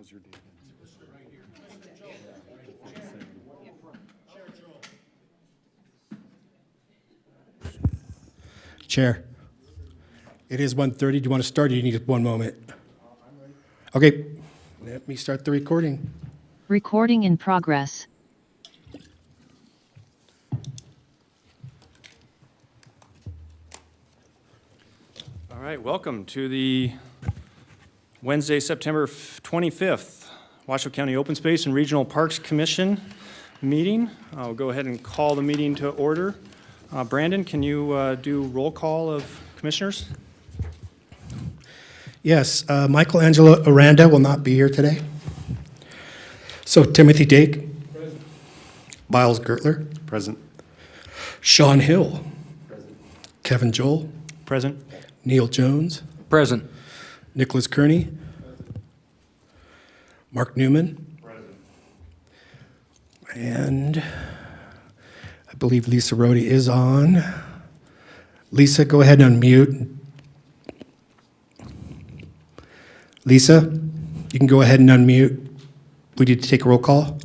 How's your day been? Chair, it is 1:30. Do you want to start or do you need one moment? Okay, let me start the recording. Recording in progress. All right, welcome to the Wednesday, September 25th, Washoe County Open Space and Regional Parks Commission meeting. I'll go ahead and call the meeting to order. Brandon, can you do roll call of commissioners? Yes, Michelangelo Aranda will not be here today. So Timothy Dake. Present. Miles Gertler. Present. Sean Hill. Present. Kevin Joel. Present. Neil Jones. Present. Nicholas Kearney. Present. Mark Newman. Present. And I believe Lisa Rhodey is on. Lisa, go ahead and unmute. Lisa, you can go ahead and unmute. We need to take a roll call.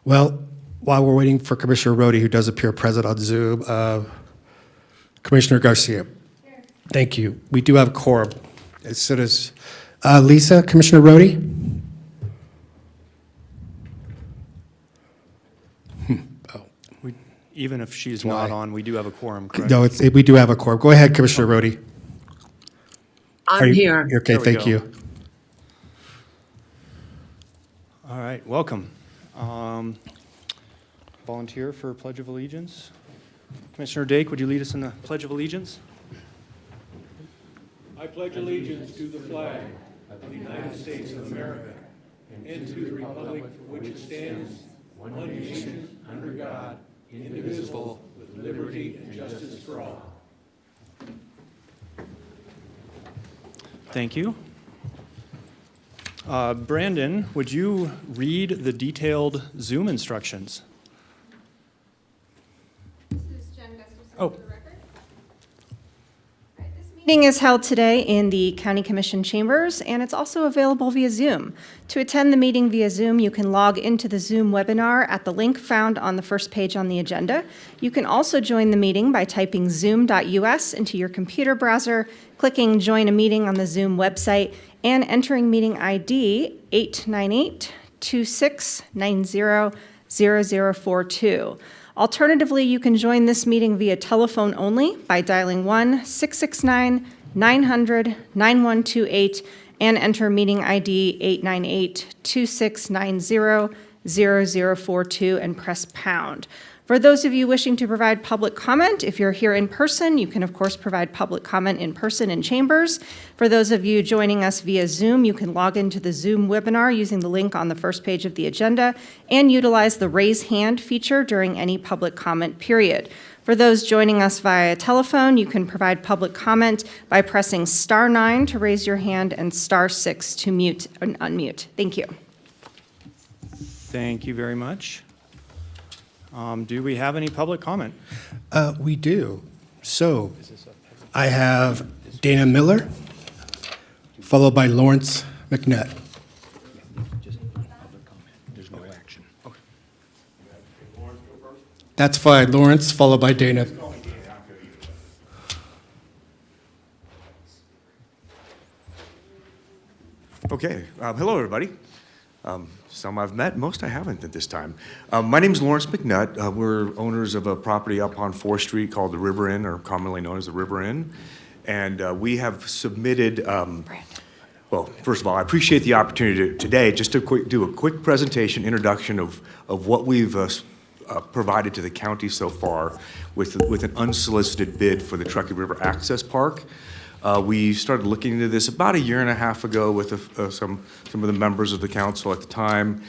Well, while we're waiting for Commissioner Rhodey, who does appear present on Zoom, Commissioner Garcia. Here. Thank you. We do have a quorum. As soon as Lisa, Commissioner Rhodey. Even if she's not on, we do have a quorum, correct? No, we do have a quorum. Go ahead, Commissioner Rhodey. I'm here. You're okay, There we thank go. you. All right, welcome. Volunteer for Pledge of Allegiance. Commissioner Dake, would you lead us in the Pledge of Allegiance? I pledge allegiance to the flag of the United States of America and to the republic for which it stands, one nation, under God, indivisible, with liberty and justice for all. Thank you. Brandon, would you read the detailed Zoom instructions? This is Jen Gustafson Oh. for the record. All right, this meeting is held today in the County Commission chambers, and it's also available via Zoom. To attend the meeting via Zoom, you can log into the Zoom webinar at the link found on the first page on the agenda. You can also join the meeting by typing zoom.us into your computer browser, clicking Join a Meeting on the Zoom website, and entering meeting ID 898-2690-0042. Alternatively, you can join this meeting via telephone only by dialing 1-669-900-9128 and enter meeting ID 898-2690-0042 and press pound. For those of you wishing to provide public comment, if you're here in person, you can of course provide public comment in person in chambers. For those of you joining us via Zoom, you can log into the Zoom webinar using the link on the first page of the agenda and utilize the raise hand feature during any public comment period. For those joining us via telephone, you can provide public comment by pressing *9 to raise your hand and *6 to mute and unmute. Thank you. Thank you very much. Do we have any public comment? We do. So I have Dana Miller, followed by Lawrence McNutt. There's no action. That's fine. Lawrence, followed by Dana. Okay, hello everybody. Some I've met, most I haven't at this time. My name is Lawrence McNutt. We're owners of a property up on 4th Street called the River Inn, or commonly known as the River Inn. And we have submitted, well, first of all, I appreciate the opportunity today just to do a quick presentation, introduction of what we've provided to the county so far with an unsolicited bid for the Truckee River Access Park. We started looking into this about a year and a half ago with some of the members of the council at the time.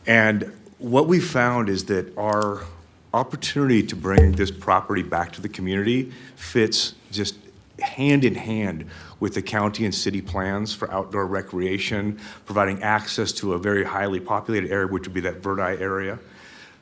And what we found is that our opportunity to bring this property back to the community fits just hand in hand with the county and city plans for outdoor recreation, providing access to a very highly populated area, which would be that Verdi area.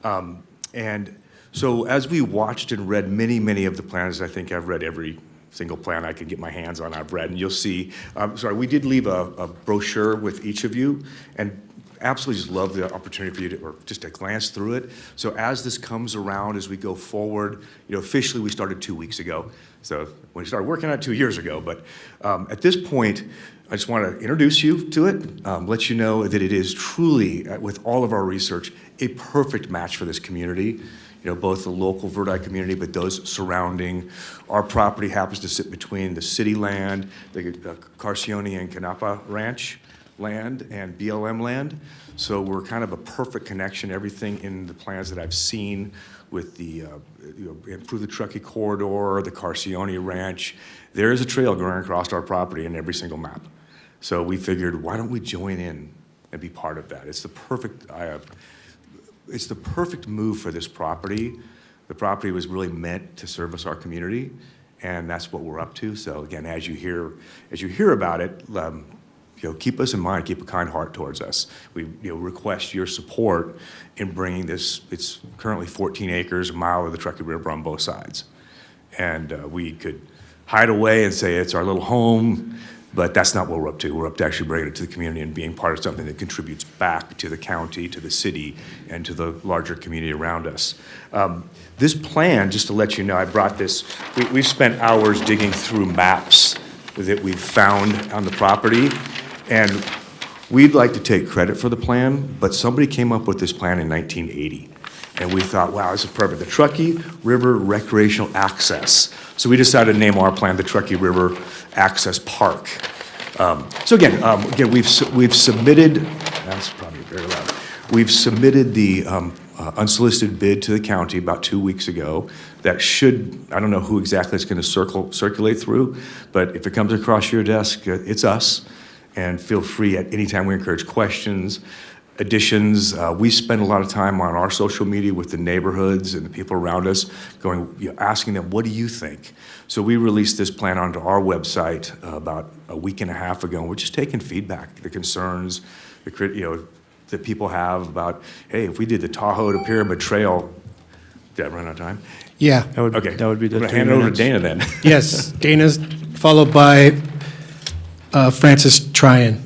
And so as we watched and read many of the plans, I think I've read every single plan I could get my hands on, I've read, and you'll see, sorry, we did leave a brochure with each of you, and absolutely just love the opportunity for you to, or just to glance through it. So as this comes around, as we go forward, officially we started 2 weeks ago. So we started working on it 2 years ago, but at this point, I just want to introduce you to it, let you know that it is truly, with all of our research, a perfect match for this community. Both the local Verdi community, but those surrounding. Our property happens to sit between the city land, the Carcione and Canapa Ranch land, and BLM land. So we're kind of a perfect connection. Everything in the plans that I've seen with the improve the Truckee corridor, the Carcione Ranch, there is a trail going across our property in every single map. So we figured, why don't we join in and be part of that? It's the perfect move for this property. The property was really meant to service our community, and that's what we're up to. So again, as you hear about it, keep us in mind, keep a kind heart towards us. We request your support in bringing this. It's currently 14 acres, a mile of the Truckee River on both sides. And we could hide away and say it's our little home, but that's not what we're up to. We're up to actually bringing it to the community and being part of something that contributes back to the county, to the city, and to the larger community around us. This plan, just to let you know, I brought this, we've spent hours digging through maps that we've found on the property, and we'd like to take credit for the plan, but somebody came up with this plan in 1980. And we thought, wow, this is perfect. The Truckee River Recreational Access. So we decided to name our plan the Truckee River Access Park. So again, we've submitted, that's probably very loud. We've submitted the unsolicited bid to the county about 2 weeks ago. That should, I don't know who exactly it's going to circulate through, but if it comes across your desk, it's us. And feel free at any time. We encourage questions, additions. We spend a lot of time on our social media with the neighborhoods and the people around us, asking them, what do you think? So we released this plan onto our website about a week and a half ago, and we're just taking feedback, the concerns, that people have about, hey, if we did the Tahoe to Pyramid Trail, did I run out of time? Yeah. Okay. That would be the I'm gonna 3 hand it over to minutes. Dana then. Yes, Dana's followed by Francis Tryon.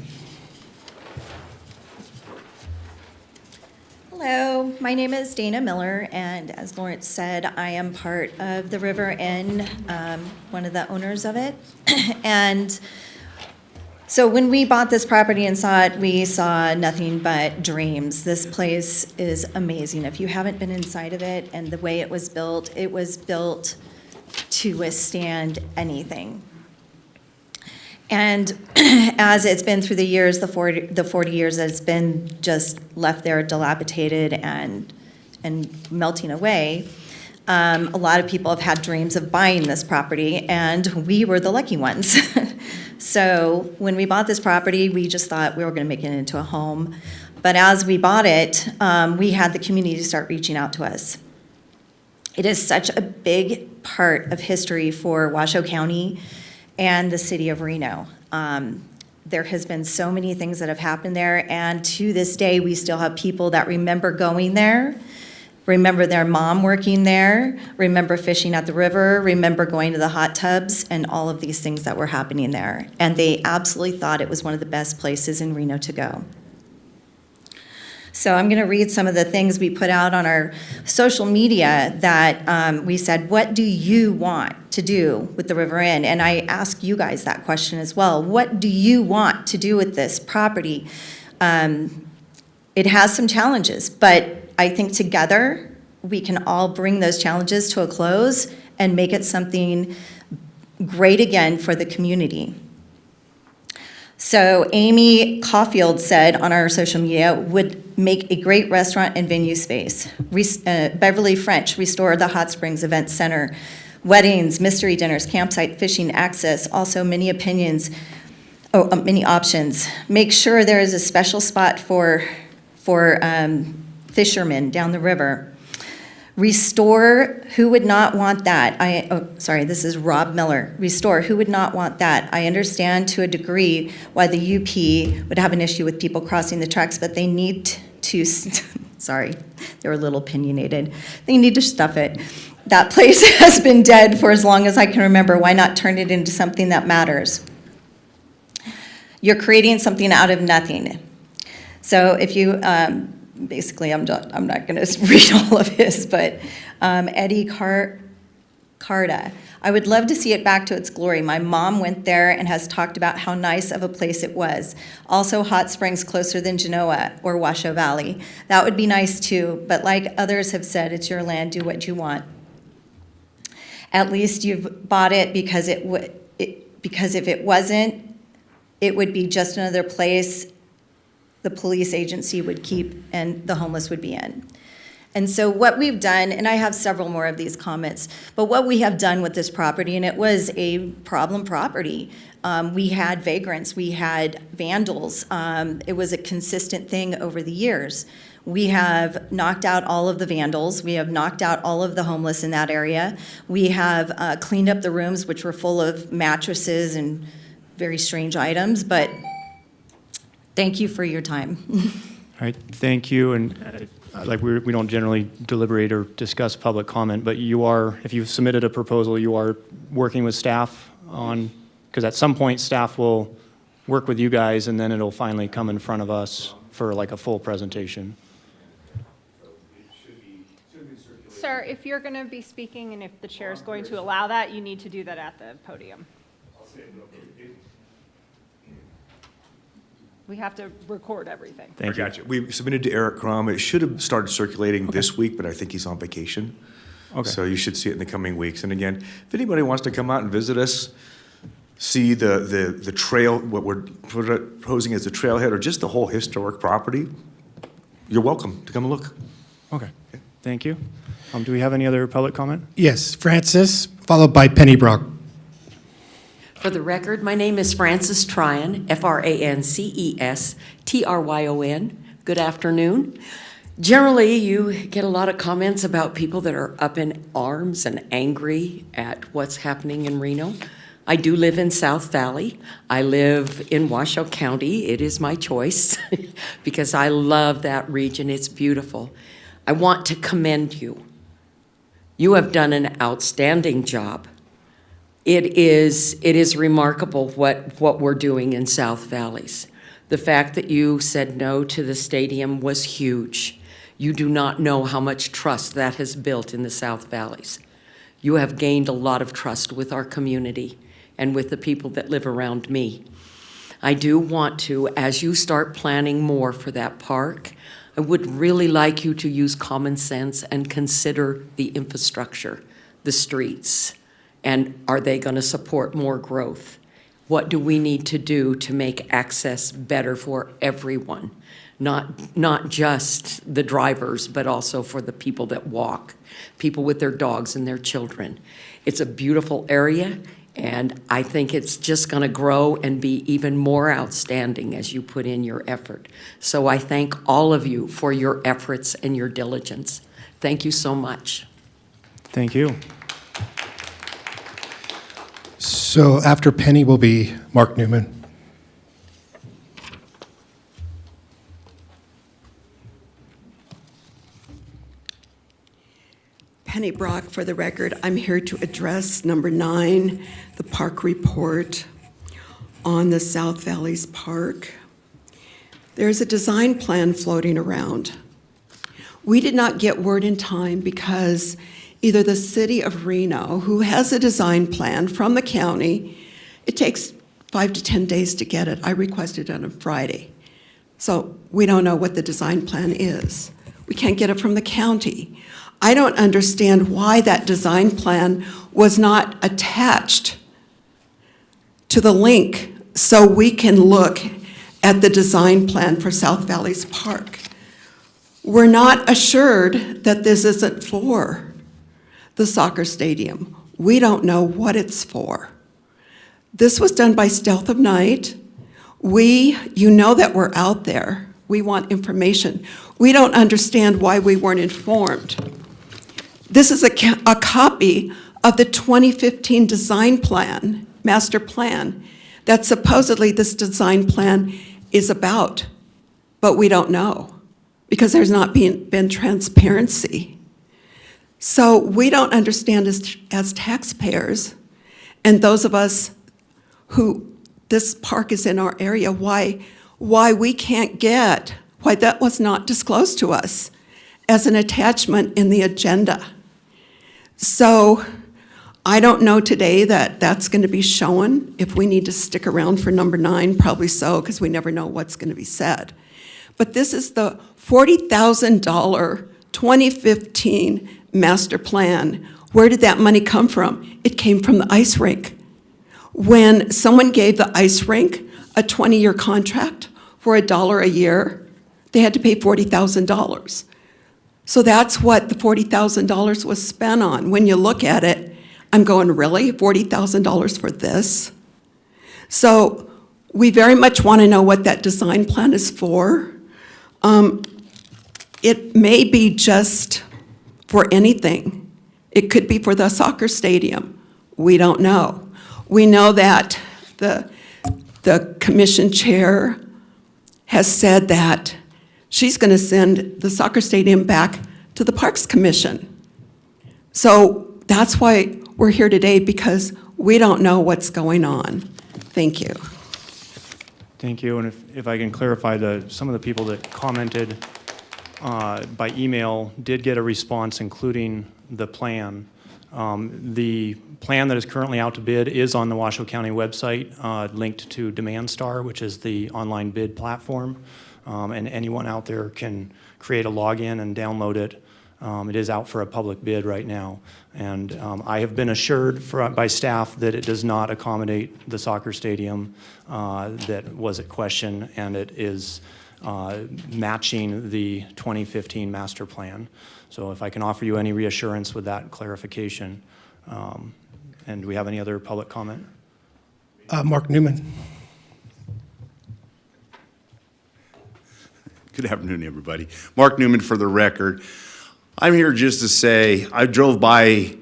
Hello, my name is Dana Miller, and as Lawrence said, I am part of the River Inn, one of the owners of it. And so when we bought this property and saw it, we saw nothing but dreams. This place is amazing. If you haven't been inside of it and the way it was built to withstand anything. And as it's been through the years, the 40 years that it's been just left there dilapidated and melting away, a lot of people have had dreams of buying this property, and we were the lucky ones. So when we bought this property, we just thought we were going to make it into a home. But as we bought it, we had the community start reaching out to us. It is such a big part of history for Washoe County and the city of Reno. There has been so many things that have happened there, and to this day, we still have people that remember going there, remember their mom working there, remember fishing at the river, remember going to the hot tubs, and all of these things that were happening there. And they absolutely thought it was one of the best places in Reno to go. So I'm going to read some of the things we put out on our social media that we said, what do you want to do with the River Inn? And I ask you guys that question as well. What do you want to do with this property? It has some challenges, but I think together we can all bring those challenges to a close and make it something great again for the community. So Amy Caulfield said on our social media, would make a great restaurant and venue space. Beverly French, restore the Hot Springs Event Center. Weddings, mystery dinners, campsite, fishing, access, also many opinions, many options. Make sure there is a special spot for fishermen down the river. Restore, who would not want that? This is Rob Miller. Restore, who would not want that? I understand to a degree why the UP would have an issue with people crossing the tracks, but they need to Sorry, they were a little opinionated. They need to stuff it. That place has been dead for as long as I can remember. Why not turn it into something that matters? You're creating something out of nothing. So if you, basically, I'm not going to read all of this, but Eddie Carta. I would love to see it back to its glory. My mom went there and has talked about how nice of a place it was. Also, hot springs closer than Genoa or Washoe Valley. That would be nice too, but like others have said, it's your land, do what you want. At least you've bought it because because if it wasn't, it would be just another place the police agency would keep and the homeless would be in. And so what we've done, and I have several more of these comments, but what we have done with this property, and it was a problem property. We had vagrants, we had vandals. It was a consistent thing over the years. We have knocked out all of the vandals. We have knocked out all of the homeless in that area. We have cleaned up the rooms, which were full of mattresses and very strange items, but thank you for your time. All right, thank you, and like we don't generally deliberate or discuss public comment, but you are, if you've submitted a proposal, you are working with staff on, because at some point, staff will work with you guys, and then it'll finally come in front of us for like a full presentation. Sir, if you're going to be speaking and if the chair is going to allow that, you need to do that at the podium. We have to record everything. Thank you. Gotcha. We submitted to Eric Crum. It should have started circulating this week, but I think he's on vacation. Okay. So you should see it in the coming weeks. And again, if anybody wants to come out and visit us, see the trail, what we're proposing as a trailhead, or just the whole historic property, you're welcome to come and look. Okay, thank you. Do we have any other public comment? Yes, Francis, followed by Penny Brock. For the record, my name is Frances Tryon, Francestryon. Good afternoon. Generally, you get a lot of comments about people that are up in arms and angry at what's happening in Reno. I do live in South Valley. I live in Washoe County. It is my choice because I love that region. It's beautiful. I want to commend you. You have done an outstanding job. It is remarkable what we're doing in South Valleys. The fact that you said no to the stadium was huge. You do not know how much trust that has built in the South Valleys. You have gained a lot of trust with our community and with the people that live around me. I do want to, as you start planning more for that park, I would really like you to use common sense and consider the infrastructure, the streets. And are they going to support more growth? What do we need to do to make access better for everyone? Not just the drivers, but also for the people that walk, people with their dogs and their children. It's a beautiful area, and I think it's just going to grow and be even more outstanding as you put in your effort. So I thank all of you for your efforts and your diligence. Thank you so much. Thank you. So after Penny will be Mark Newman. Penny Brock, for the record. I'm here to address number 9, the park report on the South Valleys Park. There's a design plan floating around. We did not get word in time because either the city of Reno, who has a design plan from the county, it takes 5 to 10 days to get it. I requested it on a Friday. So we don't know what the design plan is. We can't get it from the county. I don't understand why that design plan was not attached to the link so we can look at the design plan for South Valleys Park. We're not assured that this isn't for the soccer stadium. We don't know what it's for. This was done by stealth of night. You know that we're out there. We want information. We don't understand why we weren't informed. This is a copy of the 2015 design plan, master plan, that supposedly this design plan is about, but we don't know. because there's not been transparency. So we don't understand as taxpayers, and those of us who this park is in our area, why we can't get, why that was not disclosed to us as an attachment in the agenda. So I don't know today that that's going to be shown. If we need to stick around for number 9, probably so, because we never know what's going to be said. But this is the $40,000 2015 master plan. Where did that money come from? It came from the ice rink. When someone gave the ice rink a 20-year contract for $1 a year, they had to pay $40,000. So that's what the $40,000 was spent on. When you look at it, I'm going, really? $40,000 for this? So we very much want to know what that design plan is for. It may be just for anything. It could be for the soccer stadium. We don't know. We know that the commission chair has said that she's going to send the soccer stadium back to the Parks Commission. So that's why we're here today, because we don't know what's going on. Thank you. Thank you, and if I can clarify, some of the people that commented by email did get a response, including the plan. The plan that is currently out to bid is on the Washoe County website, linked to Demand Star, which is the online bid platform, and anyone out there can create a login and download it. It is out for a public bid right now, and I have been assured by staff that it does not accommodate the soccer stadium that was at question, and it is matching the 2015 master plan. So if I can offer you any reassurance with that clarification. And do we have any other public comment? Mark Newman. Good afternoon, everybody. Mark Newman for the record. I'm here just to say I drove by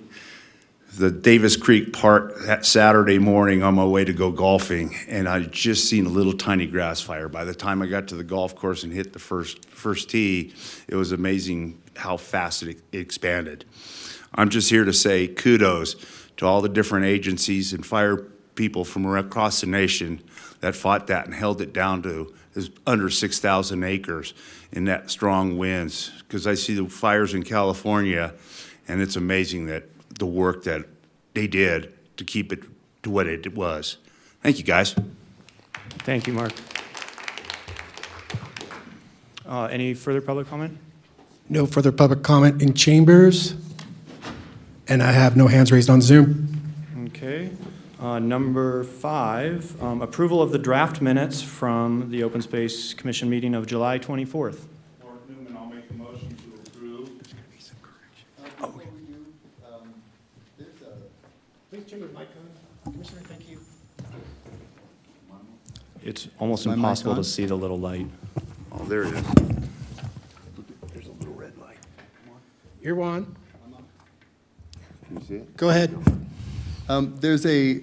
the Davis Creek Park that Saturday morning on my way to go golfing, and I just seen a little tiny grass fire. By the time I got to the golf course and hit the first tee, it was amazing how fast it expanded. I'm just here to say kudos to all the different agencies and fire people from across the nation that fought that and held it down to under 6,000 acres in that strong winds. Because I see the fires in California, and it's amazing that the work that they did to keep it to what it was. Thank you, guys. Thank you, Mark. Any further public comment? No further public comment in chambers, and I have no hands raised on Zoom. Okay. Number 5, approval of the draft minutes from the Open Space Commission meeting of July 24th. Mark Newman, I'll make the motion to approve. Please turn your mic on, Commissioner. Thank you. It's almost My mic impossible to on? see the little light. Oh, there it is. There's a little red light. You're on. Can you see it? Go ahead. There's a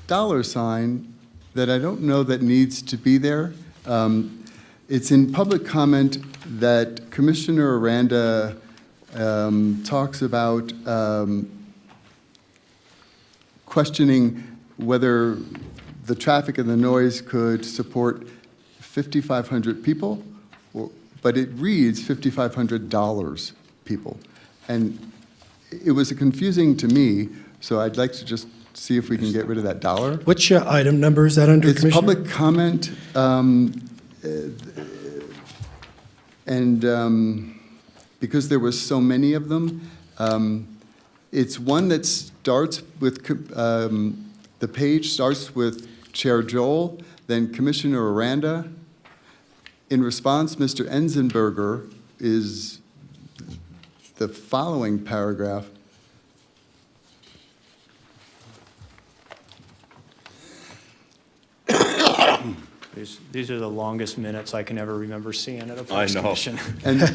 dollar sign that I don't know that needs to be there. It's in public comment that Commissioner Aranda talks about questioning whether the traffic and the noise could support 5,500 people, but it reads $5,500 people. And it was confusing to me, so I'd like to just see if we can get rid of that dollar. Which item number is that under, It's Commissioner? public comment, and because there was so many of them, it's one that starts with, the page starts with Chair Joel, then Commissioner Aranda. In response, Mr. Enzenberger is the following paragraph. These are the longest minutes I can ever remember seeing at a Parks know. Commission. And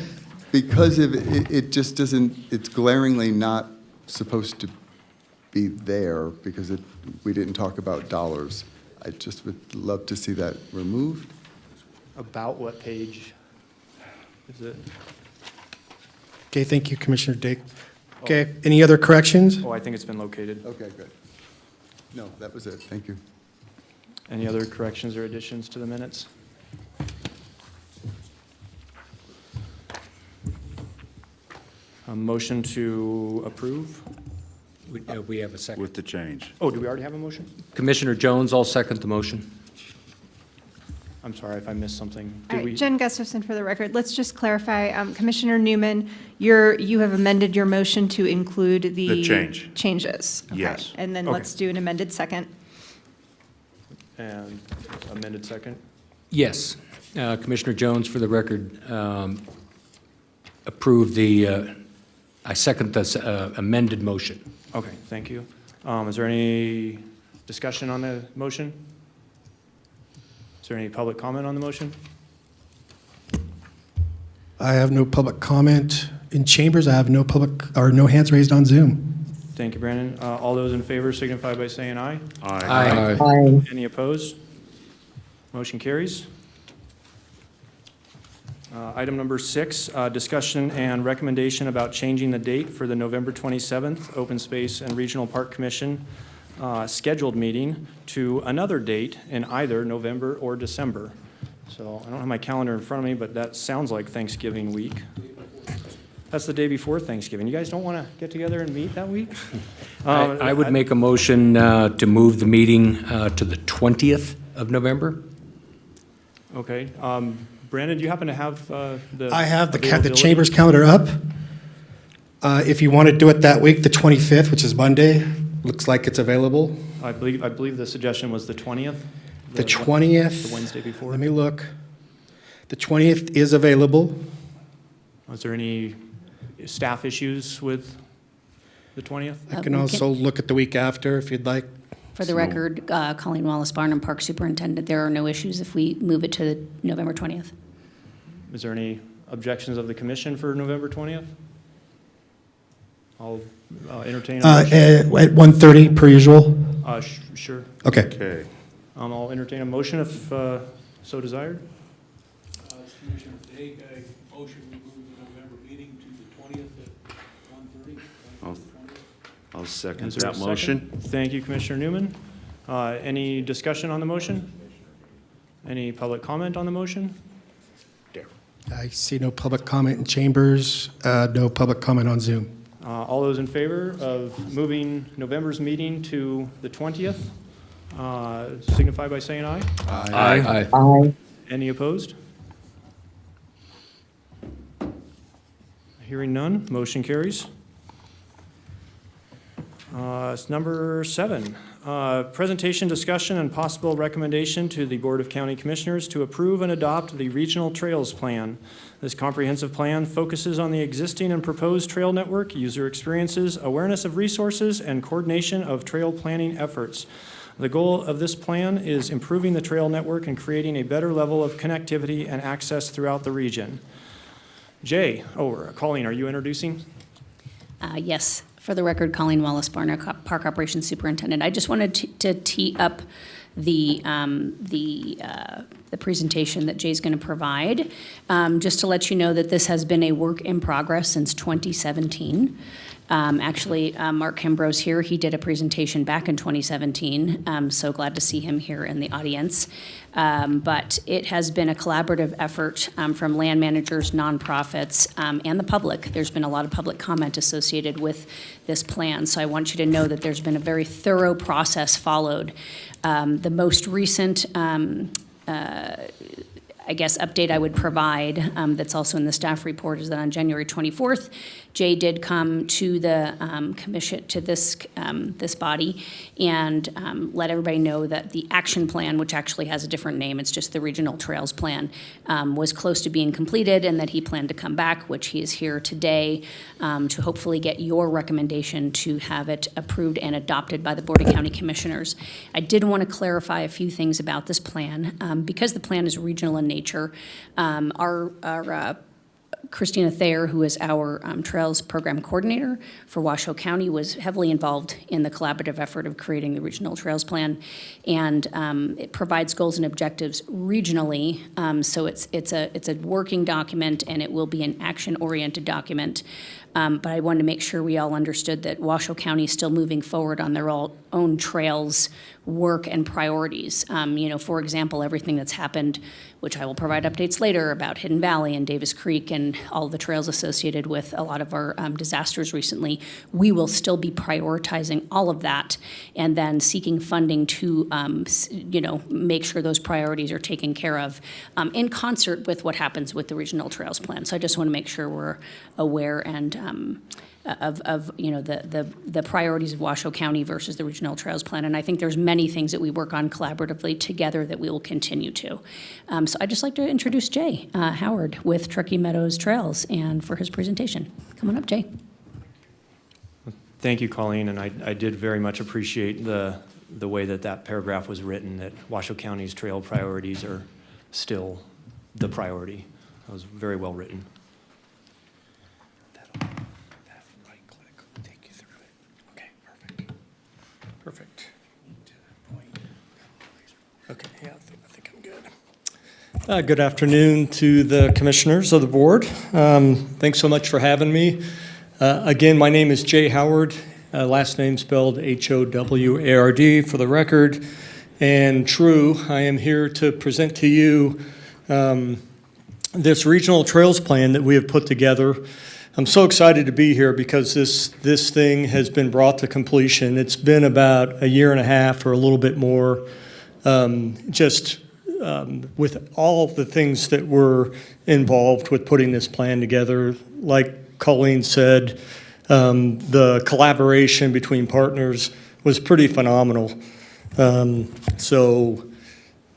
because of it just doesn't, it's glaringly not supposed to be there because we didn't talk about dollars. I just would love to see that removed. About what page? Is it? Okay, thank you, Commissioner Dick. Okay, any other corrections? Oh, I think it's been located. Okay, good. No, that was it. Thank you. Any other corrections or additions to the minutes? A motion to approve? We have a second. With the change. Oh, do we already have a motion? Commissioner Jones, I'll second the motion. I'm sorry if I missed something. All Did we? right, Jen Gustafson for the record. Let's just clarify, Commissioner Newman, you have amended your motion to include The change. changes. Okay. Yes. And then Okay. let's do an amended second. And amended second? Yes. Commissioner Jones, for the record, approve the, I second the amended motion. Okay, thank you. Is there any discussion on the motion? Is there any public comment on the motion? I have no public comment in chambers. I have no public, or no hands raised on Zoom. Thank you, Brandon. All those in favor signify by saying aye. Aye. Any opposed? Motion carries. Item number 6, discussion and recommendation about changing the date for the November 27th Open Space and Regional Park Commission scheduled meeting to another date in either November or December. So I don't have my calendar in front of me, but that sounds like Thanksgiving week. That's the day before Thanksgiving. You guys don't want to get together and meet that week? I would make a motion to move the meeting to the 20th of November. Okay. Brandon, do you happen to have the? I have the availability? chamber's calendar up. If you want to do it that week, the 25th, which is Monday, looks like it's available. I believe the suggestion was the 20th? The 20th. The Wednesday before? Let me look. The 20th is available. Is there any staff issues with the 20th? I can also look at the week after if you'd like. For the record, Colleen Wallace Barnum, Park Superintendent, there are no issues if we move it to November 20th. Is there any objections of the commission for November 20th? I'll entertain a motion. At 1:30 per usual? Sure. Okay. Okay. I'll entertain a motion if so desired. Commissioner Dake, I motion we move the November meeting to the 20th at 1:30. I'll second Is there a that motion. second? Thank you, Commissioner Newman. Any discussion on the motion? Any public comment on the motion? I see no public comment in chambers, no public comment on Zoom. All those in favor of moving November's meeting to the 20th, signify by saying aye. Aye. Any opposed? Hearing none, motion carries. It's number 7, presentation, discussion, and possible recommendation to the Board of County Commissioners to approve and adopt the Regional Trails Plan. This comprehensive plan focuses on the existing and proposed trail network, user experiences, awareness of resources, and coordination of trail planning efforts. The goal of this plan is improving the trail network and creating a better level of connectivity and access throughout the region. Colleen, are you introducing? Yes, for the record, Colleen Wallace Barnum, Park Operations Superintendent. I just wanted to tee up the presentation that Jay's going to provide, just to let you know that this has been a work in progress since 2017. Actually, Mark Kimbrough's here. He did a presentation back in 2017. So glad to see him here in the audience. But it has been a collaborative effort from land managers, nonprofits, and the public. There's been a lot of public comment associated with this plan. So I want you to know that there's been a very thorough process followed. The most recent update I would provide, that's also in the staff report, is that on January 24th, Jay did come to the commission, to this body, and let everybody know that the action plan, which actually has a different name, it's just the Regional Trails Plan, was close to being completed, and that he planned to come back, which he is here today, to hopefully get your recommendation to have it approved and adopted by the Board of County Commissioners. I did want to clarify a few things about this plan. Because the plan is regional in nature, our Christina Thayer, who is our Trails Program Coordinator for Washoe County, was heavily involved in the collaborative effort of creating the Regional Trails Plan. And it provides goals and objectives regionally. So it's a working document, and it will be an action-oriented document. But I wanted to make sure we all understood that Washoe County is still moving forward on their own trails work and priorities. For example, everything that's happened, which I will provide updates later about Hidden Valley and Davis Creek and all the trails associated with a lot of our disasters recently, we will still be prioritizing all of that and then seeking funding to, make sure those priorities are taken care of in concert with what happens with the Regional Trails Plan. So I just want to make sure we're aware and of the priorities of Washoe County versus the Regional Trails Plan. And I think there's many things that we work on collaboratively together that we will continue to. So I'd just like to introduce Jay Howard with Truckee Meadows Trails and for his presentation. Come on up, Jay. Thank you, Colleen, and I did very much appreciate the way that paragraph was written, that Washoe County's trail priorities are still the priority. That was very well written. Perfect. Okay, yeah, I think I'm good. Good afternoon to the commissioners of the board. Thanks so much for having me. Again, my name is Jay Howard, last name spelled Howard for the record. And true, I am here to present to you this regional trails plan that we have put together. I'm so excited to be here because this thing has been brought to completion. It's been about a year and a half or a little bit more, with all the things that were involved with putting this plan together. Like Colleen said, the collaboration between partners was pretty phenomenal. So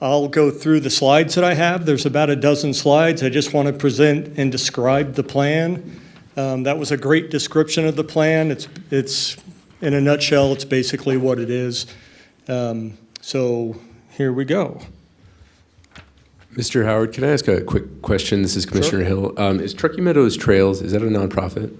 I'll go through the slides that I have. There's about a dozen slides. I just want to present and describe the plan. That was a great description of the plan. It's in a nutshell, it's basically what it is. So here we go. Mr. Howard, can I ask a quick question? This is Commissioner Hill. Is Truckee Meadows Trails, is that a nonprofit?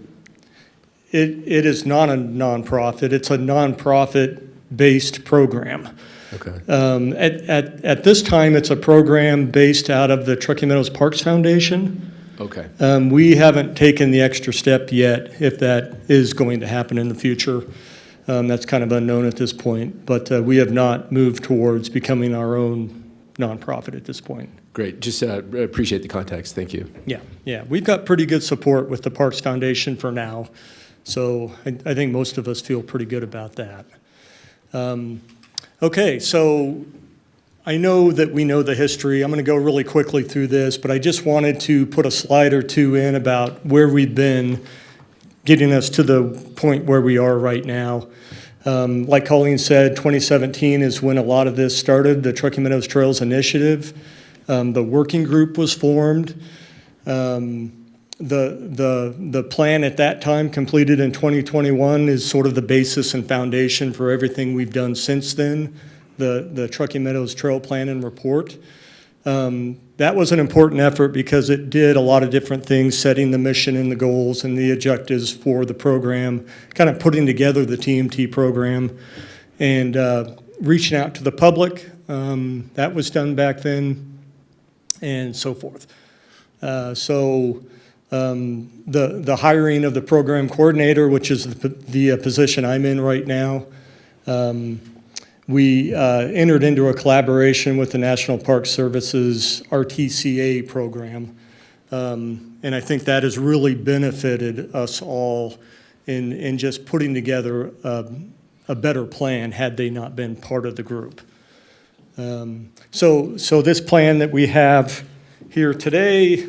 It is not a nonprofit. It's a nonprofit-based program. Okay. At this time, it's a program based out of the Truckee Meadows Parks Foundation. Okay. We haven't taken the extra step yet, if that is going to happen in the future. That's kind of unknown at this point, but we have not moved towards becoming our own nonprofit at this point. Great. Just appreciate the context. Thank you. Yeah. We've got pretty good support with the Parks Foundation for now, so I think most of us feel pretty good about that. Okay, so I know that we know the history. I'm going to go really quickly through this, but I just wanted to put a slide or two in about where we've been, getting us to the point where we are right now. Like Colleen said, 2017 is when a lot of this started, the Truckee Meadows Trails Initiative. The working group was formed. The plan at that time, completed in 2021, is sort of the basis and foundation for everything we've done since then. The Truckee Meadows Trail Plan and Report. That was an important effort because it did a lot of different things, setting the mission and the goals and the objectives for the program, kind of putting together the TMT program, and reaching out to the public. That was done back then, and so forth. The hiring of the program coordinator, which is the position I'm in right now, we entered into a collaboration with the National Park Service's RTCA program, and I think that has really benefited us all in just putting together a better plan had they not been part of the group. So this plan that we have here today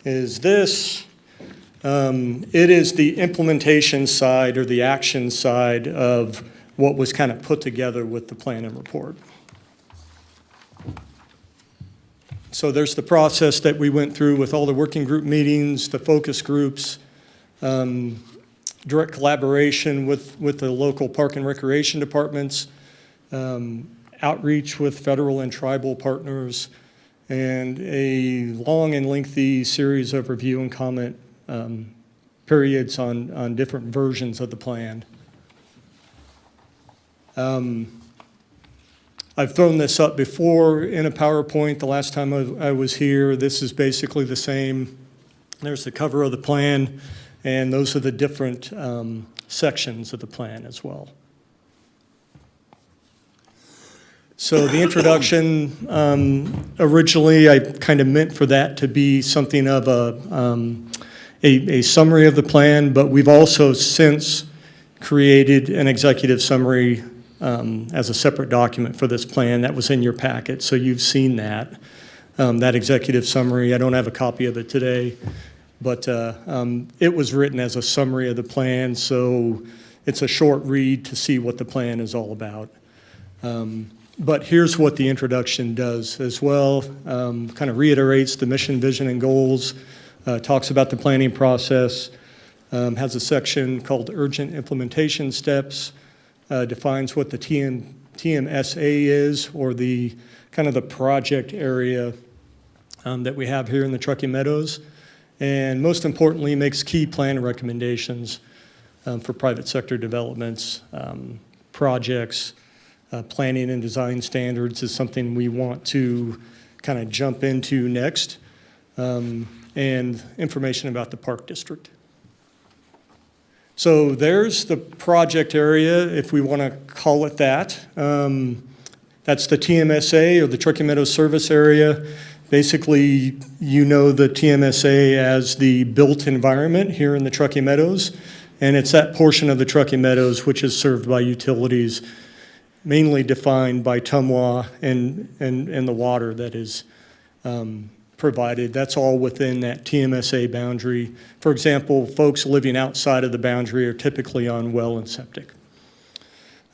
is this. It is the implementation side or the action side of what was kind of put together with the plan and report. So there's the process that we went through with all the working group meetings, the focus groups, direct collaboration with the local park and recreation departments, outreach with federal and tribal partners, and a long and lengthy series of review and comment periods on different versions of the plan. I've thrown this up before in a PowerPoint the last time I was here. This is basically the same. There's the cover of the plan, and those are the different sections of the plan as well. So the introduction, originally I kind of meant for that to be something of a summary of the plan, but we've also since created an executive summary as a separate document for this plan that was in your packet. So you've seen that, that executive summary. I don't have a copy of it today, but it was written as a summary of the plan. So it's a short read to see what the plan is all about. But here's what the introduction does as well. Kind of reiterates the mission, vision, and goals, talks about the planning process, has a section called urgent implementation steps, defines what the TMSA is, or the kind of the project area that we have here in the Truckee Meadows, and most importantly makes key plan recommendations for private sector developments, projects. Planning and design standards is something we want to kind of jump into next, and information about the park district. So there's the project area, if we want to call it that. That's the TMSA, or the Truckee Meadows Service Area. Basically, you know the TMSA as the built environment here in the Truckee Meadows, and it's that portion of the Truckee Meadows which is served by utilities, mainly defined by Tumwa and the water that is provided. That's all within that TMSA boundary. For example, folks living outside of the boundary are typically on well and septic.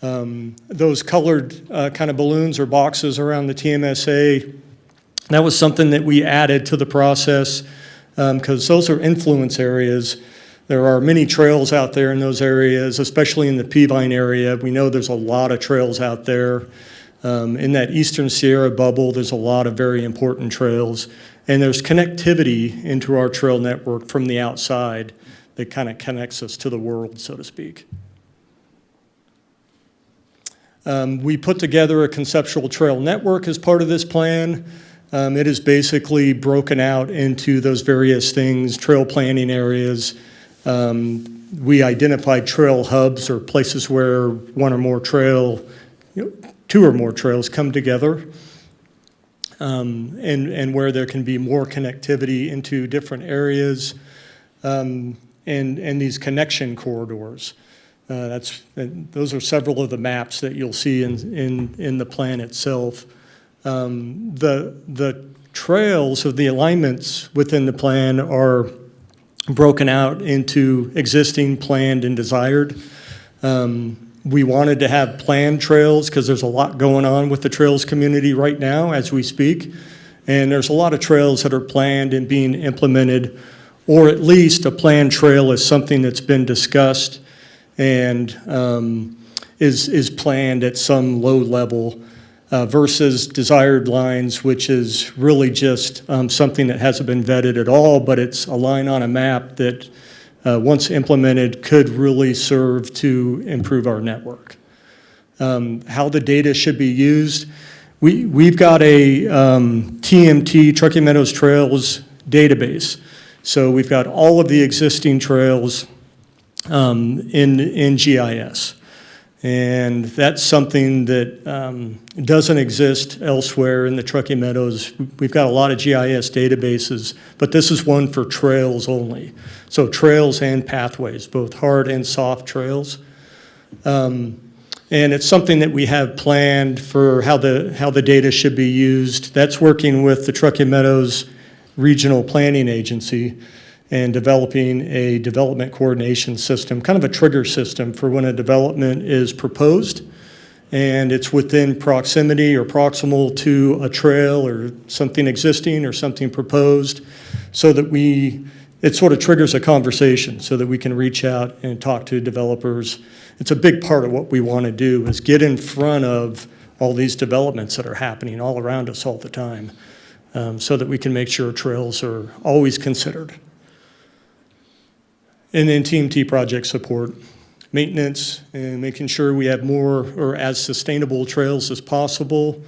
Those colored kind of balloons or boxes around the TMSA, that was something that we added to the process because those are influence areas. There are many trails out there in those areas, especially in the Peavine area. We know there's a lot of trails out there. In that Eastern Sierra bubble, there's a lot of very important trails. And there's connectivity into our trail network from the outside that kind of connects us to the world, so to speak. We put together a conceptual trail network as part of this plan. It is basically broken out into those various things, trail planning areas. We identified trail hubs, or places where one or more two or more trails come together, and where there can be more connectivity into different areas, and these connection corridors. Those are several of the maps that you'll see in the plan itself. The trails of the alignments within the plan are broken out into existing, planned, and desired. We wanted to have planned trails because there's a lot going on with the trails community right now as we speak. And there's a lot of trails that are planned and being implemented, or at least a planned trail is something that's been discussed and is planned at some low level, versus desired lines, which is really just something that hasn't been vetted at all, but it's a line on a map that once implemented could really serve to improve our network. How the data should be used, we've got a TMT, Truckee Meadows Trails database. So we've got all of the existing trails in GIS. And that's something that doesn't exist elsewhere in the Truckee Meadows. We've got a lot of GIS databases, but this is one for trails only. So trails and pathways, both hard and soft trails. And it's something that we have planned for how the data should be used. That's working with the Truckee Meadows Regional Planning Agency and developing a development coordination system, kind of a trigger system for when a development is proposed and it's within proximity or proximal to a trail or something existing or something proposed, so that it sort of triggers a conversation so that we can reach out and talk to developers. It's a big part of what we want to do, is get in front of all these developments that are happening all around us all the time. so that we can make sure trails are always considered. And then TMT project support, maintenance, and making sure we have more or as sustainable trails as possible,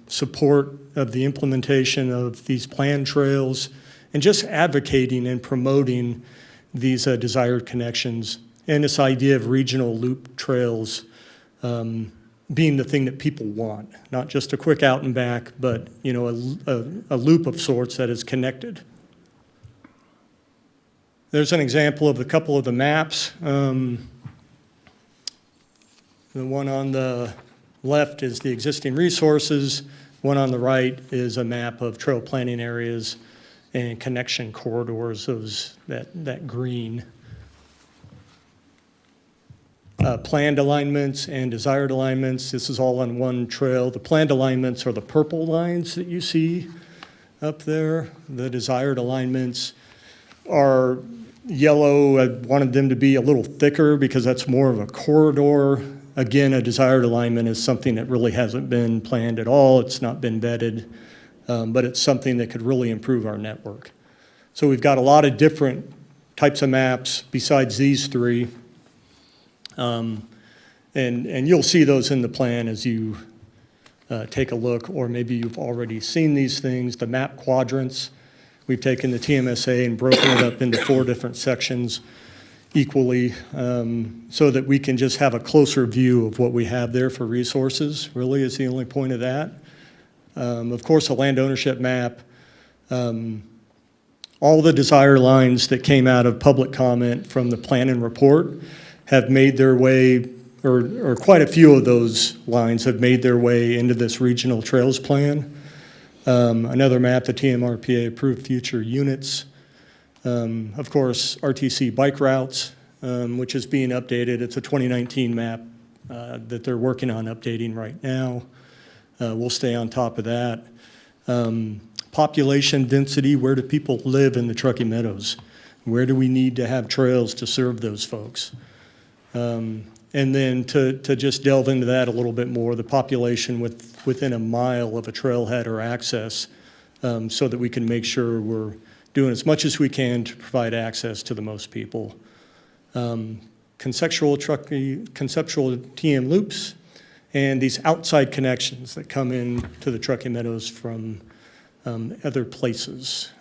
support of the implementation of these planned trails, and just advocating and promoting these desired connections, and this idea of regional loop trails being the thing that people want, not just a quick out and back, but a loop of sorts that is connected. There's an example of a couple of the maps. The one on the left is the existing resources. One on the right is a map of trail planning areas and connection corridors, that green. Planned alignments and desired alignments. This is all on one trail. The planned alignments are the purple lines that you see up there. The desired alignments are yellow. I wanted them to be a little thicker because that's more of a corridor. Again, a desired alignment is something that really hasn't been planned at all. It's not been vetted, but it's something that could really improve our network. So we've got a lot of different types of maps besides these three. And you'll see those in the plan as you take a look, or maybe you've already seen these things. The map quadrants, we've taken the TMSA and broken it up into 4 different sections equally, so that we can just have a closer view of what we have there for resources, really is the only point of that. Of course, a land ownership map, all the desire lines that came out of public comment from the plan and report have made their way, or quite a few of those lines have made their way into this regional trails plan. Another map, the TMRPA approved future units. Of course, RTC bike routes, which is being updated. It's a 2019 map that they're working on updating right now. We'll stay on top of that. Population density, where do people live in the Truckee Meadows? Where do we need to have trails to serve those folks? And then to just delve into that a little bit more, the population within a mile of a trailhead or access, so that we can make sure we're doing as much as we can to provide access to the most people. Conceptual TM loops, and these outside connections that come in to the Truckee Meadows from other places,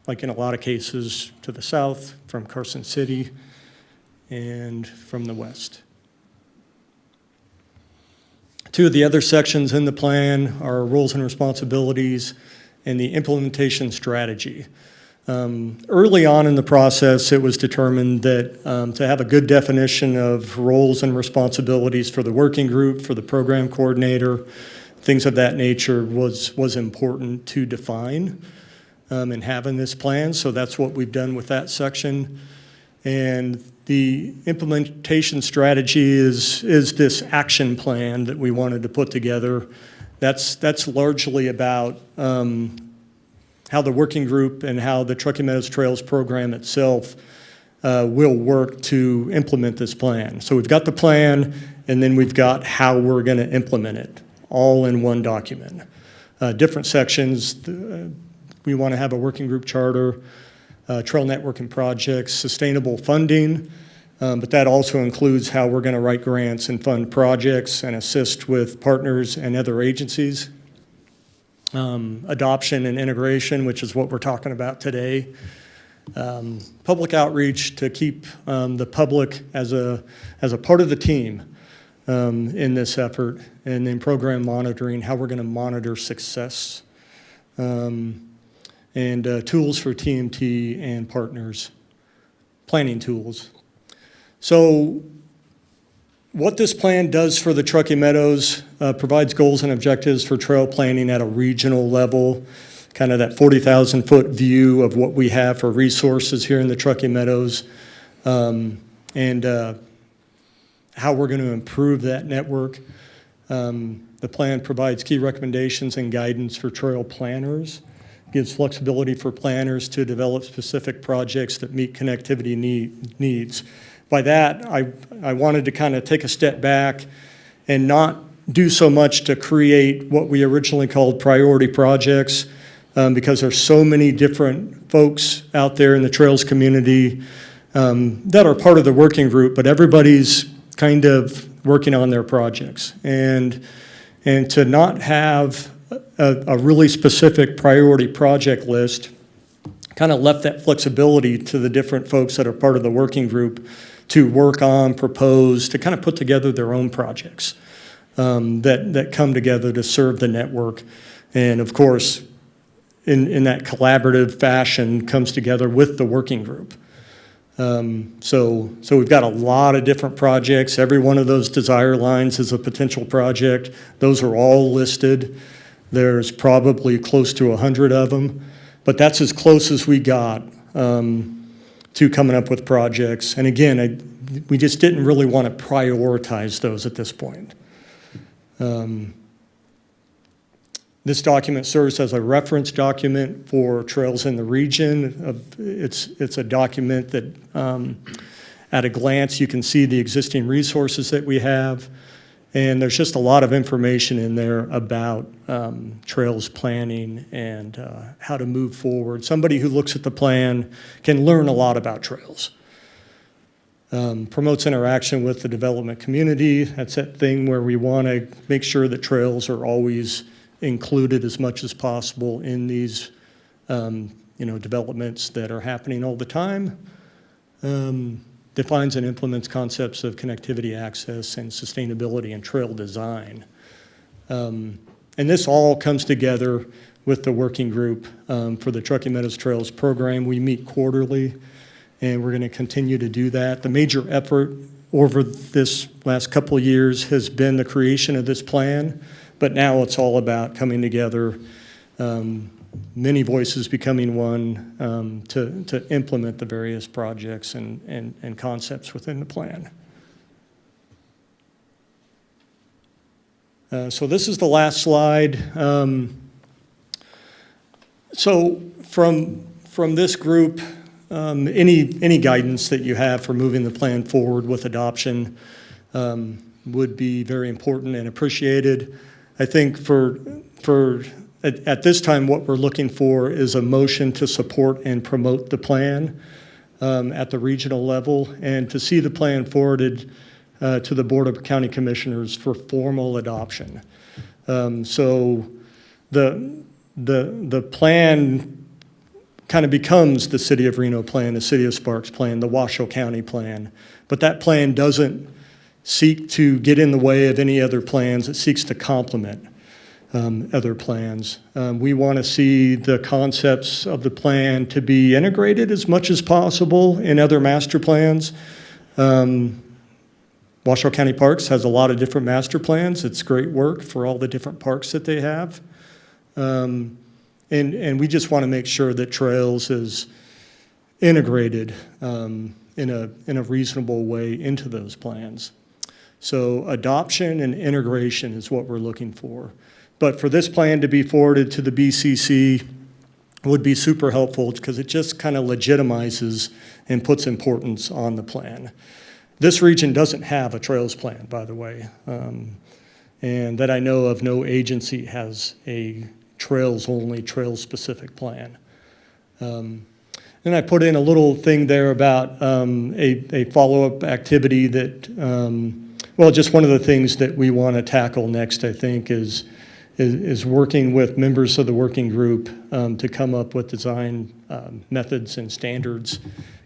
like in a lot of cases to the south, from Carson City, and from the west. 2 of the other sections in the plan are roles and responsibilities and the implementation strategy. Early on in the process, it was determined that to have a good definition of roles and responsibilities for the working group, for the program coordinator, things of that nature was important to define and have in this plan. So that's what we've done with that section. And the implementation strategy is this action plan that we wanted to put together. That's largely about how the working group and how the Truckee Meadows Trails program itself will work to implement this plan. So we've got the plan, and then we've got how we're going to implement it, all in one document. Different sections, we want to have a working group charter, trail networking projects, sustainable funding, but that also includes how we're going to write grants and fund projects and assist with partners and other agencies. Adoption and integration, which is what we're talking about today. Public outreach to keep the public as a part of the team in this effort, and then program monitoring, how we're going to monitor success. And tools for TMT and partners, planning tools. So what this plan does for the Truckee Meadows, provides goals and objectives for trail planning at a regional level, kind of that 40,000-foot view of what we have for resources here in the Truckee Meadows, and how we're going to improve that network. The plan provides key recommendations and guidance for trail planners, gives flexibility for planners to develop specific projects that meet connectivity needs. By that, I wanted to kind of take a step back and not do so much to create what we originally called priority projects, because there's so many different folks out there in the trails community that are part of the working group, but everybody's kind of working on their projects. And to not have a really specific priority project list kind of left that flexibility to the different folks that are part of the working group to work on, propose, to kind of put together their own projects that come together to serve the network. And of course, in that collaborative fashion comes together with the working group. So we've got a lot of different projects. Every one of those desire lines is a potential project. Those are all listed. There's probably close to 100 of them, but that's as close as we got to coming up with projects. And again, we just didn't really want to prioritize those at this point. This document serves as a reference document for trails in the region. It's a document that, at a glance, you can see the existing resources that we have. And there's just a lot of information in there about trails planning and how to move forward. Somebody who looks at the plan can learn a lot about trails. Promotes interaction with the development community. That's that thing where we want to make sure that trails are always included as much as possible in these developments that are happening all the time. Defines and implements concepts of connectivity, access, and sustainability and trail design. And this all comes together with the working group for the Truckee Meadows Trails program. We meet quarterly, and we're going to continue to do that. The major effort over this last couple of years has been the creation of this plan, but now it's all about coming together, many voices becoming one to implement the various projects and concepts within the plan. So this is the last slide. So from this group, any guidance that you have for moving the plan forward with adoption would be very important and appreciated. I think at this time, what we're looking for is a motion to support and promote the plan at the regional level, and to see the plan forwarded to the Board of County Commissioners for formal adoption. So the plan kind of becomes the City of Reno plan, the City of Sparks plan, the Washoe County plan, but that plan doesn't seek to get in the way of any other plans. It seeks to complement other plans. We want to see the concepts of the plan to be integrated as much as possible in other master plans. Washoe County Parks has a lot of different master plans. It's great work for all the different parks that they have. And we just want to make sure that trails is integrated in a reasonable way into those plans. So adoption and integration is what we're looking for. But for this plan to be forwarded to the BCC would be super helpful, because it just kind of legitimizes and puts importance on the plan. This region doesn't have a trails plan, by the way, and that I know of, no agency has a trails-only, trails-specific plan. And I put in a little thing there about a follow-up activity that, well, just one of the things that we want to tackle next, I think, is working with members of the working group to come up with design methods and standards,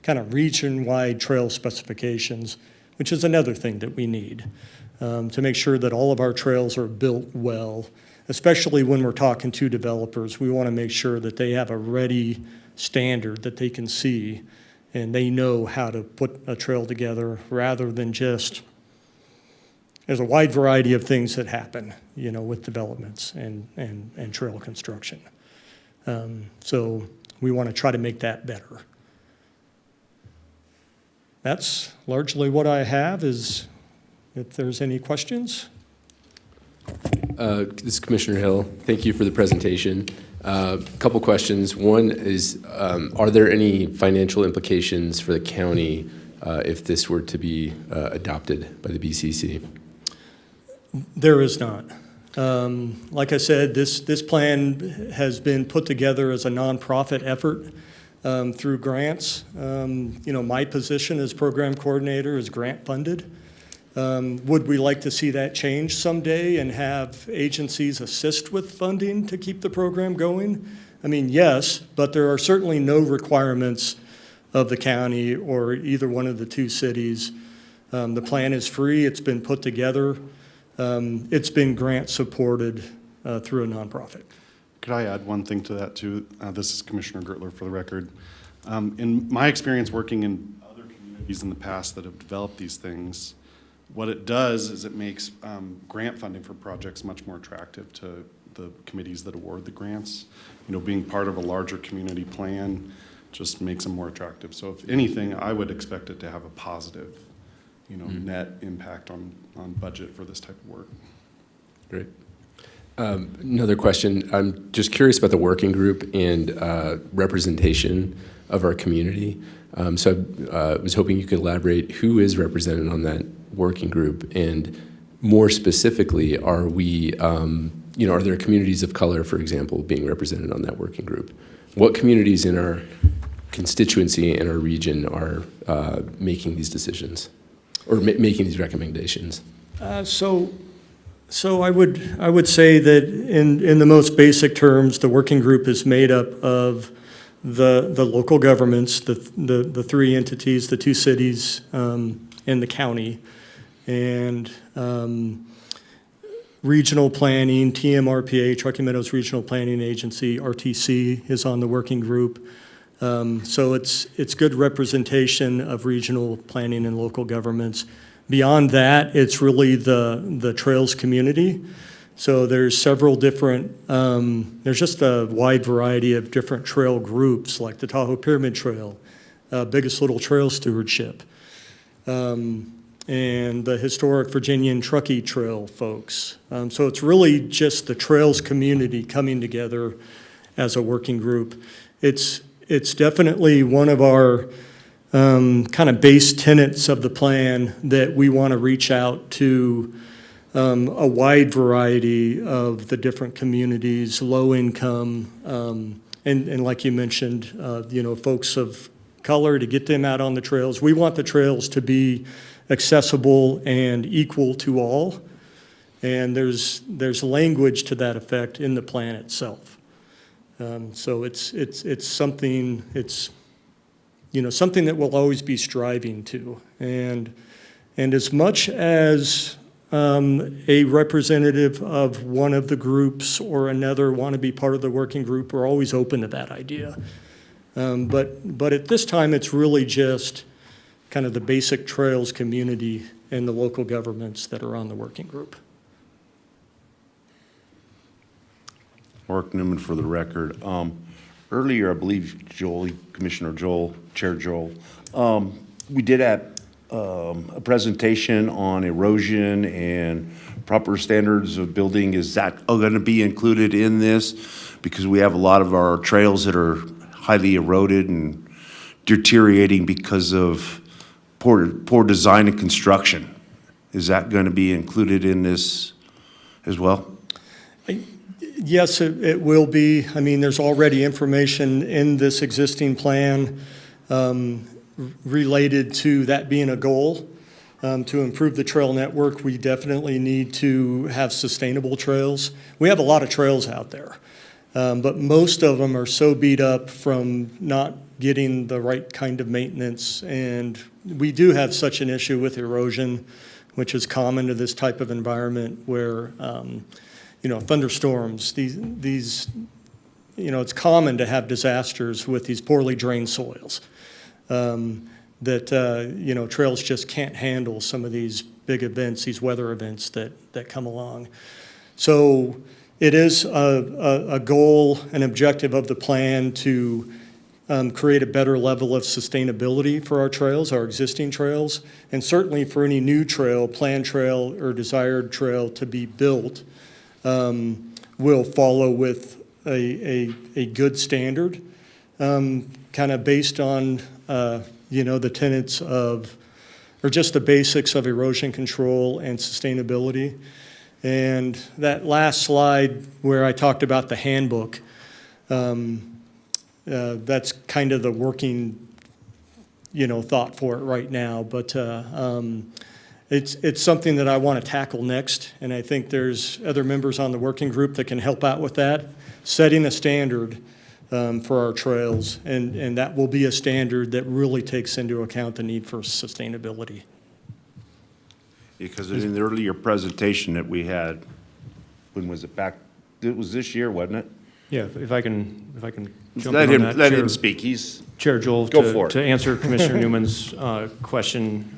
kind of region-wide trail specifications, which is another thing that we need to make sure that all of our trails are built well, especially when we're talking to developers. We want to make sure that they have a ready standard that they can see and they know how to put a trail together, rather than just, there's a wide variety of things that happen, with developments and trail construction. So we want to try to make that better. That's largely what I have. If there's any questions. This is Commissioner Hill. Thank you for the presentation. Couple questions. One is, are there any financial implications for the county if this were to be adopted by the BCC? There is not. Like I said, this plan has been put together as a nonprofit effort through grants. My position as program coordinator is grant funded. Would we like to see that change someday and have agencies assist with funding to keep the program going? I mean, yes, but there are certainly no requirements of the county or either one of the two cities. The plan is free. It's been put together. It's been grant supported through a nonprofit. Could I add one thing to that too? This is Commissioner Gertler for the record. In my experience working in other communities in the past that have developed these things, what it does is it makes grant funding for projects much more attractive to the committees that award the grants. Being part of a larger community plan just makes them more attractive. So if anything, I would expect it to have a positive, net impact on budget for this type of work. Great. Another question. I'm just curious about the working group and representation of our community. So I was hoping you could elaborate who is represented on that working group, and more specifically, are we, are there communities of color, for example, being represented on that working group? What communities in our constituency and our region are making these decisions or making these recommendations? So I would say that in the most basic terms, the working group is made up of the local governments, the three entities, the two cities, and the county, and regional planning, TMRPA, Truckee Meadows Regional Planning Agency, RTC is on the working group. So it's good representation of regional planning and local governments. Beyond that, it's really the trails community. So there's several different, there's just a wide variety of different trail groups, like the Tahoe Pyramid Trail, Biggest Little Trail Stewardship, and the historic Virginia and Truckee Trail folks. So it's really just the trails community coming together as a working group. It's definitely one of our kind of base tenets of the plan that we want to reach out to a wide variety of the different communities, low income, and like you mentioned, folks of color, to get them out on the trails. We want the trails to be accessible and equal to all, and there's language to that effect in the plan itself. So it's something, something that we'll always be striving to. And as much as a representative of one of the groups or another want to be part of the working group, we're always open to that idea. But at this time, it's really just kind of the basic trails community and the local governments that are on the working group. Mark Newman for the record. Earlier, I believe Commissioner Joel, Chair Joel, we did have a presentation on erosion and proper standards of building. Is that going to be included in this? Because we have a lot of our trails that are highly eroded and deteriorating because of poor design and construction. Is that going to be included in this as well? Yes, it will be. I mean, there's already information in this existing plan related to that being a goal. To improve the trail network, we definitely need to have sustainable trails. We have a lot of trails out there, but most of them are so beat up from not getting the right kind of maintenance. And we do have such an issue with erosion, which is common to this type of environment where thunderstorms, these, it's common to have disasters with these poorly drained soils. That trails just can't handle some of these big events, these weather events that come along. So it is a goal, an objective of the plan to create a better level of sustainability for our trails, our existing trails, and certainly for any new trail, planned trail, or desired trail to be built, will follow with a good standard, kind of based on the tenets of, or just the basics of erosion control and sustainability. And that last slide where I talked about the handbook, that's kind of the working, thought for it right now. But it's something that I want to tackle next, and I think there's other members on the working group that can help out with that, setting a standard for our trails, and that will be a standard that really takes into account the need for sustainability. Because in the earlier presentation that we had, when was it back, it was this year, wasn't it? Yeah, if I can jump Let in on him, that. let Chair- him speak, he's, Chair Joel, Go for it. to answer Commissioner Newman's question,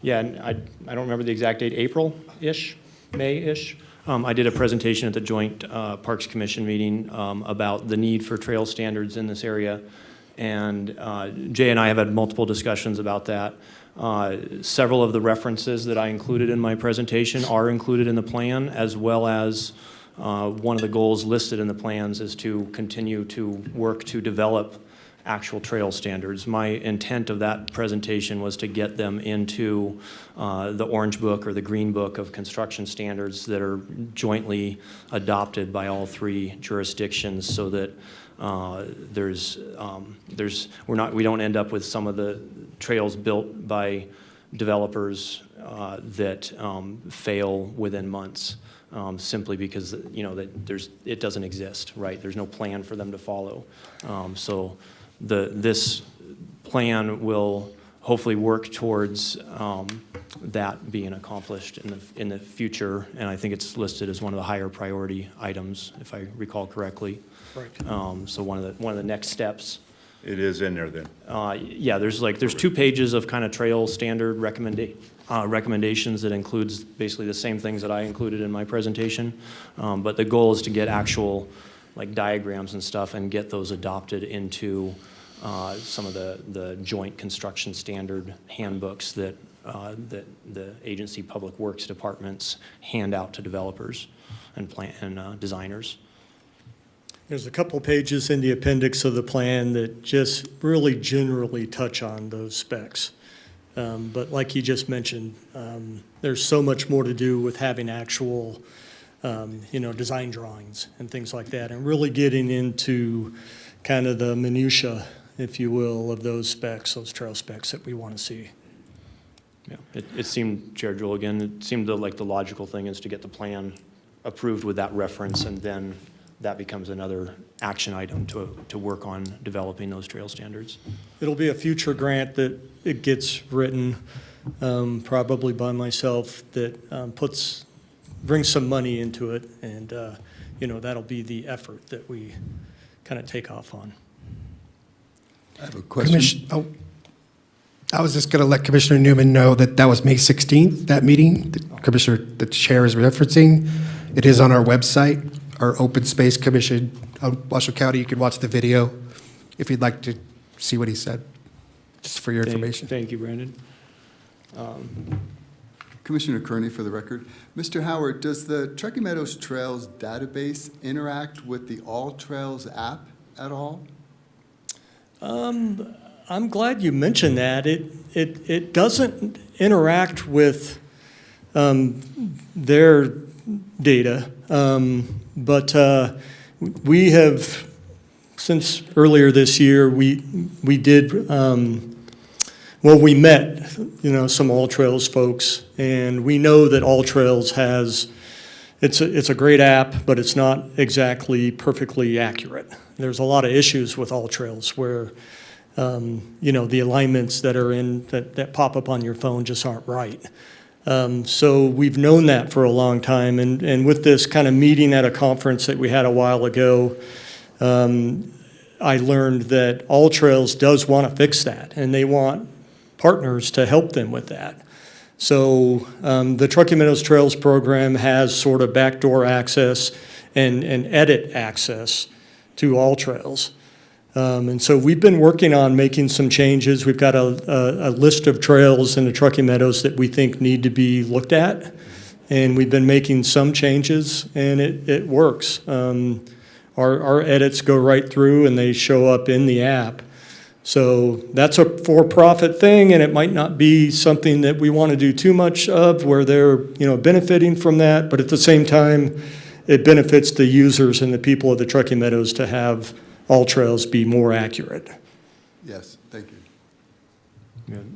yeah, and I don't remember the exact date, April-ish, May-ish. I did a presentation at the Joint Parks Commission meeting about the need for trail standards in this area. And Jay and I have had multiple discussions about that. Several of the references that I included in my presentation are included in the plan, as well as one of the goals listed in the plans is to continue to work to develop actual trail standards. My intent of that presentation was to get them into the Orange Book or the Green Book of construction standards that are jointly adopted by all three jurisdictions, so that we don't end up with some of the trails built by developers that fail within months. Simply because it doesn't exist, right? There's no plan for them to follow. So this plan will hopefully work towards that being accomplished in the future, and I think it's listed as one of the higher priority items, if I recall correctly. Right. So one of the next steps. it is in there then. Yeah, there's 2 pages of kind of trail standard recommendations that includes basically the same things that I included in my presentation. But the goal is to get actual diagrams and stuff and get those adopted into some of the joint construction standard handbooks that the agency public works departments hand out to developers and designers. There's a couple pages in the appendix of the plan that just really generally touch on those specs. But like you just mentioned, there's so much more to do with having actual, design drawings and things like that, and really getting into kind of the minutia, if you will, of those specs, those trail specs that we want to see. Yeah, it seemed, Chair Joel, again, it seemed like the logical thing is to get the plan approved with that reference, and then that becomes another action item to work on developing those trail standards. It'll be a future grant that it gets written, probably by myself, that brings some money into it, and that'll be the effort that we kind of take off on. I have a question. I was just going to let Commissioner Newman know that was May 16th, that meeting, the chair is referencing. It is on our website, our Open Space Commission, Washoe County. You can watch the video if you'd like to see what he said, just for your information. Thank you, Brandon. Commissioner Kearney, for the record. Mr. Howard, does the Truckee Meadows Trails database interact with the All Trails app at all? I'm glad you mentioned that. It doesn't interact with their data, but we have, since earlier this year, we did, we met, some All Trails folks, and we know that All Trails has, it's a great app, but it's not exactly perfectly accurate. There's a lot of issues with All Trails where, the alignments that are that pop up on your phone just aren't right. So we've known that for a long time, and with this kind of meeting at a conference that we had a while ago, I learned that All Trails does want to fix that, and they want partners to help them with that. So the Truckee Meadows Trails program has sort of backdoor access and edit access to All Trails. And so we've been working on making some changes. We've got a list of trails in the Truckee Meadows that we think need to be looked at, and we've been making some changes, and it works. Our edits go right through, and they show up in the app. So that's a for-profit thing, and it might not be something that we want to do too much of, where they're, benefiting from that, but at the same time, it benefits the users and the people of the Truckee Meadows to have all trails be more accurate. Yes, thank you.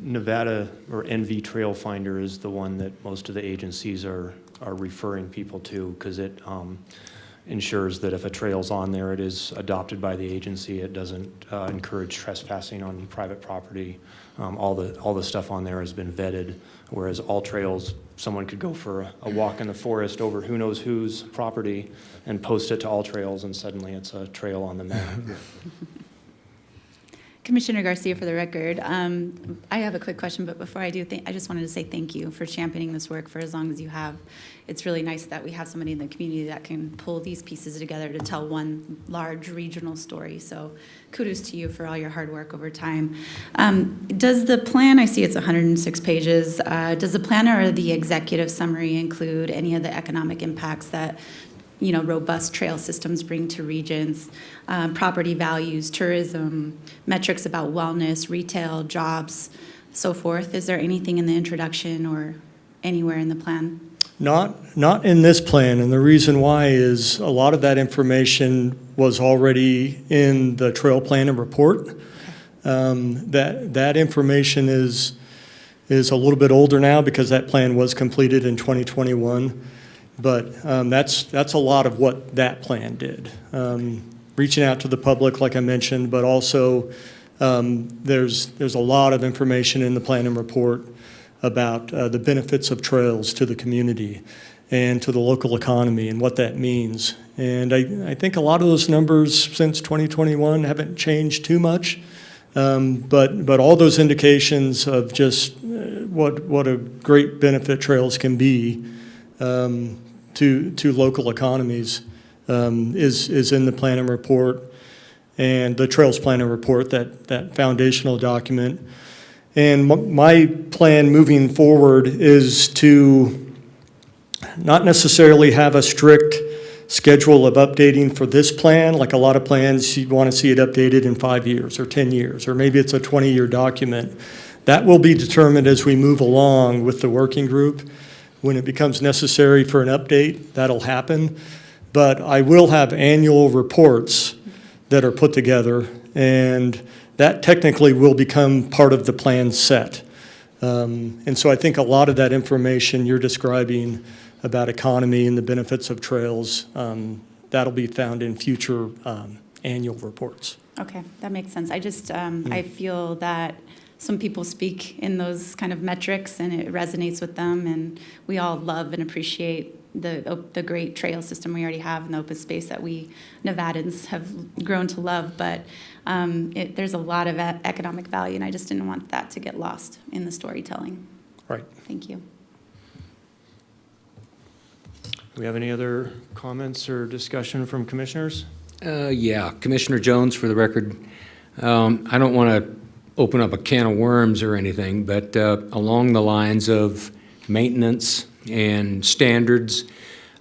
Nevada or NV Trail Finder is the one that most of the agencies are referring people to, because it ensures that if a trail's on there, it is adopted by the agency. It doesn't encourage trespassing on private property. All the stuff on there has been vetted, whereas all trails, someone could go for a walk in the forest over who knows whose property and post it to All Trails, and suddenly it's a trail on the map. Commissioner Garcia, for the record, I have a quick question, but before I do, I just wanted to say thank you for championing this work for as long as you have. It's really nice that we have somebody in the community that can pull these pieces together to tell one large regional story. So kudos to you for all your hard work over time. Does the plan, I see it's 106 pages, does the plan or the executive summary include any of the economic impacts that robust trail systems bring to regions, property values, tourism, metrics about wellness, retail, jobs, so forth? Is there anything in the introduction or anywhere in the plan? Not in this plan, and the reason why is a lot of that information was already in the trail plan and report. That information is a little bit older now because that plan was completed in 2021. But that's a lot of what that plan did. Reaching out to the public, like I mentioned, but also there's a lot of information in the plan and report about the benefits of trails to the community and to the local economy and what that means. And I think a lot of those numbers since 2021 haven't changed too much, but all those indications of just what a great benefit trails can be to local economies is in the plan and report, and the Trails Plan and Report, that foundational document. And my plan moving forward is to not necessarily have a strict schedule of updating for this plan. Like a lot of plans, you want to see it updated in 5 years or 10 years, or maybe it's a 20-year document. That will be determined as we move along with the working group. When it becomes necessary for an update, that'll happen. But I will have annual reports that are put together, and that technically will become part of the plan set. And so I think a lot of that information you're describing about economy and the benefits of trails, that'll be found in future annual reports. Okay, that makes sense. I just, I feel that some people speak in those kind of metrics and it resonates with them, and we all love and appreciate the great trail system we already have in the open space that we Nevadans have grown to love, but there's a lot of economic value, and I just didn't want that to get lost in the storytelling. Right. Thank you. Do we have any other comments or discussion from commissioners? Yeah, Commissioner Jones, for the record. I don't want to open up a can of worms or anything, but along the lines of maintenance and standards,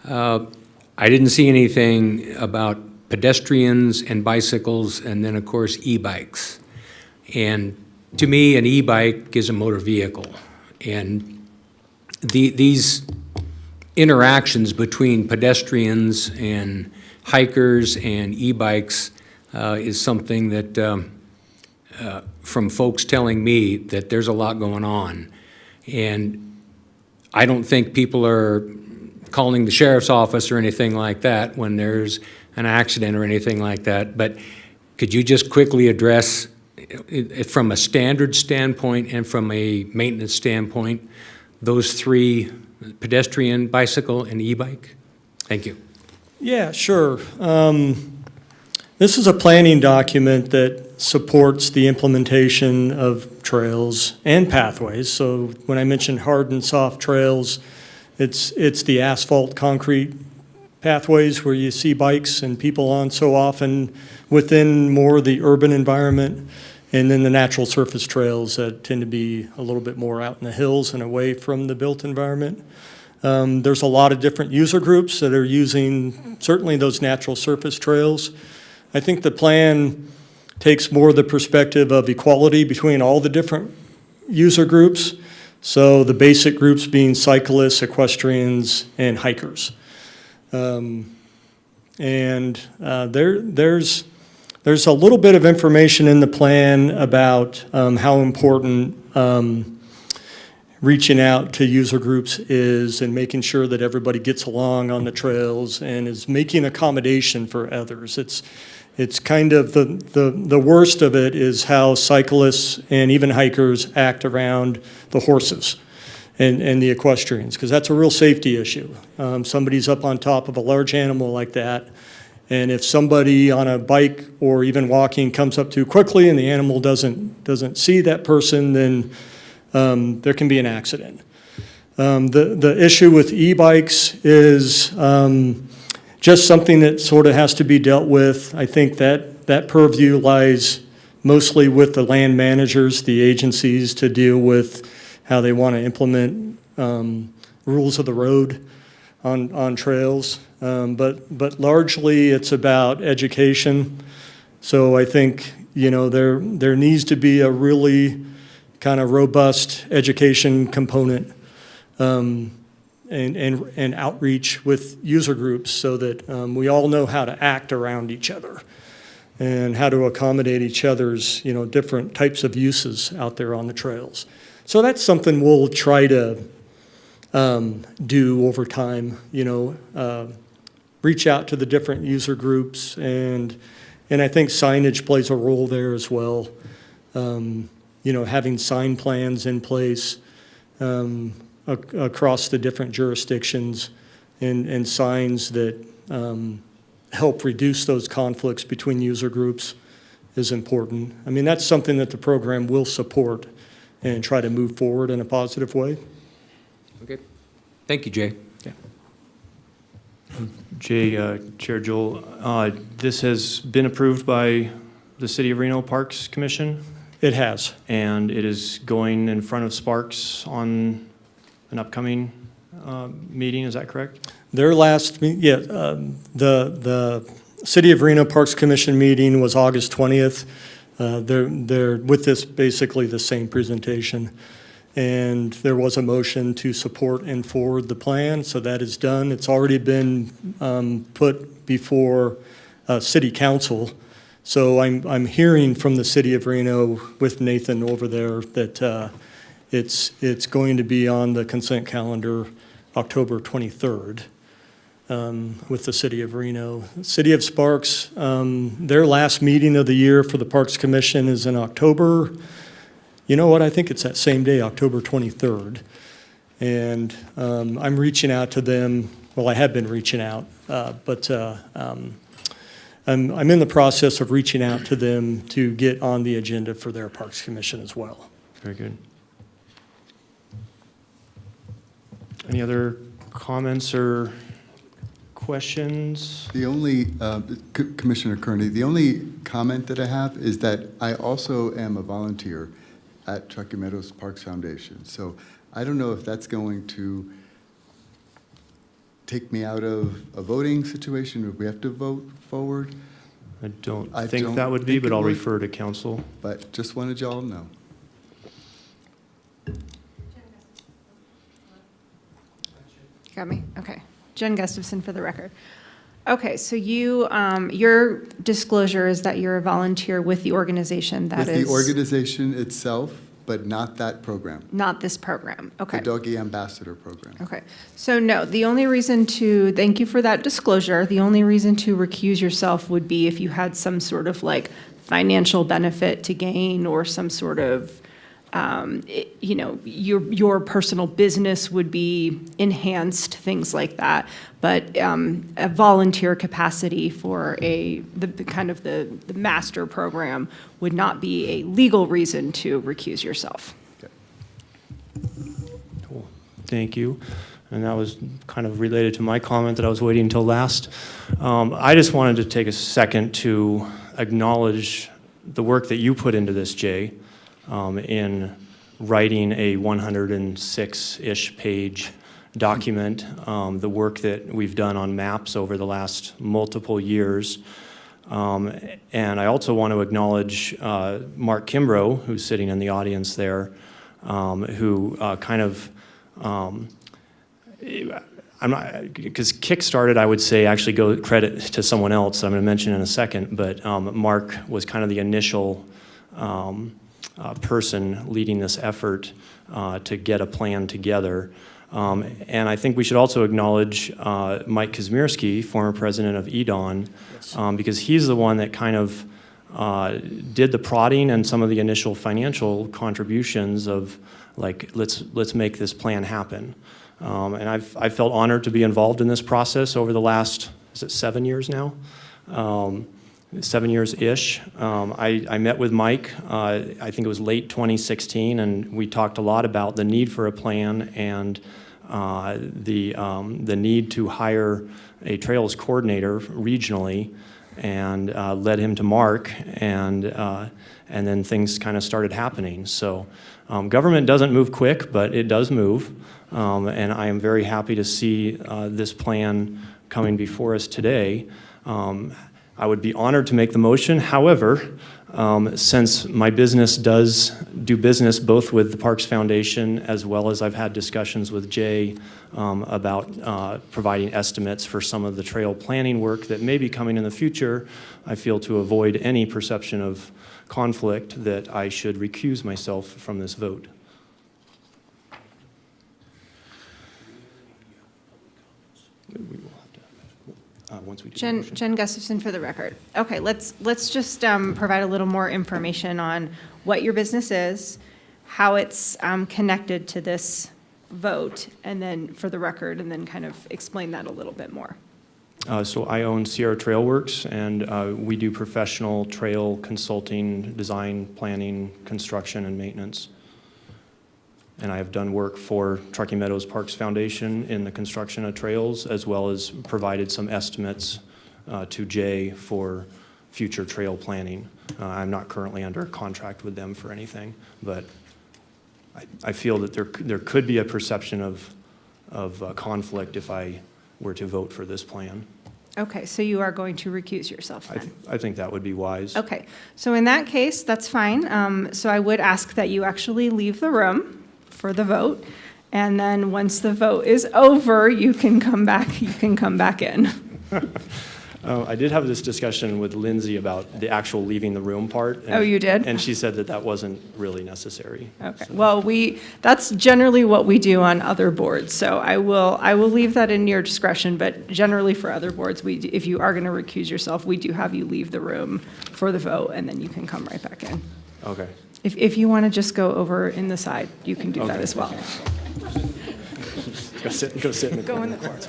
I didn't see anything about pedestrians and bicycles, and then, of course, e-bikes. And to me, an e-bike is a motor vehicle. And these interactions between pedestrians and hikers and e-bikes is something that, from folks telling me that there's a lot going on. And I don't think people are calling the sheriff's office or anything like that when there's an accident or anything like that. But could you just quickly address, from a standard standpoint and from a maintenance standpoint, those three: pedestrian, bicycle, and e-bike? Thank you. Yeah, sure. This is a planning document that supports the implementation of trails and pathways. So when I mention hard and soft trails, it's the asphalt concrete pathways where you see bikes and people on so often within more the urban environment, and then the natural surface trails that tend to be a little bit more out in the hills and away from the built environment. There's a lot of different user groups that are using certainly those natural surface trails. I think the plan takes more the perspective of equality between all the different user groups. So the basic groups being cyclists, equestrians, and hikers. There's a little bit of information in the plan about how important reaching out to user groups is and making sure that everybody gets along on the trails and is making accommodation for others. It's kind of the worst of it is how cyclists and even hikers act around the horses and the equestrians, because that's a real safety issue. Somebody's up on top of a large animal like that, and if somebody on a bike or even walking comes up too quickly and the animal doesn't see that person, then there can be an accident. The issue with e-bikes is just something that sort of has to be dealt with. I think that purview lies mostly with the land managers, the agencies, to deal with how they want to implement rules of the road on trails. But largely it's about education. So I think, there needs to be a really kind of robust education component and outreach with user groups so that we all know how to act around each other and how to accommodate each other's, different types of uses out there on the trails. So that's something we'll try to do over time, reach out to the different user groups, and I think signage plays a role there as well. Having sign plans in place across the different jurisdictions and signs that help reduce those conflicts between user groups is important. I mean, that's something that the program will support and try to move forward in a positive way. Okay. Thank you, Jay. Yeah. Jay, Chair Joel, this has been approved by the City of Reno Parks Commission, It has. and it is going in front of Sparks on an upcoming meeting, is that correct? Their last, the City of Reno Parks Commission meeting was August 20th. They're with this basically the same presentation. And there was a motion to support and forward the plan, so that is done. It's already been put before City Council. So I'm hearing from the City of Reno with Nathan over there that it's going to be on the consent calendar October 23rd with the City of Reno. City of Sparks, their last meeting of the year for the Parks Commission is in October. You know what, I think it's that same day, October 23rd. And I'm reaching out to them, well, I have been reaching out, but I'm in the process of reaching out to them to get on the agenda for their Parks Commission as well. Very good. Any other comments or questions? The only, Commissioner Kearney, the only comment that I have is that I also am a volunteer at Truckee Meadows Parks Foundation. So I don't know if that's going to take me out of a voting situation, or if we have to vote forward. I don't think that would be, but I'll refer to council. But just wanted y'all to know. Got me? Okay. Jen Gustafson for the record. Okay, so you, your disclosure is that you're a volunteer with the organization that is... With the organization itself, but not that program. Not this program, okay. The Doggy Ambassador Program. Okay, so no, the only reason to, thank you for that disclosure, the only reason to recuse yourself would be if you had some sort of like financial benefit to gain or some sort of, your personal business would be enhanced, things like that. But a volunteer capacity for the master program would not be a legal reason to recuse yourself. Cool. Thank you. And that was kind of related to my comment that I was waiting until last. I just wanted to take a second to acknowledge the work that you put into this, Jay, in writing a 106-ish page document, the work that we've done on maps over the last multiple years. And I also want to acknowledge Mark Kimbrough, who's sitting in the audience there, who kind of, I'm not, because Kickstarted, I would say, actually go credit to someone else I'm going to mention in a second, but Mark was kind of the initial person leading this effort to get a plan together. And I think we should also acknowledge Mike Kazmierski, former president of EDON, because he's the one that kind of did the prodding and some of the initial financial contributions of, like, let's make this plan happen. And I've felt honored to be involved in this process over the last, is it 7 years now? 7 years-ish. I met with Mike, I think it was late 2016, and we talked a lot about the need for a plan and the need to hire a trails coordinator regionally, and led him to Mark, and then things kind of started happening. So government doesn't move quick, but it does move, and I am very happy to see this plan coming before us today. I would be honored to make the motion. However, since my business does do business both with the Parks Foundation as well as I've had discussions with Jay about providing estimates for some of the trail planning work that may be coming in the future, I feel to avoid any perception of conflict that I should recuse myself from this vote. Once we do the motion. Jen Gustafson for the record. Okay, let's just provide a little more information on what your business is, how it's connected to this vote, and then for the record, and then kind of explain that a little bit more. So I own Sierra Trail Works, and we do professional trail consulting, design, planning, construction, and maintenance. And I have done work for Truckee Meadows Parks Foundation in the construction of trails, as well as provided some estimates to Jay for future trail planning. I'm not currently under contract with them for anything, but I feel that there could be a perception of conflict if I were to vote for this plan. Okay, so you are going to recuse yourself then? I think that would be wise. Okay, so in that case, that's fine. So I would ask that you actually leave the room for the vote, and then once the vote is over, you can come back in. I did have this discussion with Lindsay about the actual leaving the room part. Oh, you did? And she said that wasn't really necessary. Okay, well, that's generally what we do on other boards, so I will leave that in your discretion, but generally for other boards, if you are going to recuse yourself, we do have you leave the room for the vote, and then you can come right back in. Okay. If you want to just go over in the side, you can do that as well. Go sit in the Go in corner. the corner. It's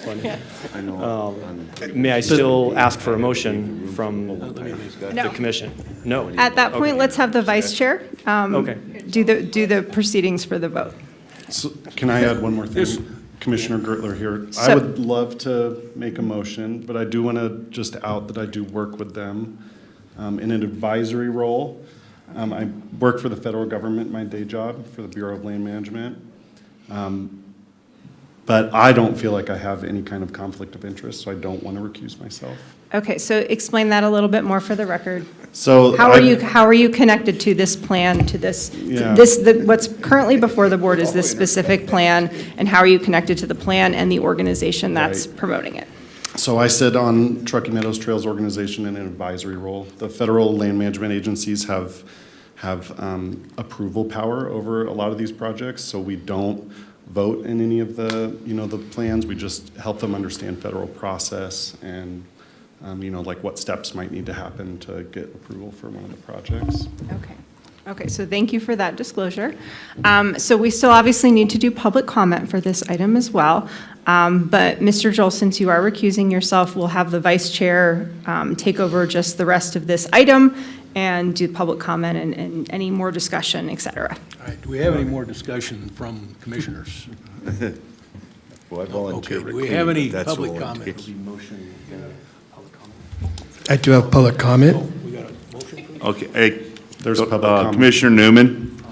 funny. May I still ask for a motion from the commission? No. At that point, let's have the vice chair Okay. do the proceedings for the vote. So can I add one more thing? Commissioner Gertler here. I So- would love to make a motion, but I do want to just out that I do work with them in an advisory role. I work for the federal government, my day job, for the Bureau of Land Management. But I don't feel like I have any kind of conflict of interest, so I don't want to recuse myself. Okay, so explain that a little bit more for the record. So How are you connected to this plan, to this, Yeah. what's currently before the board is this specific plan, and how are you connected to the plan and the organization that's Right. promoting it? So I sit on Truckee Meadows Trails Organization in an advisory role. The federal land management agencies have approval power over a lot of these projects, so we don't vote in any of the, the plans. We just help them understand federal process and, like what steps might need to happen to get approval for one of the projects. Okay, so thank you for that disclosure. So we still obviously need to do public comment for this item as well. But Mr. Joel, since you are recusing yourself, we'll have the vice chair take over just the rest of this item and do public comment and any more discussion, et cetera. All right, do we have any more discussion from commissioners? Well, I volunteer. Okay, do we have any public comments? I do have public comment. We got a motion for that? Okay, hey, There's public comment. Commissioner Newman,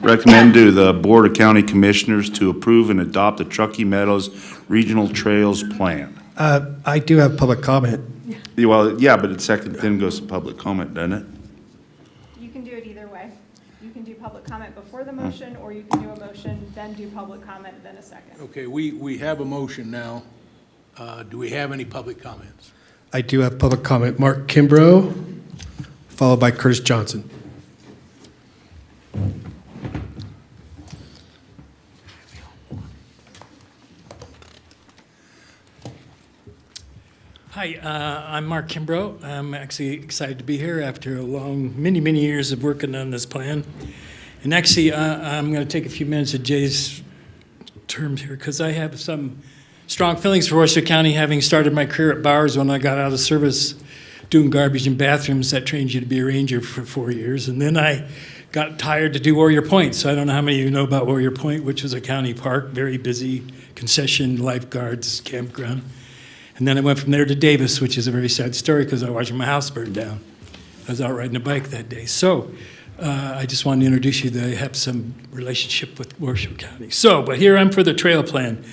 recommend to the Board of County Commissioners to approve and adopt the Truckee Meadows Regional Trails Plan. I do have public comment. Yeah, well, yeah, but it's second, then goes to public comment, doesn't it? You can do it either way. You can do public comment before the motion, or you can do a motion, then do public comment, then a second. Okay, we have a motion now. Do we have any public comments? I do have public comment. Mark Kimbrough, followed by Curtis Johnson. Hi, I'm Mark Kimbrough. I'm actually excited to be here after a long, many years of working on this plan. And actually, I'm going to take a few minutes of Jay's terms here because I have some strong feelings for Washoe County, having started my career at Bowers when I got out of service doing garbage and bathrooms. That trains you to be a ranger for 4 years. And then I got tired to do Warrior Point. So I don't know how many of you know about Warrior Point, which is a county park, very busy, concession, lifeguards, campground. And then I went from there to Davis, which is a very sad story because I was watching my house burn down. I was out riding a bike that day. So I just wanted to introduce you that I have some relationship with Washoe County. So, but here I'm for the trail plan.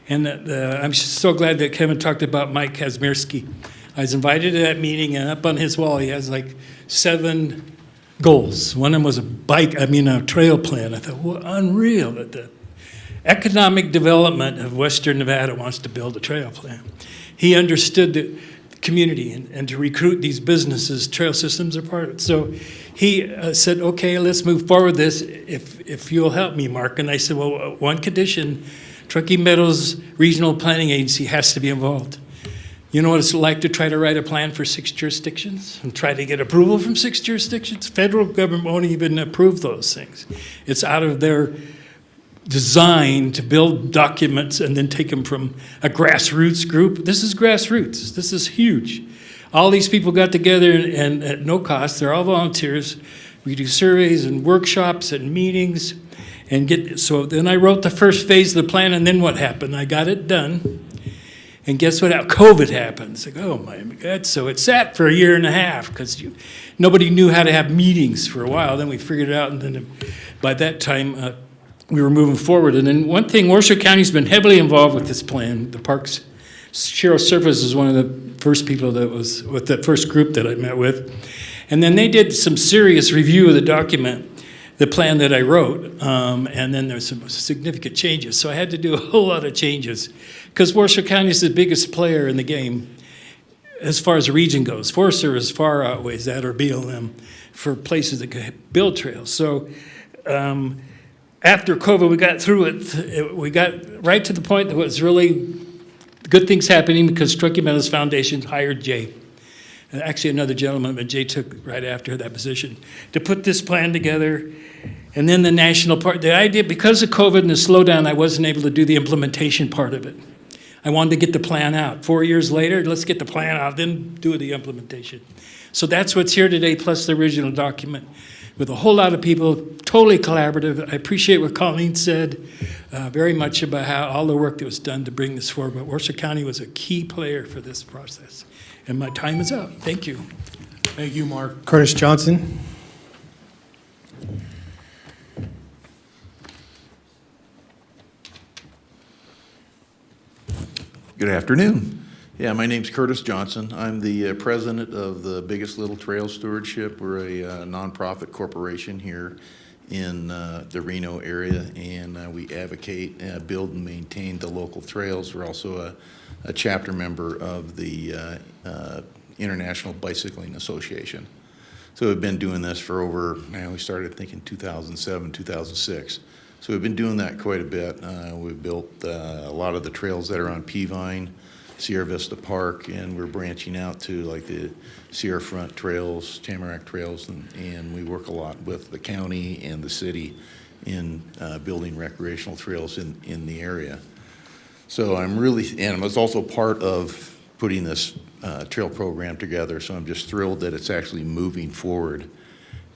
And I'm so glad that Kevin talked about Mike Kazmierski. I was invited to that meeting, and up on his wall, he has like 7 goals. One of them was a trail plan. I thought, well, unreal that the economic development of Western Nevada wants to build a trail plan. He understood the community and to recruit these businesses, trail systems are part of it. So he said, okay, let's move forward this if you'll help me, Mark. And I said, well, one condition, Truckee Meadows Regional Planning Agency has to be involved. You know what it's like to try to write a plan for 6 jurisdictions and try to get approval from 6 jurisdictions? Federal government won't even approve those things. It's out of their design to build documents and then take them from a grassroots group. This is grassroots. This is huge. All these people got together and at no cost. They're all volunteers. We do surveys and workshops and meetings so then I wrote the first phase of the plan, and then what happened? I got it done. And guess what? COVID happened. It's like, oh my God. So it sat for 1.5 years because nobody knew how to have meetings for a while. Then we figured it out, and then by that time, we were moving forward. And then one thing, Washoe County's been heavily involved with this plan. The Parks, Cheryl Surface is one of the first people that was with the first group that I met with. And then they did some serious review of the document, the plan that I wrote, and then there's some significant changes. So I had to do a whole lot of changes because Washoe County is the biggest player in the game as far as the region goes. Forest Service far outweighs that, or BLM, for places that could build trails. So after COVID, we got through it. We got right to the point that was really good things happening because Truckee Meadows Foundation hired Jay. And actually, another gentleman, but Jay took right after that position to put this plan together. And then the national part, the idea, because of COVID and the slowdown, I wasn't able to do the implementation part of it. I wanted to get the plan out. 4 years later, let's get the plan out, then do the implementation. So that's what's here today, plus the original document, with a whole lot of people, totally collaborative. I appreciate what Colleen said very much about how all the work that was done to bring this forward. But Washoe County was a key player for this process. And my time is up. Thank you. Thank you, Mark. Curtis Johnson. Good afternoon. Yeah, my name's Curtis Johnson. I'm the president of the Biggest Little Trail Stewardship. We're a nonprofit corporation here in the Reno area, and we advocate, build, and maintain the local trails. We're also a chapter member of the International Bicycling Association. So we've been doing this for over, we started I think in 2007, 2006. So we've been doing that quite a bit. We've built a lot of the trails that are on Peavine, Sierra Vista Park, and we're branching out to like the Sierra Front Trails, Tamarack Trails, and we work a lot with the county and the city in building recreational trails in the area. So I'm really, and I was also part of putting this trail program together, so I'm just thrilled that it's actually moving forward.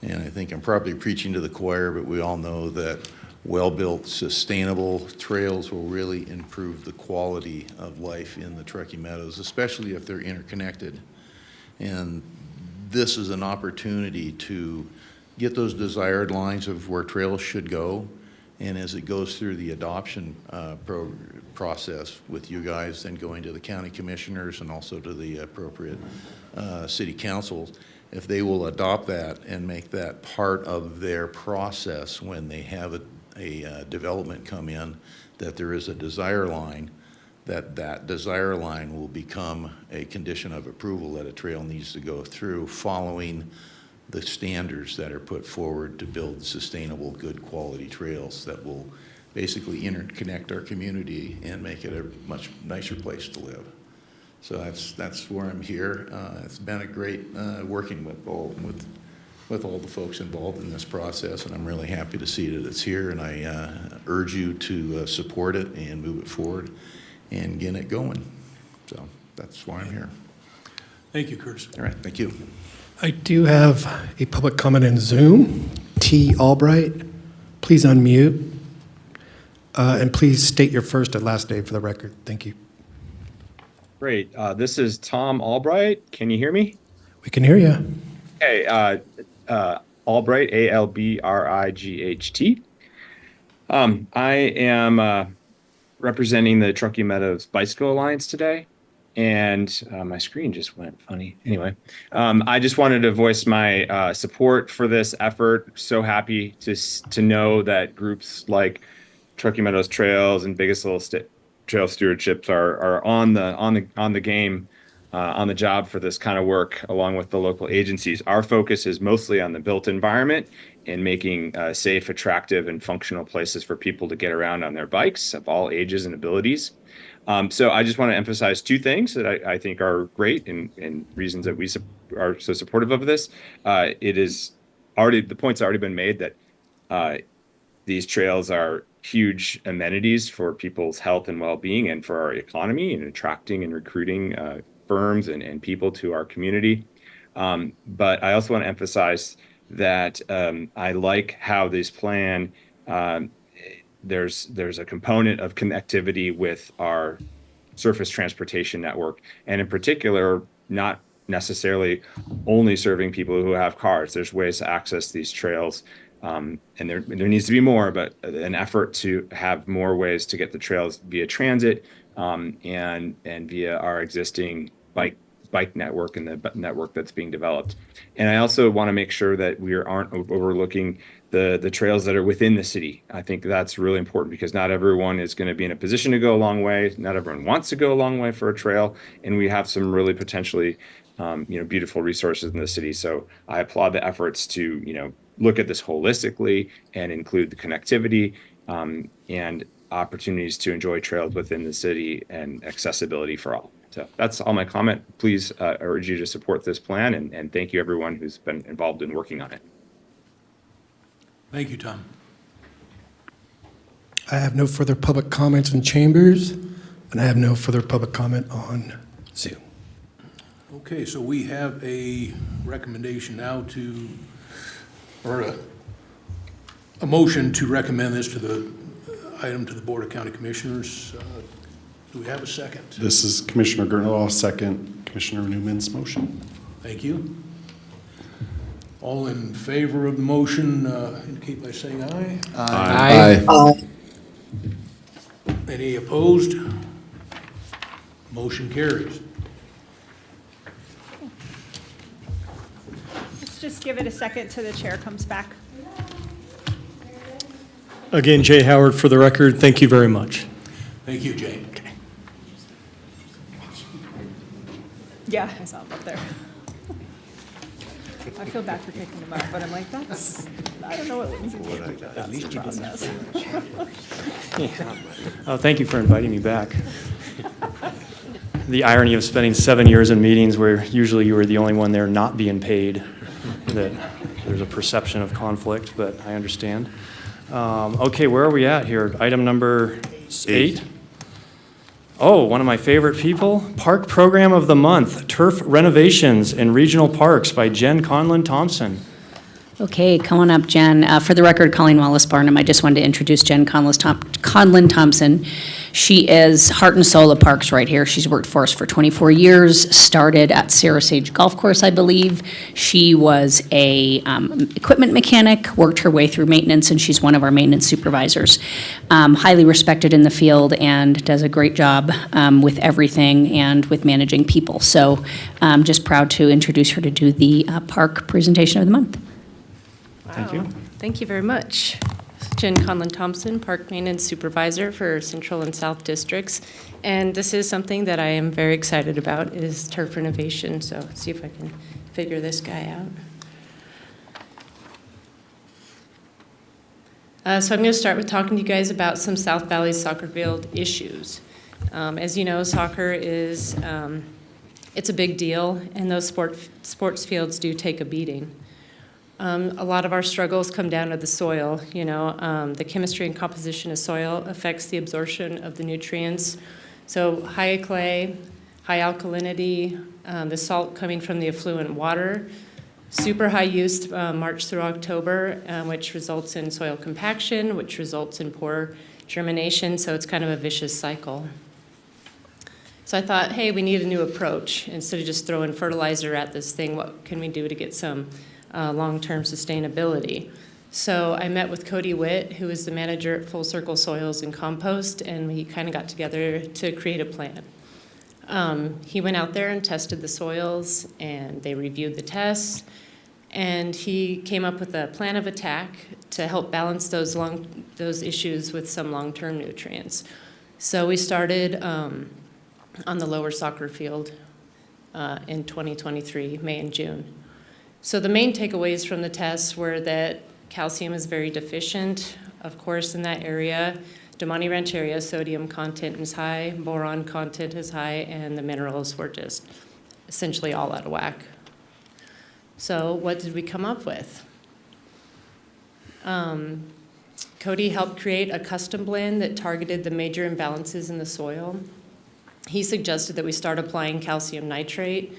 And I think I'm probably preaching to the choir, but we all know that well-built, sustainable trails will really improve the quality of life in the Truckee Meadows, especially if they're interconnected. And this is an opportunity to get those desired lines of where trails should go And as it goes through the adoption process with you guys, then going to the county commissioners and also to the appropriate city councils, if they will adopt that and make that part of their process when they have a development come in, that there is a desire line, that desire line will become a condition of approval that a trail needs to go through following the standards that are put forward to build sustainable, good quality trails that will basically interconnect our community and make it a much nicer place to live. So that's where I'm here. It's been a great working with all the folks involved in this process, and I'm really happy to see that it's here, and I urge you to support it and move it forward and get it going. So that's why I'm here. Thank you, Curtis. All right, thank you. I do have a public comment in Zoom. T. Albright, please unmute. And please state your first and last name for the record. Thank you. Great. This is Tom Albright. Can you hear me? We can hear you. Okay. Albright, Albright. I am representing the Truckee Meadows Bicycle Alliance today, and my screen just went funny. Anyway, I just wanted to voice my support for this effort. So happy to know that groups like Truckee Meadows Trails and Biggest Little Trail Stewardships are on the game, on the job for this kind of work, along with the local agencies. Our focus is mostly on the built environment and making safe, attractive, and functional places for people to get around on their bikes of all ages and abilities. So I just want to emphasize two things that I think are great and reasons that we are so supportive of this. The point's already been made that these trails are huge amenities for people's health and well-being and for our economy and attracting and recruiting firms and people to our community. But I also want to emphasize that I like how this plan, there's a component of connectivity with our surface transportation network, and in particular, not necessarily only serving people who have cars. There's ways to access these trails, and there needs to be more, but an effort to have more ways to get the trails via transit and via our existing bike network and the network that's being developed. And I also want to make sure that we aren't overlooking the trails that are within the city. I think that's really important because not everyone is going to be in a position to go a long way. Not everyone wants to go a long way for a trail, and we have some really potentially beautiful resources in the city. So I applaud the efforts to look at this holistically and include the connectivity and opportunities to enjoy trails within the city and accessibility for all. So that's all my comment. Please urge you to support this plan, and thank you everyone who's been involved in working on it. Thank you, Tom. I have no further public comments in chambers, and I have no further public comment on Zoom. Okay, so we have a recommendation now or a motion to recommend this to the item to the Board of County Commissioners. Do we have a second? This is Commissioner Gertler. I'll second Commissioner Newman's motion. Thank you. All in favor of the motion indicate by saying aye. Aye. Aye. Any opposed? Motion carries. Let's just give it a second till the chair comes back. Again, Jay Howard for the record. Thank you very much. Thank you, Jane. Yeah, I saw him up there. I feel bad for kicking him up, but I'm like, I don't know what Lindsay would do, but that's the process. Oh, thank you for inviting me back. The irony of spending 7 years in meetings where usually you were the only one there not being paid, that there's a perception of conflict, but I understand. Okay, where are we at here? Item number 8. Oh, one of my favorite people, Park Program of the Month, Turf Renovations in Regional Parks by Jen Conlon-Thompson. Okay, come on up, Jen. For the record, Colleen Wallace Barnum. I just wanted to introduce Jen Conlon-Thompson. She is heart and soul of parks right here. She's worked for us for 24 years, started at Sarah Sage Golf Course, I believe. She was a equipment mechanic, worked her way through maintenance, and she's one of our maintenance supervisors. Highly respected in the field and does a great job with everything and with managing people. So just proud to introduce her to do the park presentation of the month. Thank you. Thank you very much. Jen Conlon-Thompson, Park Maintenance Supervisor for Central and South Districts. And this is something that I am very excited about, is turf renovation. So let's see if I can figure this guy out. So I'm going to start with talking to you guys about some South Valley soccer field issues. As you know, soccer is, it's a big deal, and those sports fields do take a beating. A lot of our struggles come down to the soil. You know, the chemistry and composition of soil affects the absorption of the nutrients. So high clay, high alkalinity, the salt coming from the effluent water, super high use March through October, which results in soil compaction, which results in poor germination. So it's kind of a vicious cycle. So I thought, hey, we need a new approach. Instead of just throwing fertilizer at this thing, what can we do to get some long-term sustainability? So I met with Cody Witt, who is the manager at Full Circle Soils and Compost, and we kind of got together to create a plan. He went out there and tested the soils, and they reviewed the tests, and he came up with a plan of attack to help balance those issues with some long-term nutrients. So we started on the lower soccer field in 2023, May and June. So the main takeaways from the tests were that calcium is very deficient, of course, in that area. Damani Ranch area, sodium content is high, boron content is high, and the minerals were just essentially all out of whack. So what did we come up with? Cody helped create a custom blend that targeted the major imbalances in the soil. He suggested that we start applying calcium nitrate,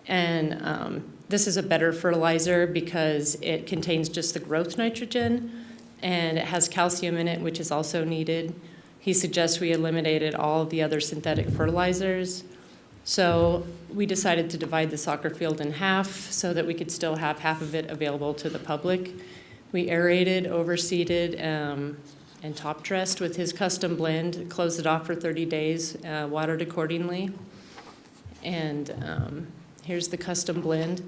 and this is a better fertilizer because it contains just the growth nitrogen, and it has calcium in it, which is also needed. He suggests we eliminated all of the other synthetic fertilizers. So we decided to divide the soccer field in half so that we could still have half of it available to the public. We aerated, overseeded, and top dressed with his custom blend, closed it off for 30 days, watered accordingly. And here's the custom blend.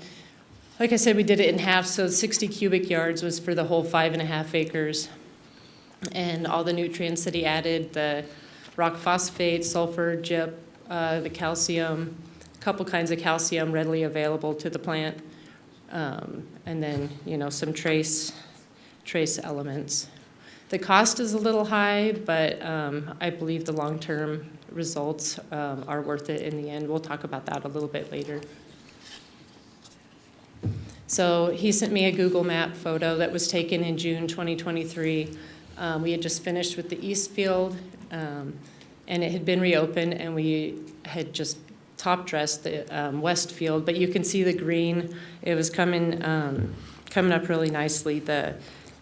Like I said, we did it in half, so 60 cubic yards was for the whole 5.5 acres. And all the nutrients that he added, the rock phosphate, sulfur, gyp, the calcium, a couple kinds of calcium readily available to the plant, and then, you know, some trace elements. The cost is a little high, but I believe the long-term results are worth it in the end. We'll talk about that a little bit later. So he sent me a Google map photo that was taken in June 2023. We had just finished with the east field, and it had been reopened, and we had just top dressed the west field. But you can see the green. It was coming up really nicely.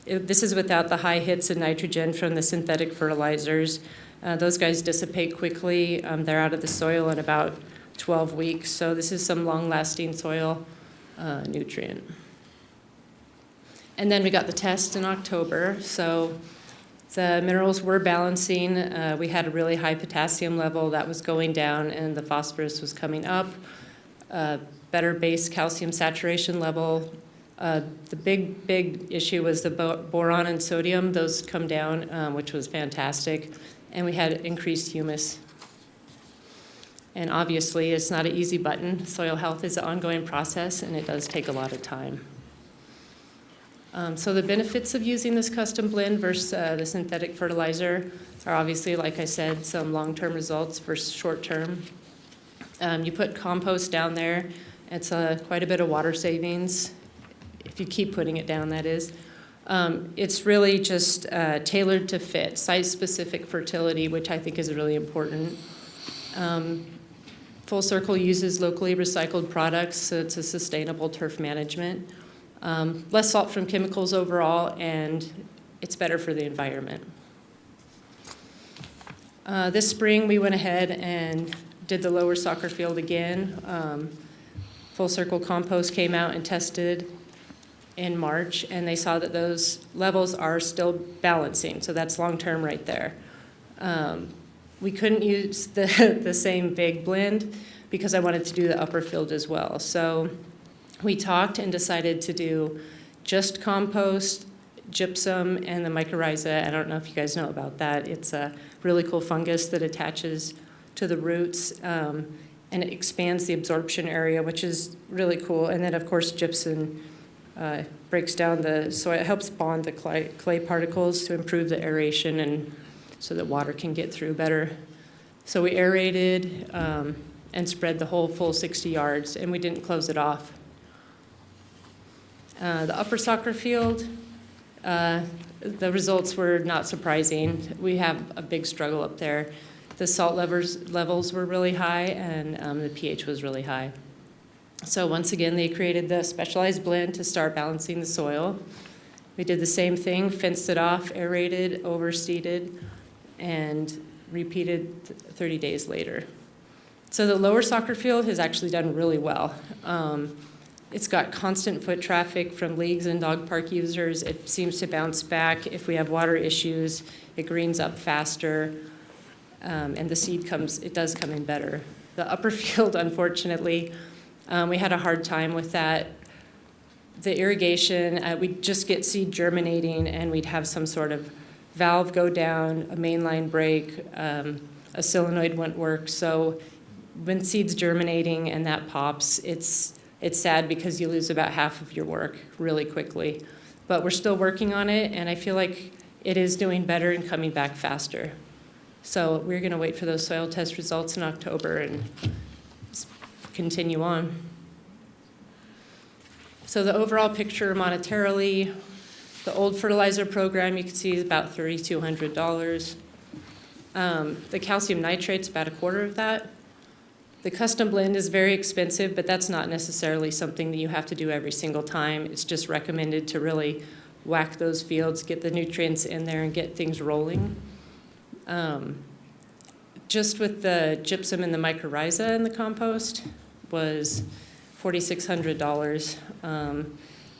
This is without the high hits of nitrogen from the synthetic fertilizers. Those guys dissipate quickly. They're out of the soil in about 12 weeks. So this is some long-lasting soil nutrient. And then we got the test in October. So the minerals were balancing. We had a really high potassium level that was going down, and the phosphorus was coming up. Better base calcium saturation level. The big issue was the boron and sodium. Those come down, which was fantastic. And we had increased humus. And obviously, it's not an easy button. Soil health is an ongoing process, and it does take a lot of time. So the benefits of using this custom blend versus the synthetic fertilizer are obviously, like I said, some long-term results versus short-term. You put compost down there. It's quite a bit of water savings, if you keep putting it down, that is. It's really just tailored to fit, site-specific fertility, which I think is really important. Full Circle uses locally recycled products, so it's a sustainable turf management. Less salt from chemicals overall, and it's better for the environment. This spring, we went ahead and did the lower soccer field again. Full Circle Compost came out and tested in March, and they saw that those levels are still balancing, so that's long-term right there. We couldn't use the same big blend because I wanted to do the upper field as well. So we talked and decided to do just compost, gypsum, and the mycorrhiza. I don't know if you guys know about that. It's a really cool fungus that attaches to the roots, and it expands the absorption area, which is really cool. And then, of course, gypsum breaks down the soil. It helps bond the clay particles to improve the aeration and so that water can get through better. So we aerated and spread the whole full 60 yards, and we didn't close it off. The upper soccer field, the results were not surprising. We have a big struggle up there. The salt levels were really high, and the pH was really high. So once again, they created the specialized blend to start balancing the soil. We did the same thing, fenced it off, aerated, overseeded, and repeated 30 days later. So the lower soccer field has actually done really well. It's got constant foot traffic from leagues and dog park users. It seems to bounce back. If we have water issues, it greens up faster, and the seed does come in better. The upper field, unfortunately, we had a hard time with that. The irrigation, we'd just get seed germinating, and we'd have some sort of valve go down, a main line break, a solenoid wouldn't work. So when seed's germinating and that pops, it's sad because you lose about half of your work really quickly. But we're still working on it, and I feel like it is doing better and coming back faster. So we're going to wait for those soil test results in October and continue on. So the overall picture monetarily, the old fertilizer program you can see is about $3,200. The calcium nitrate's about a quarter of that. The custom blend is very expensive, but that's not necessarily something that you have to do every single time. It's just recommended to really whack those fields, get the nutrients in there, and get things rolling. Just with the gypsum and the mycorrhiza in the compost was $4,600.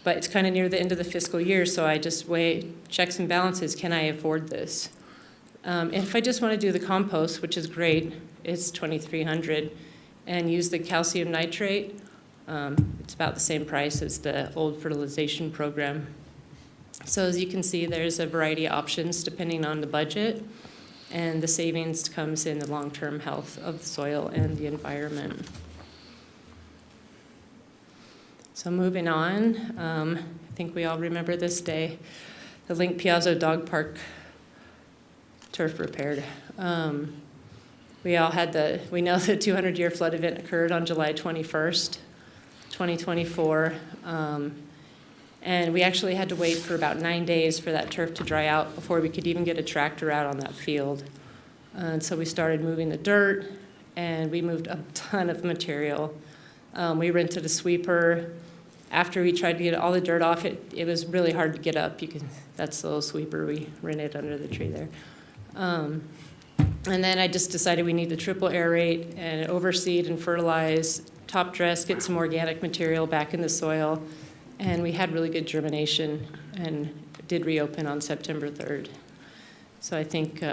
But it's kind of near the end of the fiscal year, so I just weigh checks and balances. Can I afford this? And if I just want to do the compost, which is great, it's $2,300, and use the calcium nitrate, it's about the same price as the old fertilization program. So as you can see, there's a variety of options depending on the budget, and the savings comes in the long-term health of the soil and the environment. So moving on, I think we all remember this day, the Link Piazza Dog Park turf repaired. We know the 200-year flood event occurred on July 21st, 2024. And we actually had to wait for about 9 days for that turf to dry out before we could even get a tractor out on that field. And so we started moving the dirt, and we moved a ton of material. We rented a sweeper. After we tried to get all the dirt off, it was really hard to get up. That's the little sweeper we rented under the tree there. And then I just decided we need to triple aerate and overseed and fertilize, top dress, get some organic material back in the soil. And we had really good germination and did reopen on September 3rd. So I think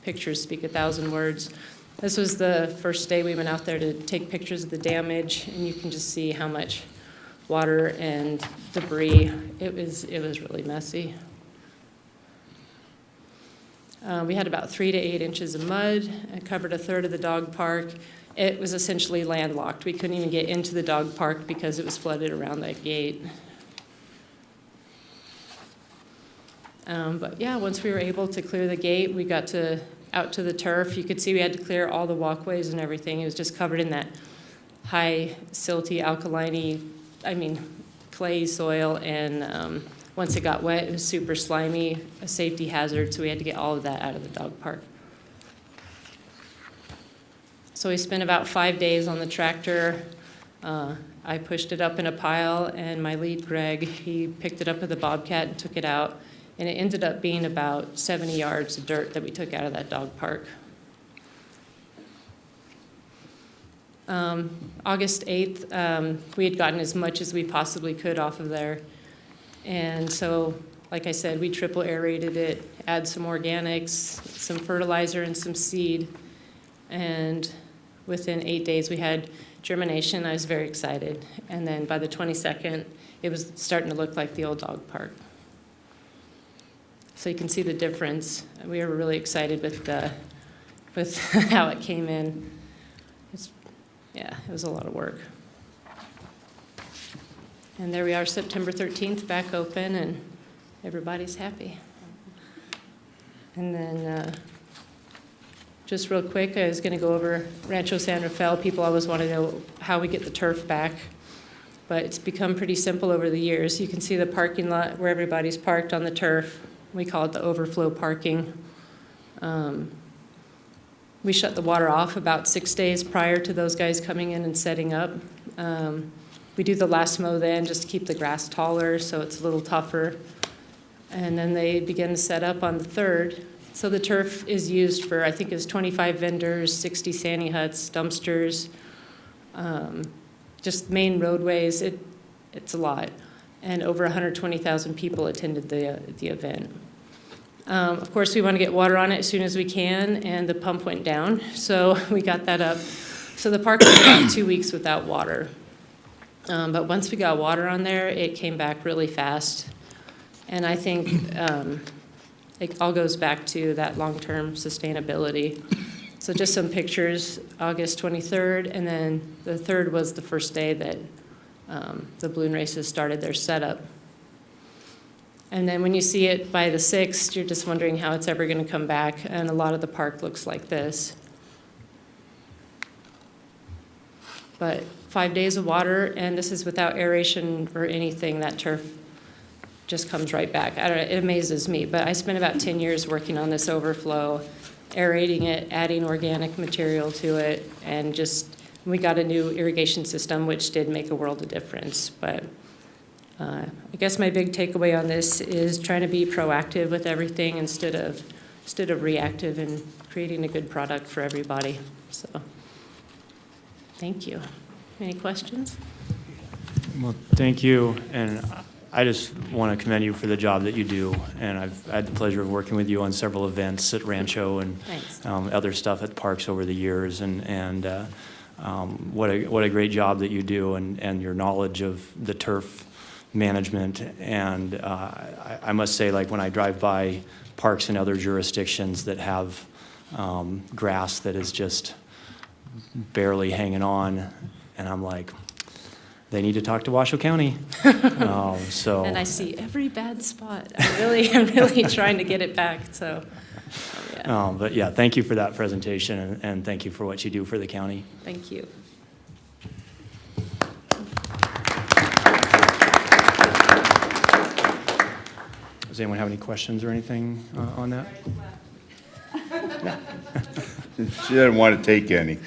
pictures speak 1,000 words. This was the first day we went out there to take pictures of the damage, and you can just see how much water and debris. It was really messy. We had about 3 to 8 inches of mud. It covered a third of the dog park. It was essentially landlocked. We couldn't even get into the dog park because it was flooded around that gate. But yeah, once we were able to clear the gate, we got out to the turf. You could see we had to clear all the walkways and everything. It was just covered in that high silty, alkaline-y, clay soil, and once it got wet, it was super slimy, a safety hazard, so we had to get all of that out of the dog park. So we spent about 5 days on the tractor. I pushed it up in a pile, and my lead, Greg, he picked it up with a bobcat and took it out, and it ended up being about 70 yards of dirt that we took out of that dog park. August 8th, we had gotten as much as we possibly could off of there. And so, like I said, we triple aerated it, add some organics, some fertilizer, and some seed. And within 8 days, we had germination. I was very excited. And then by the 22nd, it was starting to look like the old dog park. So you can see the difference. We were really excited with how it came in. Yeah, it was a lot of work. And there we are, September 13th, back open, and everybody's happy. And then just real quick, I was going to go over Rancho San Rafael. People always want to know how we get the turf back, but it's become pretty simple over the years. You can see the parking lot where everybody's parked on the turf. We call it the overflow parking. We shut the water off about 6 days prior to those guys coming in and setting up. We do the last mow then just to keep the grass taller so it's a little tougher. And then they begin to set up on the 3rd. So the turf is used for, I think it's 25 vendors, 60 Sani huts, dumpsters, just main roadways. It's a lot. And over 120,000 people attended the event. Of course, we want to get water on it as soon as we can, and the pump went down, so we got that up. So the park was about 2 weeks without water. But once we got water on there, it came back really fast. And I think it all goes back to that long-term sustainability. So just some pictures, August 23rd, and then the 3rd was the first day that the balloon races started their setup. And then when you see it by the 6th, you're just wondering how it's ever going to come back, and a lot of the park looks like this. But 5 days of water, and this is without aeration or anything. That turf just comes right back. I don't know, it amazes me, but I spent about 10 years working on this overflow, aerating it, adding organic material to it, and just we got a new irrigation system, which did make a world of difference. But I guess my big takeaway on this is trying to be proactive with everything instead of reactive and creating a good product for everybody. So, thank you. Any questions? Well, thank you, and I just want to commend you for the job that you do, and I've had the pleasure of working with you on several events at Rancho and other stuff at parks over the years, and what a great job that you do, and your knowledge of the turf management. And I must say, like when I drive by parks in other jurisdictions that have grass that is just barely hanging on, and I'm like, they need to talk to Washoe County. So. And I see every bad spot. I'm really trying to get it back. So. Yeah. But yeah, thank you for that presentation, and thank you for what you do for the county. Thank you. Does anyone have any questions or anything on that? She doesn't want to take any.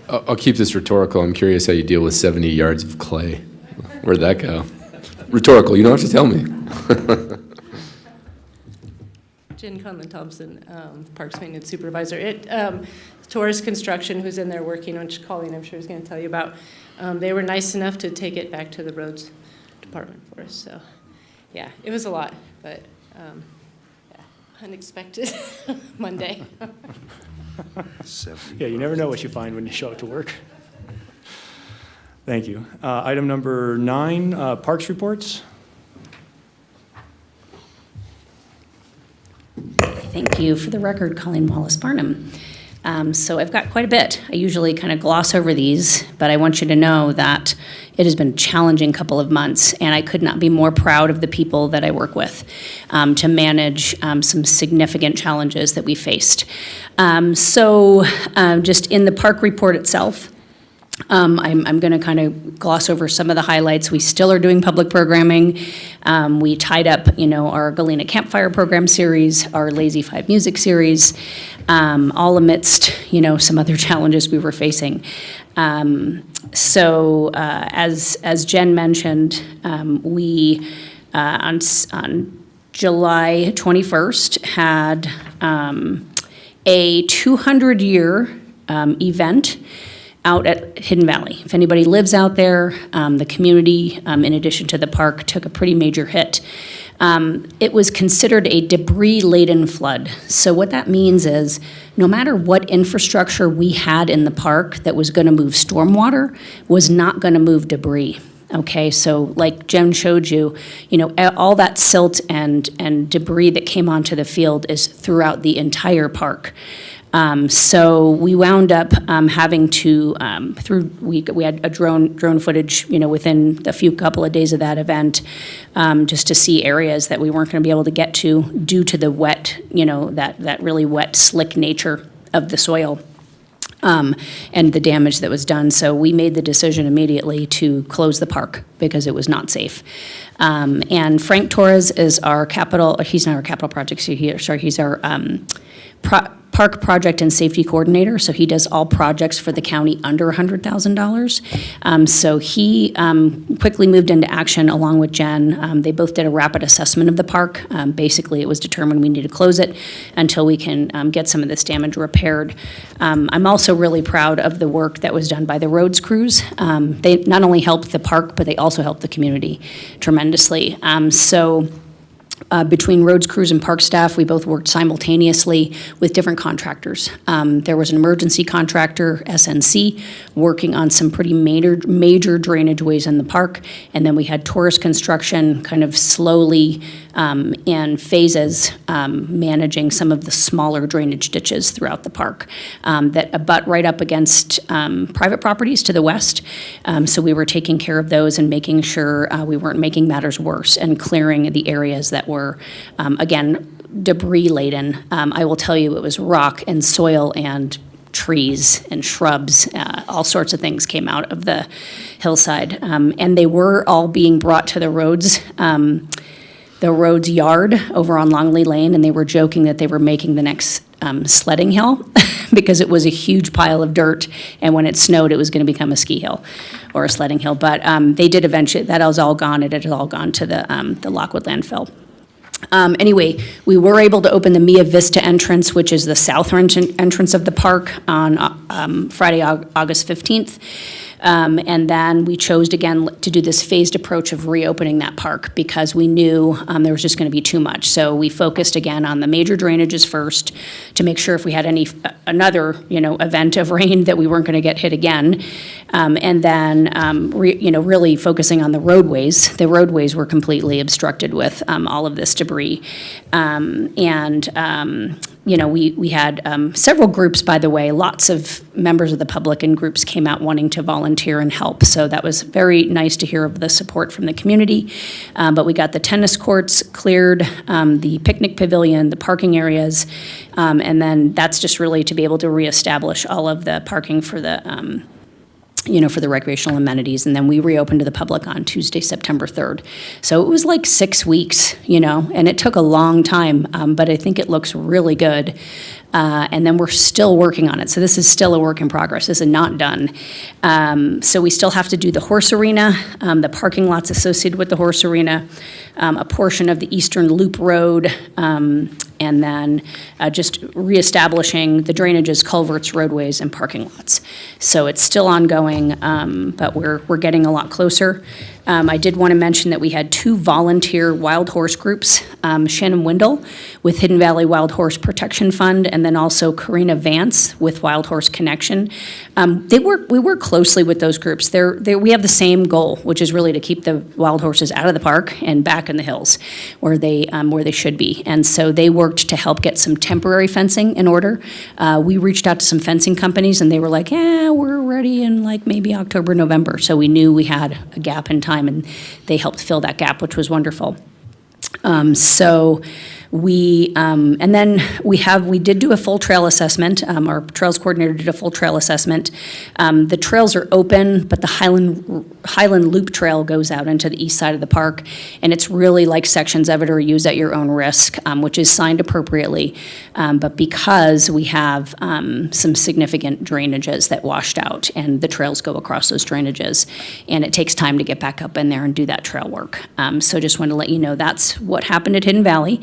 I'll keep this rhetorical. I'm curious how you deal with 70 yards of clay. Where'd that go? Rhetorical, you don't have to tell me. Jen Conlon-Thompson, Parks Maintenance Supervisor. Torres Construction, who's in there working, which Colleen, I'm sure, is going to tell you about, they were nice enough to take it back to the roads department for us. So, yeah, it was a lot, but yeah, unexpected Monday. Yeah, you never know what you find when you show up to work. Thank you. Item number 9, parks reports. Thank you. For the record, Colleen Wallace-Barnum. So I've got quite a bit. I usually kind of gloss over these, but I want you to know that it has been a challenging couple of months, and I could not be more proud of the people that I work with to manage some significant challenges that we faced. Just in the park report itself, I'm going to kind of gloss over some of the highlights. We still are doing public programming. We tied up, our Galena Campfire Program series, our Lazy 5 music series, all amidst, some other challenges we were facing. As Jen mentioned, we on July 21st had a 200-year event out at Hidden Valley. If anybody lives out there, the community, in addition to the park, took a pretty major hit. It was considered a debris-laden flood. So what that means is, no matter what infrastructure we had in the park that was going to move stormwater, was not going to move debris. Okay, so like Jen showed you, all that silt and debris that came onto the field is throughout the entire park. So we wound up having to, we had a drone footage, within a couple of days of that event, just to see areas that we weren't going to be able to get to due to the wet, that really wet, slick nature of the soil. And the damage that was done. So we made the decision immediately to close the park because it was not safe. And Frank Torres is our he's not our capital projects here, sorry, he's our park project and safety coordinator, so he does all projects for the county under $100,000. So he quickly moved into action along with Jen. They both did a rapid assessment of the park. Basically, it was determined we need to close it until we can get some of this damage repaired. I'm also really proud of the work that was done by the roads crews. They not only helped the park, but they also helped the community tremendously. Between roads crews and park staff, we both worked simultaneously with different contractors. There was an emergency contractor, SNC, working on some pretty major drainage ways in the park, and then we had Taurus Construction kind of slowly in phases managing some of the smaller drainage ditches throughout the park that abut right up against private properties to the west. So we were taking care of those and making sure we weren't making matters worse and clearing the areas that were, again, debris laden. I will tell you, it was rock and soil and trees and shrubs, all sorts of things came out of the hillside. And they were all being brought to the roads yard over on Longley Lane, and they were joking that they were making the next sledding hill because it was a huge pile of dirt, and when it snowed, it was going to become a ski hill or a sledding hill. But they did eventually, that was all gone. It had all gone to the Lockwood landfill. Anyway, we were able to open the Mia Vista entrance, which is the south entrance of the park, on Friday, August 15th. And then we chose again to do this phased approach of reopening that park because we knew there was just going to be too much. So we focused again on the major drainages first to make sure if we had another event of rain that we weren't going to get hit again. And then really focusing on the roadways. The roadways were completely obstructed with all of this debris. We had several groups, by the way, lots of members of the public and groups came out wanting to volunteer and help. So that was very nice to hear of the support from the community. But we got the tennis courts cleared, the picnic pavilion, the parking areas, and then that's just really to be able to reestablish all of the parking for the for the recreational amenities. And then we reopened to the public on Tuesday, September 3rd. So it was like 6 weeks, and it took a long time, but I think it looks really good. And then we're still working on it. So this is still a work in progress. This is not done. So we still have to do the horse arena, the parking lots associated with the horse arena, a portion of the Eastern Loop Road, and then just reestablishing the drainages, culverts, roadways, and parking lots. So it's still ongoing, but we're getting a lot closer. I did want to mention that we had 2 volunteer wild horse groups, Shannon Windle with Hidden Valley Wild Horse Protection Fund, and then also Karina Vance with Wild Horse Connection. We work closely with those groups. We have the same goal, which is really to keep the wild horses out of the park and back in the hills where they should be. And so they worked to help get some temporary fencing in order. We reached out to some fencing companies, and they were like, "Yeah, we're ready in like maybe October, November." So we knew we had a gap in time, and they helped fill that gap, which was wonderful. We did do a full trail assessment. Our trails coordinator did a full trail assessment. The trails are open, but the Highland Loop Trail goes out into the east side of the park, and it's really like sections of it are used at your own risk, which is signed appropriately. But because we have some significant drainages that washed out, and the trails go across those drainages, and it takes time to get back up in there and do that trail work. So just want to let you know that's what happened at Hidden Valley.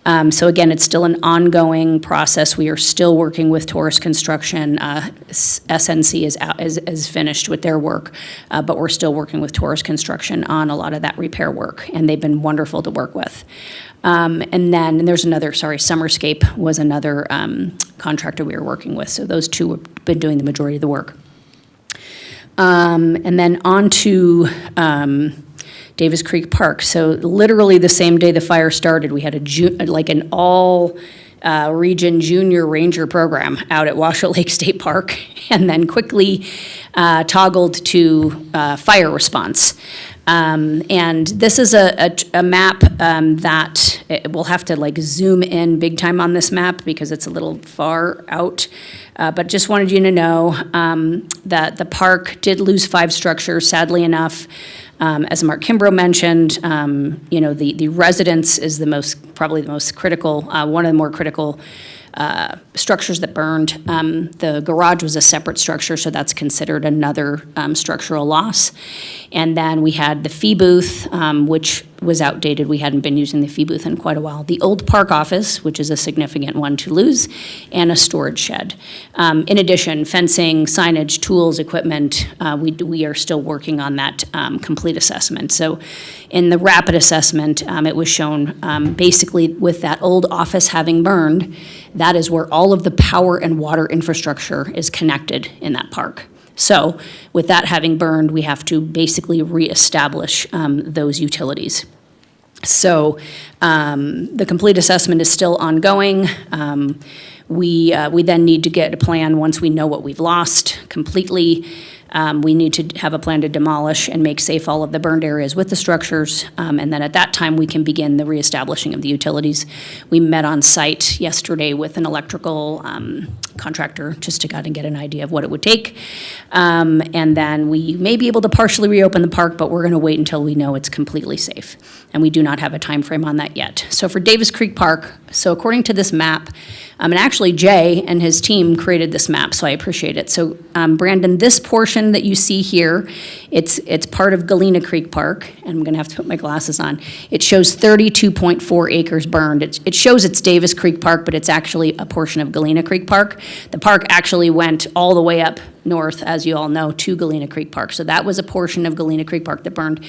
So again, it's still an ongoing process. We are still working with Taurus Construction. SNC is finished with their work, but we're still working with Taurus Construction on a lot of that repair work, and they've been wonderful to work with. And then there's another, Summerscape was another contractor we were working with. So those two have been doing the majority of the work. And then on to Davis Creek Park. So literally the same day the fire started, we had an all region junior ranger program out at Washoe Lake State Park, and then quickly toggled to fire response. And this is a map that we'll have to zoom in big time on this map because it's a little far out. But just wanted you to know that the park did lose 5 structures, sadly enough. As Mark Kimbrough mentioned, the residence is probably the most critical, one of the more critical structures that burned. The garage was a separate structure, so that's considered another structural loss. And then we had the fee booth, which was outdated. We hadn't been using the fee booth in quite a while. The old park office, which is a significant one to lose, and a storage shed. In addition, fencing, signage, tools, equipment, we are still working on that complete assessment. So in the rapid assessment, it was shown basically with that old office having burned, that is where all of the power and water infrastructure is connected in that park. So with that having burned, we have to basically reestablish those utilities. So the complete assessment is still ongoing. We then need to get a plan once we know what we've lost completely. We need to have a plan to demolish and make safe all of the burned areas with the structures. And then at that time, we can begin the reestablishing of the utilities. We met on site yesterday with an electrical contractor just to kind of get an idea of what it would take. And then we may be able to partially reopen the park, but we're going to wait until we know it's completely safe. And we do not have a time frame on that yet. So for Davis Creek Park, so according to this map, and actually Jay and his team created this map, so I appreciate it. So Brandon, this portion that you see here, it's part of Galena Creek Park, and I'm going to have to put my glasses on. It shows 32.4 acres burned. It shows it's Davis Creek Park, but it's actually a portion of Galena Creek Park. The park actually went all the way up north, as you all know, to Galena Creek Park. So that was a portion of Galena Creek Park that burned.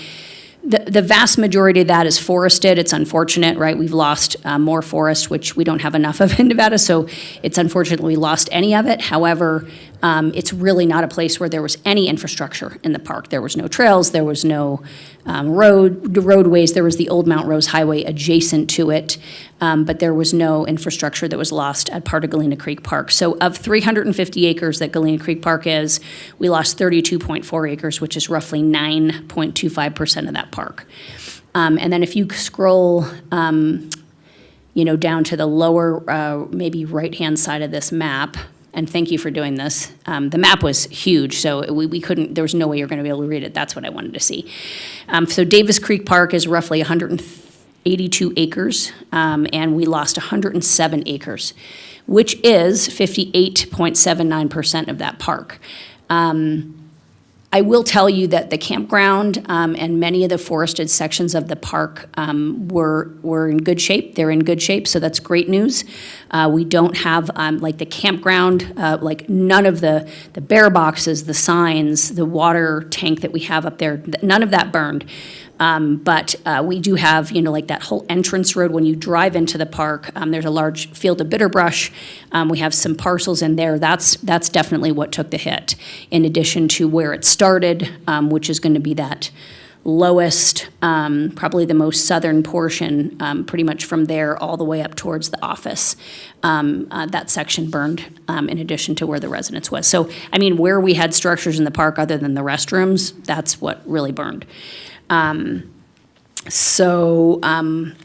The vast majority of that is forested. It's unfortunate, right? We've lost more forest, which we don't have enough of in Nevada, so it's unfortunate we lost any of it. However, it's really not a place where there was any infrastructure in the park. There was no trails, there was no roadways, there was the Old Mount Rose Highway adjacent to it, but there was no infrastructure that was lost at part of Galena Creek Park. So of 350 acres that Galena Creek Park is, we lost 32.4 acres, which is roughly 9.25% of that park. And then if you scroll down to the lower, maybe right-hand side of this map, and thank you for doing this. The map was huge, so we couldn't, there was no way you're going to be able to read it. That's what I wanted to see. So Davis Creek Park is roughly 182 acres, and we lost 107 acres, which is 58.79% of that park. I will tell you that the campground and many of the forested sections of the park were in good shape. They're in good shape, so that's great news. We don't have, like the campground, like none of the bear boxes, the signs, the water tank that we have up there, none of that burned. But we do have, like that whole entrance road when you drive into the park, there's a large field of bitterbrush. We have some parcels in there. That's definitely what took the hit, in addition to where it started, which is going to be that lowest, probably the most southern portion, pretty much from there all the way up towards the office. That section burned, in addition to where the residence was. So, I mean, where we had structures in the park other than the restrooms, that's what really burned. I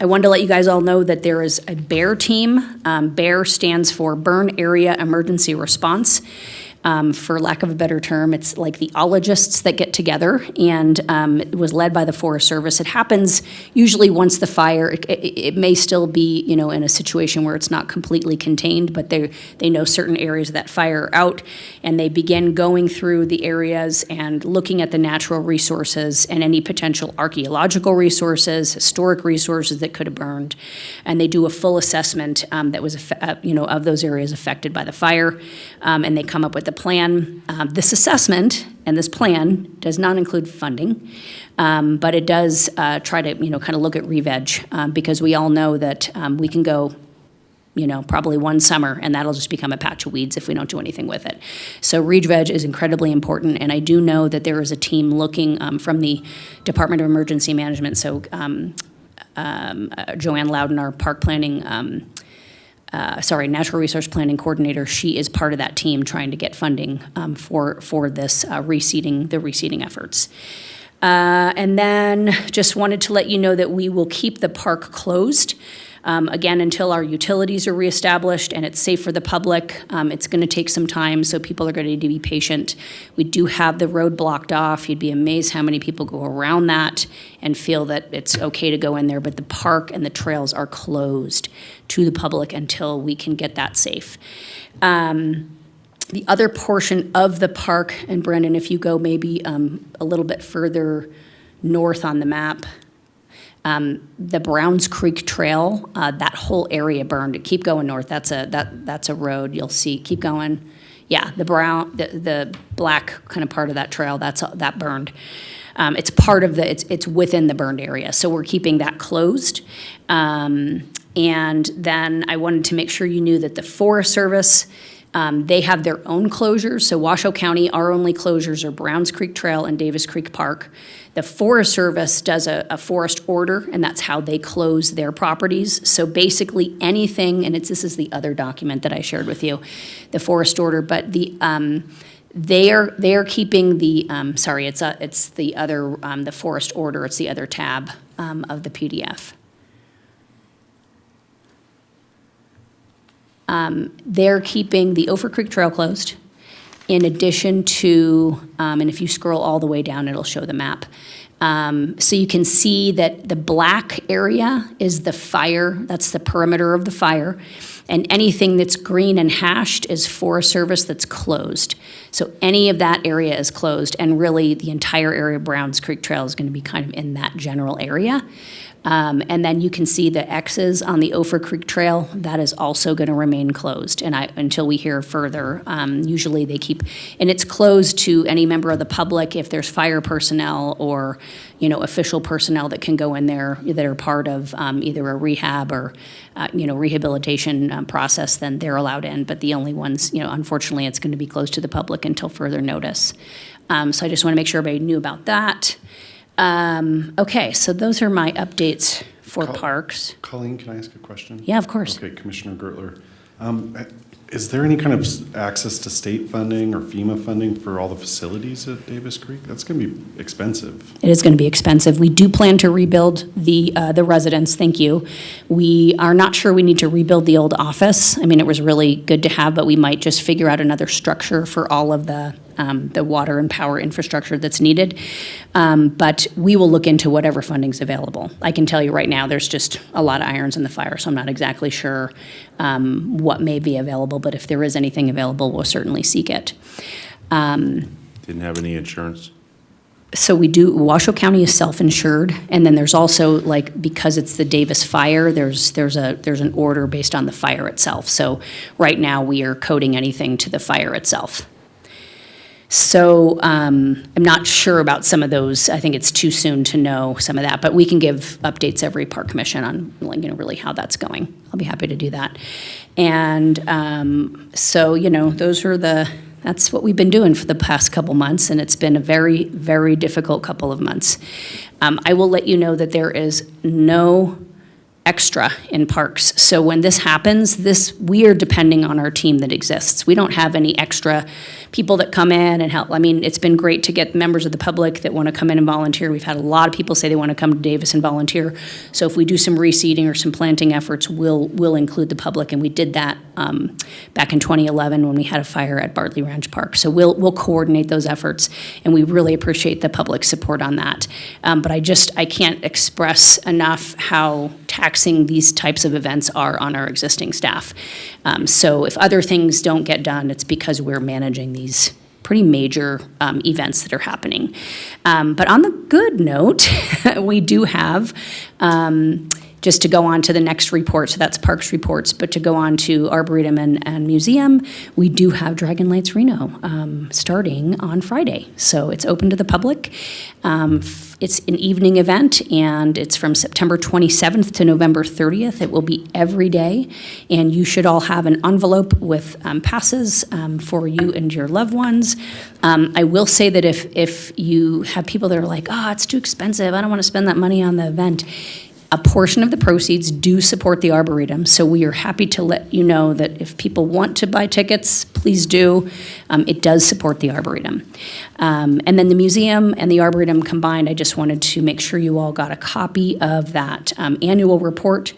wanted to let you guys all know that there is a BEAR team. BEAR stands for Burn Area Emergency Response. for lack of a better term. It's like the ologists that get together, and it was led by the Forest Service. It happens usually once the fire, it may still be, in a situation where it's not completely contained, but they know certain areas of that fire are out, and they begin going through the areas and looking at the natural resources and any potential archaeological resources, historic resources that could have burned, and they do a full assessment that was, of those areas affected by the fire, and they come up with a plan. This assessment and this plan does not include funding, but it does try to, kind of look at re-veg, because we all know that we can go, probably one summer, and that'll just become a patch of weeds if we don't do anything with it. So re-veg is incredibly important, and I do know that there is a team looking from the Department of Emergency Management, so Joanne Loudon, our park planning, natural resource planning coordinator, she is part of that team trying to get funding for this the reseeding efforts. And then just wanted to let you know that we will keep the park closed, again, until our utilities are reestablished and it's safe for the public. It's going to take some time, so people are going to need to be patient. We do have the road blocked off. You'd be amazed how many people go around that and feel that it's okay to go in there, but the park and the trails are closed to the public until we can get that safe. The other portion of the park, and Brendan, if you go maybe a little bit further north on the map, the Browns Creek Trail, that whole area burned. Keep going north. That's a road. You'll see. Keep going. Yeah, the black kind of part of that trail. That burned. It's part of it's within the burned area. So we're keeping that closed. And then I wanted to make sure you knew that the Forest Service, they have their own closures. So Washoe County, our only closures are Browns Creek Trail and Davis Creek Park. The Forest Service does a forest order, and that's how they close their properties. So basically anything, and this is the other document that I shared with you, the forest order, but they are keeping the it's the other the forest order. It's the other tab of the PDF. They're keeping the Ophir Creek Trail closed, in addition to, and if you scroll all the way down, it'll show the map. So you can see that the black area is the fire, that's the perimeter of the fire, and anything that's green and hashed is Forest Service that's closed. So any of that area is closed, and really the entire area of Browns Creek Trail is going to be kind of in that general area. And then you can see the X's on the Ophir Creek Trail. That is also going to remain closed, and until we hear further. Usually they keep, and it's closed to any member of the public if there's fire personnel or, official personnel that can go in there that are part of either a rehab or, rehabilitation process. Then they're allowed in. But the only ones, unfortunately, it's going to be closed to the public until further notice. So I just want to make sure everybody knew about that. Okay, so those are my updates for parks. Colleen, can I ask a question? Yeah, of course. Okay, Commissioner Gertler. Is there any kind of access to state funding or FEMA funding for all the facilities at Davis Creek? That's going to be expensive. It is going to be expensive. We do plan to rebuild the residence. Thank you. We are not sure we need to rebuild the old office. I mean, it was really good to have, but we might just figure out another structure for all of the water and power infrastructure that's needed. But we will look into whatever funding's available. I can tell you right now, there's just a lot of irons in the fire, so I'm not exactly sure what may be available, but if there is anything available, we'll certainly seek it. Didn't have any insurance? So we do, Washoe County is self-insured, and then there's also, because it's the Davis fire, there's an order based on the fire itself. So right now, we are coding anything to the fire itself. So I'm not sure about some of those. I think it's too soon to know some of that, but we can give updates every park commission on really how that's going. I'll be happy to do that. And so that's what we've been doing for the past couple months, and it's been a very, very difficult couple of months. I will let you know that there is no extra in parks. So when this happens, we are depending on our team that exists. We don't have any extra people that come in and help. I mean, it's been great to get members of the public that want to come in and volunteer. We've had a lot of people say they want to come to Davis and volunteer. So if we do some reseeding or some planting efforts, we'll include the public, and we did that back in 2011 when we had a fire at Bartley Ranch Park. So we'll coordinate those efforts, and we really appreciate the public support on that. But I can't express enough how taxing these types of events are on our existing staff. So if other things don't get done, it's because we're managing these pretty major events that are happening. But on the good note, we do have, just to go on to the next report, so that's Parks reports, but to go on to Arboretum and Museum, we do have Dragon Lights Reno starting on Friday. So it's open to the public. It's an evening event, and it's from September 27th to November 30th. It will be every day, and you should all have an envelope with passes for you and your loved ones. I will say that if you have people that are like, oh, it's too expensive, I don't want to spend that money on the event, a portion of the proceeds do support the Arboretum, so we are happy to let you know that if people want to buy tickets, please do. It does support the Arboretum. And then the museum and the Arboretum combined, I just wanted to make sure you all got a copy of that annual report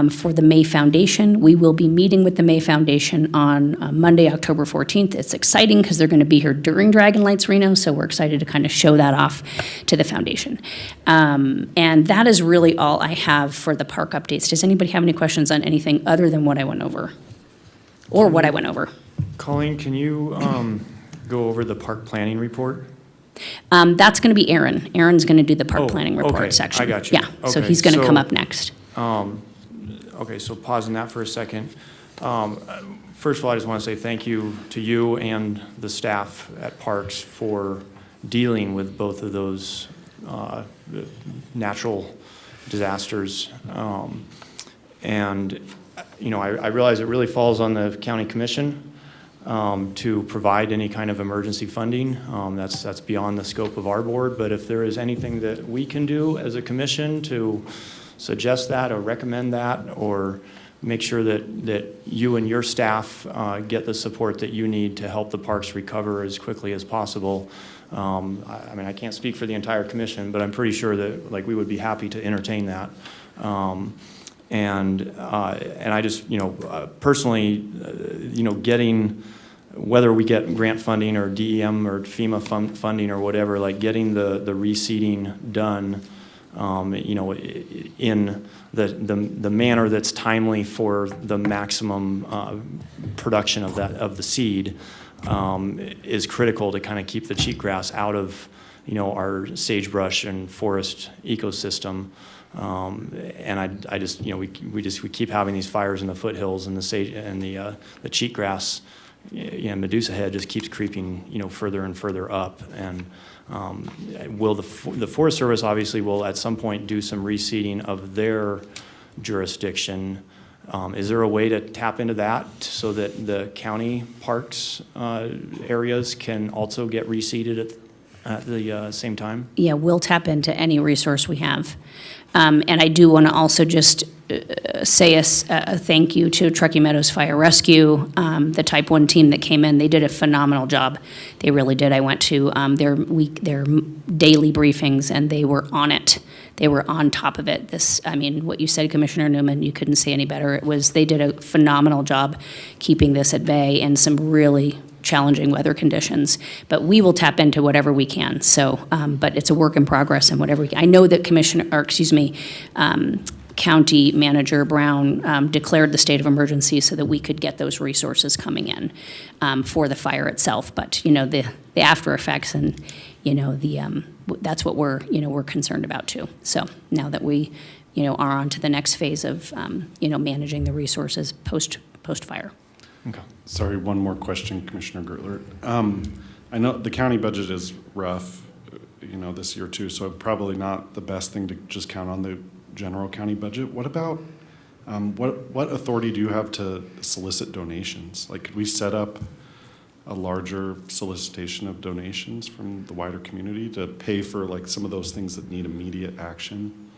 for the May Foundation. We will be meeting with the May Foundation on Monday, October 14th. It's exciting because they're going to be here during Dragon Lights Reno, so we're excited to kind of show that off to the foundation. And that is really all I have for the park updates. Does anybody have any questions on anything other than what I went over? Or what I went over? Colleen, can you go over the park planning report? That's going to be Aaron. Aaron's going to do the park planning report okay, section. I got you. Yeah, so Okay, he's going to come so, up next. Okay, so pausing that for a second. First of all, I just want to say thank you to you and the staff at Parks for dealing with both of those natural disasters. And, you know, I realize it really falls on the county commission to provide any kind of emergency funding. That's beyond the scope of our board, but if there is anything that we can do as a commission to suggest that or recommend that or make sure that you and your staff get the support that you need to help the parks recover as quickly as possible. I mean, I can't speak for the entire commission, but I'm pretty sure that like we would be happy to entertain that. And I just, you know, personally, you know, getting, whether we get grant funding or DEM or FEMA funding or whatever, like getting the reseeding done, you know, in the manner that's timely for the maximum production of the seed is critical to kind of keep the cheatgrass out of, you know, our sagebrush and forest ecosystem. And I just, you know, we keep having these fires in the foothills and the sage and the cheatgrass, you know, Medusa head just keeps creeping, you know, further and further up. And will the Forest Service obviously will at some point do some reseeding of their jurisdiction. Is there a way to tap into that so that the county parks areas can also get reseeded at the same time? Yeah, we'll tap into any resource we have. And I do want to also just say a thank you to Truckee Meadows Fire Rescue, the Type 1 team that came in. They did a phenomenal job. They really did. I went to their daily briefings, and they were on it. They were on top of it. I mean, what you said, Commissioner Newman, you couldn't say any better. They did a phenomenal job keeping this at bay in some really challenging weather conditions, but we will tap into whatever we can. So, but it's a work in progress, and whatever we can. I know that County Manager Brown declared the state of emergency so that we could get those resources coming in for the fire itself. But you know, the after effects and you know that's what we're concerned about too. So now that we are on to the next phase of managing the resources post fire. Okay. Sorry, one more question, Commissioner Gertler. I know the county budget is rough, this year too, so probably not the best thing to just count on the general county budget. What about, what authority do you have to solicit donations? Like, could we set up a larger solicitation of donations from the wider community to pay for like some of those things that need immediate action?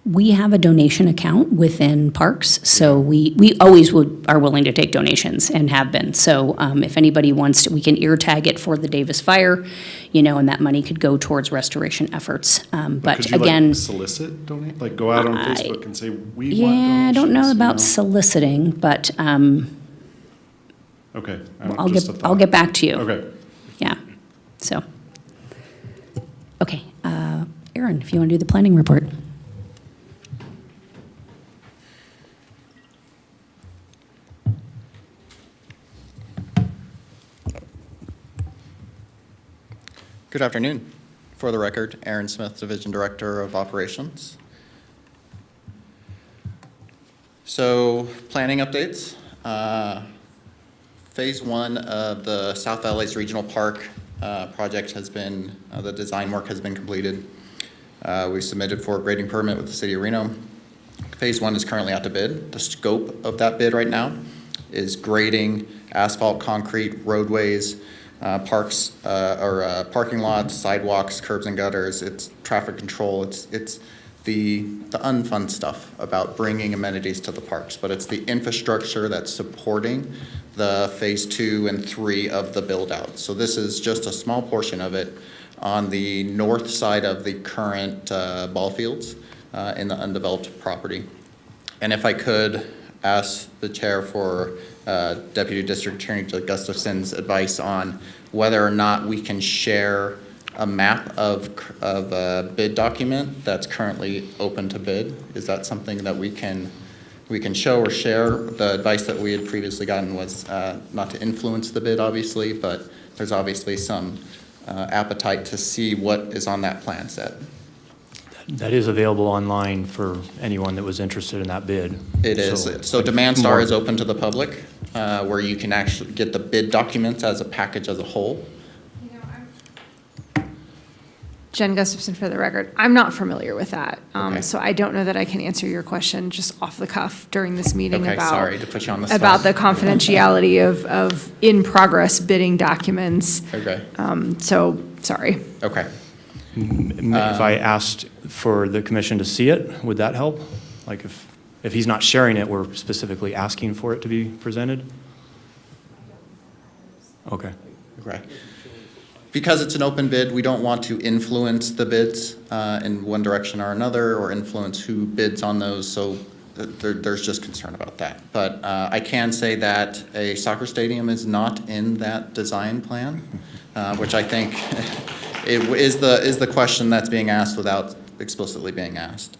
We have a donation account within Parks, so we always are willing to take donations and have been. So if anybody wants to, we can ear tag it for the Davis Fire, and that money could go towards restoration efforts. But Could you, again, solicit, donate, like go out on Facebook and say, we want donations? yeah, I don't know about you soliciting, but Okay. I'll get back to you. Okay. Yeah, so. Okay, Aaron, if you want to do the planning report. Good afternoon. For the record, Aaron Smith, Division Director of Operations. So, planning updates. Phase 1 of the South Valleys Regional Park project has been, the design work has been completed. We submitted for a grading permit with the City of Reno. Phase 1 is currently out to bid. The scope of that bid right now is grading, asphalt, concrete, roadways, parking lots, sidewalks, curbs and gutters. It's traffic control. It's the unfun stuff about bringing amenities to the parks, but it's the infrastructure that's supporting the phase 2 and 3 of the build out. So this is just a small portion of it on the north side of the current ball fields in the undeveloped property. And if I could ask the chair for Deputy District Attorney Gustafson's advice on whether or not we can share a map of a bid document that's currently open to bid. Is that something that we can show or share? The advice that we had previously gotten was not to influence the bid, obviously, but there's obviously some appetite to see what is on that plan set. That is available online for anyone that was interested in that bid. It is. So Demand Star is open to the public, where you can actually get the bid documents as a package as a whole. Jen Gustafson for the record. I'm not familiar with that. Okay. So I don't know that I can answer your question just off the cuff during this meeting Okay, about, sorry to put you on the spot. about the confidentiality of in-progress bidding documents. Okay. So, sorry. Okay. If I asked for the commission to see it, would that help? Like if he's not sharing it, we're specifically asking for it to be presented? Okay. Okay. Because it's an open bid, we don't want to influence the bids in one direction or another, or influence who bids on those, so there's just concern about that. But I can say that a soccer stadium is not in that design plan, which I think is the question that's being asked without explicitly being asked.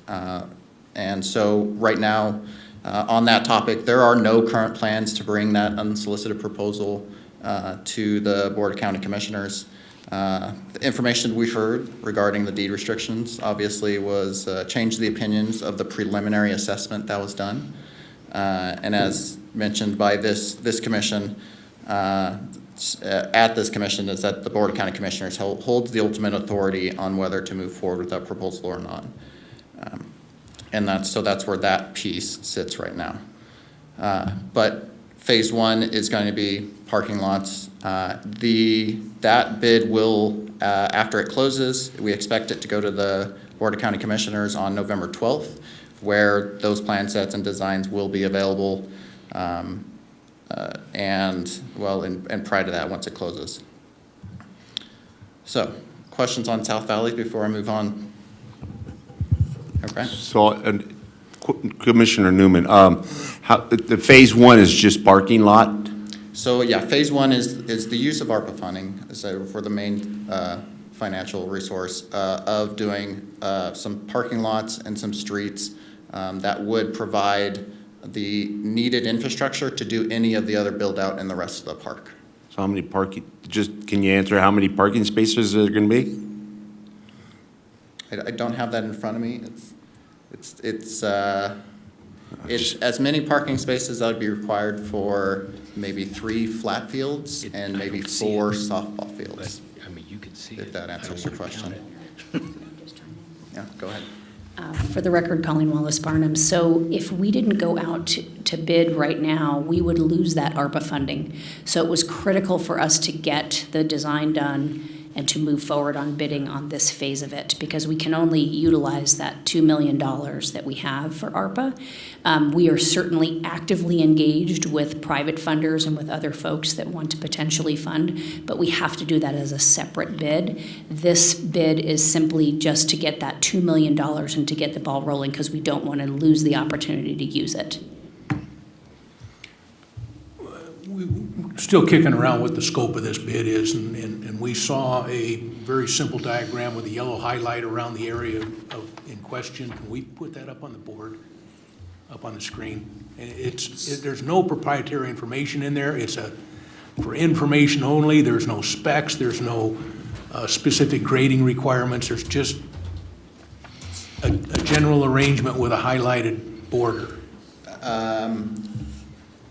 And so right now, on that topic, there are no current plans to bring that unsolicited proposal to the Board of County Commissioners. The information we heard regarding the deed restrictions obviously was changed the opinions of the preliminary assessment that was done. And as mentioned by this commission, at this commission, is that the Board of County Commissioners holds the ultimate authority on whether to move forward with that proposal or not. And that's where that piece sits right now. But phase 1 is going to be parking lots. That bid will, after it closes, we expect it to go to the Board of County Commissioners on November 12th, where those plan sets and designs will be available, and prior to that, once it closes. So, questions on South Valley before I move on? Okay. So, Commissioner Newman, the phase 1 is just parking lot? So yeah, phase 1 is the use of ARPA funding, so for the main financial resource of doing some parking lots and some streets that would provide the needed infrastructure to do any of the other build out in the rest of the park. So how many can you answer how many parking spaces are going to be? I don't have that in front of me. It's as many parking spaces that would be required for maybe 3 flat fields and maybe 4 softball fields. I mean, you can see if that answers your question. Yeah, go ahead. For the record, Colleen Wallace-Barnum. So if we didn't go out to bid right now, we would lose that ARPA funding. So it was critical for us to get the design done and to move forward on bidding on this phase of it, because we can only utilize that $2 million that we have for ARPA. We are certainly actively engaged with private funders and with other folks that want to potentially fund, but we have to do that as a separate bid. This bid is simply just to get that $2 million and to get the ball rolling, because we don't want to lose the opportunity to use it. Still kicking around what the scope of this bid is, and we saw a very simple diagram with a yellow highlight around the area in question. Can we put that up on the board, up on the screen? There's no proprietary information in there. It's for information only. There's no specs. There's no specific grading requirements. There's just a general arrangement with a highlighted border.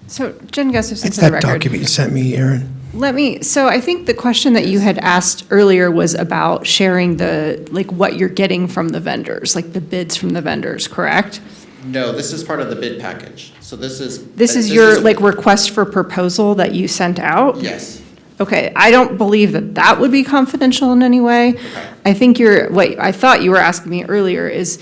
So Jen Gustafson It's for the that record. document you sent me, Aaron. So I think the question that you had asked earlier was about sharing what you're getting from the vendors, like the bids from the vendors, correct? No, this is part of the bid package. So this is. This is your request for proposal that you sent out? Yes. Okay, I don't believe that would be confidential in any way. I think what I thought you were asking me earlier is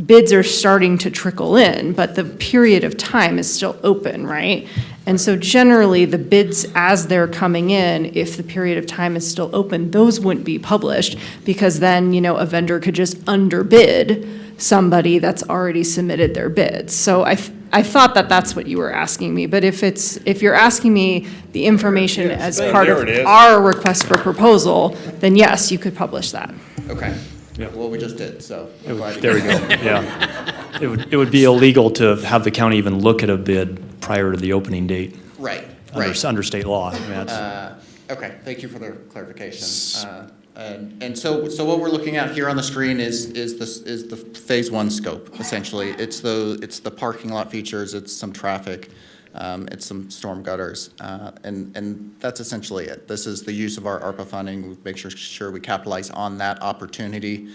bids are starting to trickle in, but the period of time is still open, right? And so generally, the bids as they're coming in, if the period of time is still open, those wouldn't be published, because then, a vendor could just underbid somebody that's already submitted their bids. So I thought that's what you were asking me, but if you're asking me the information as part of our request for proposal, then yes, you could publish that. Okay. Yeah. Well, we just did, so. There we go, yeah. It would be illegal to have the county even look at a bid prior to the opening date. Right. Under state law. I mean, that's- Okay, thank you for the clarification. And so what we're looking at here on the screen is the phase one scope, essentially. It's the parking lot features, it's some traffic, it's some storm gutters, and that's essentially it. This is the use of our ARPA funding. We make sure we capitalize on that opportunity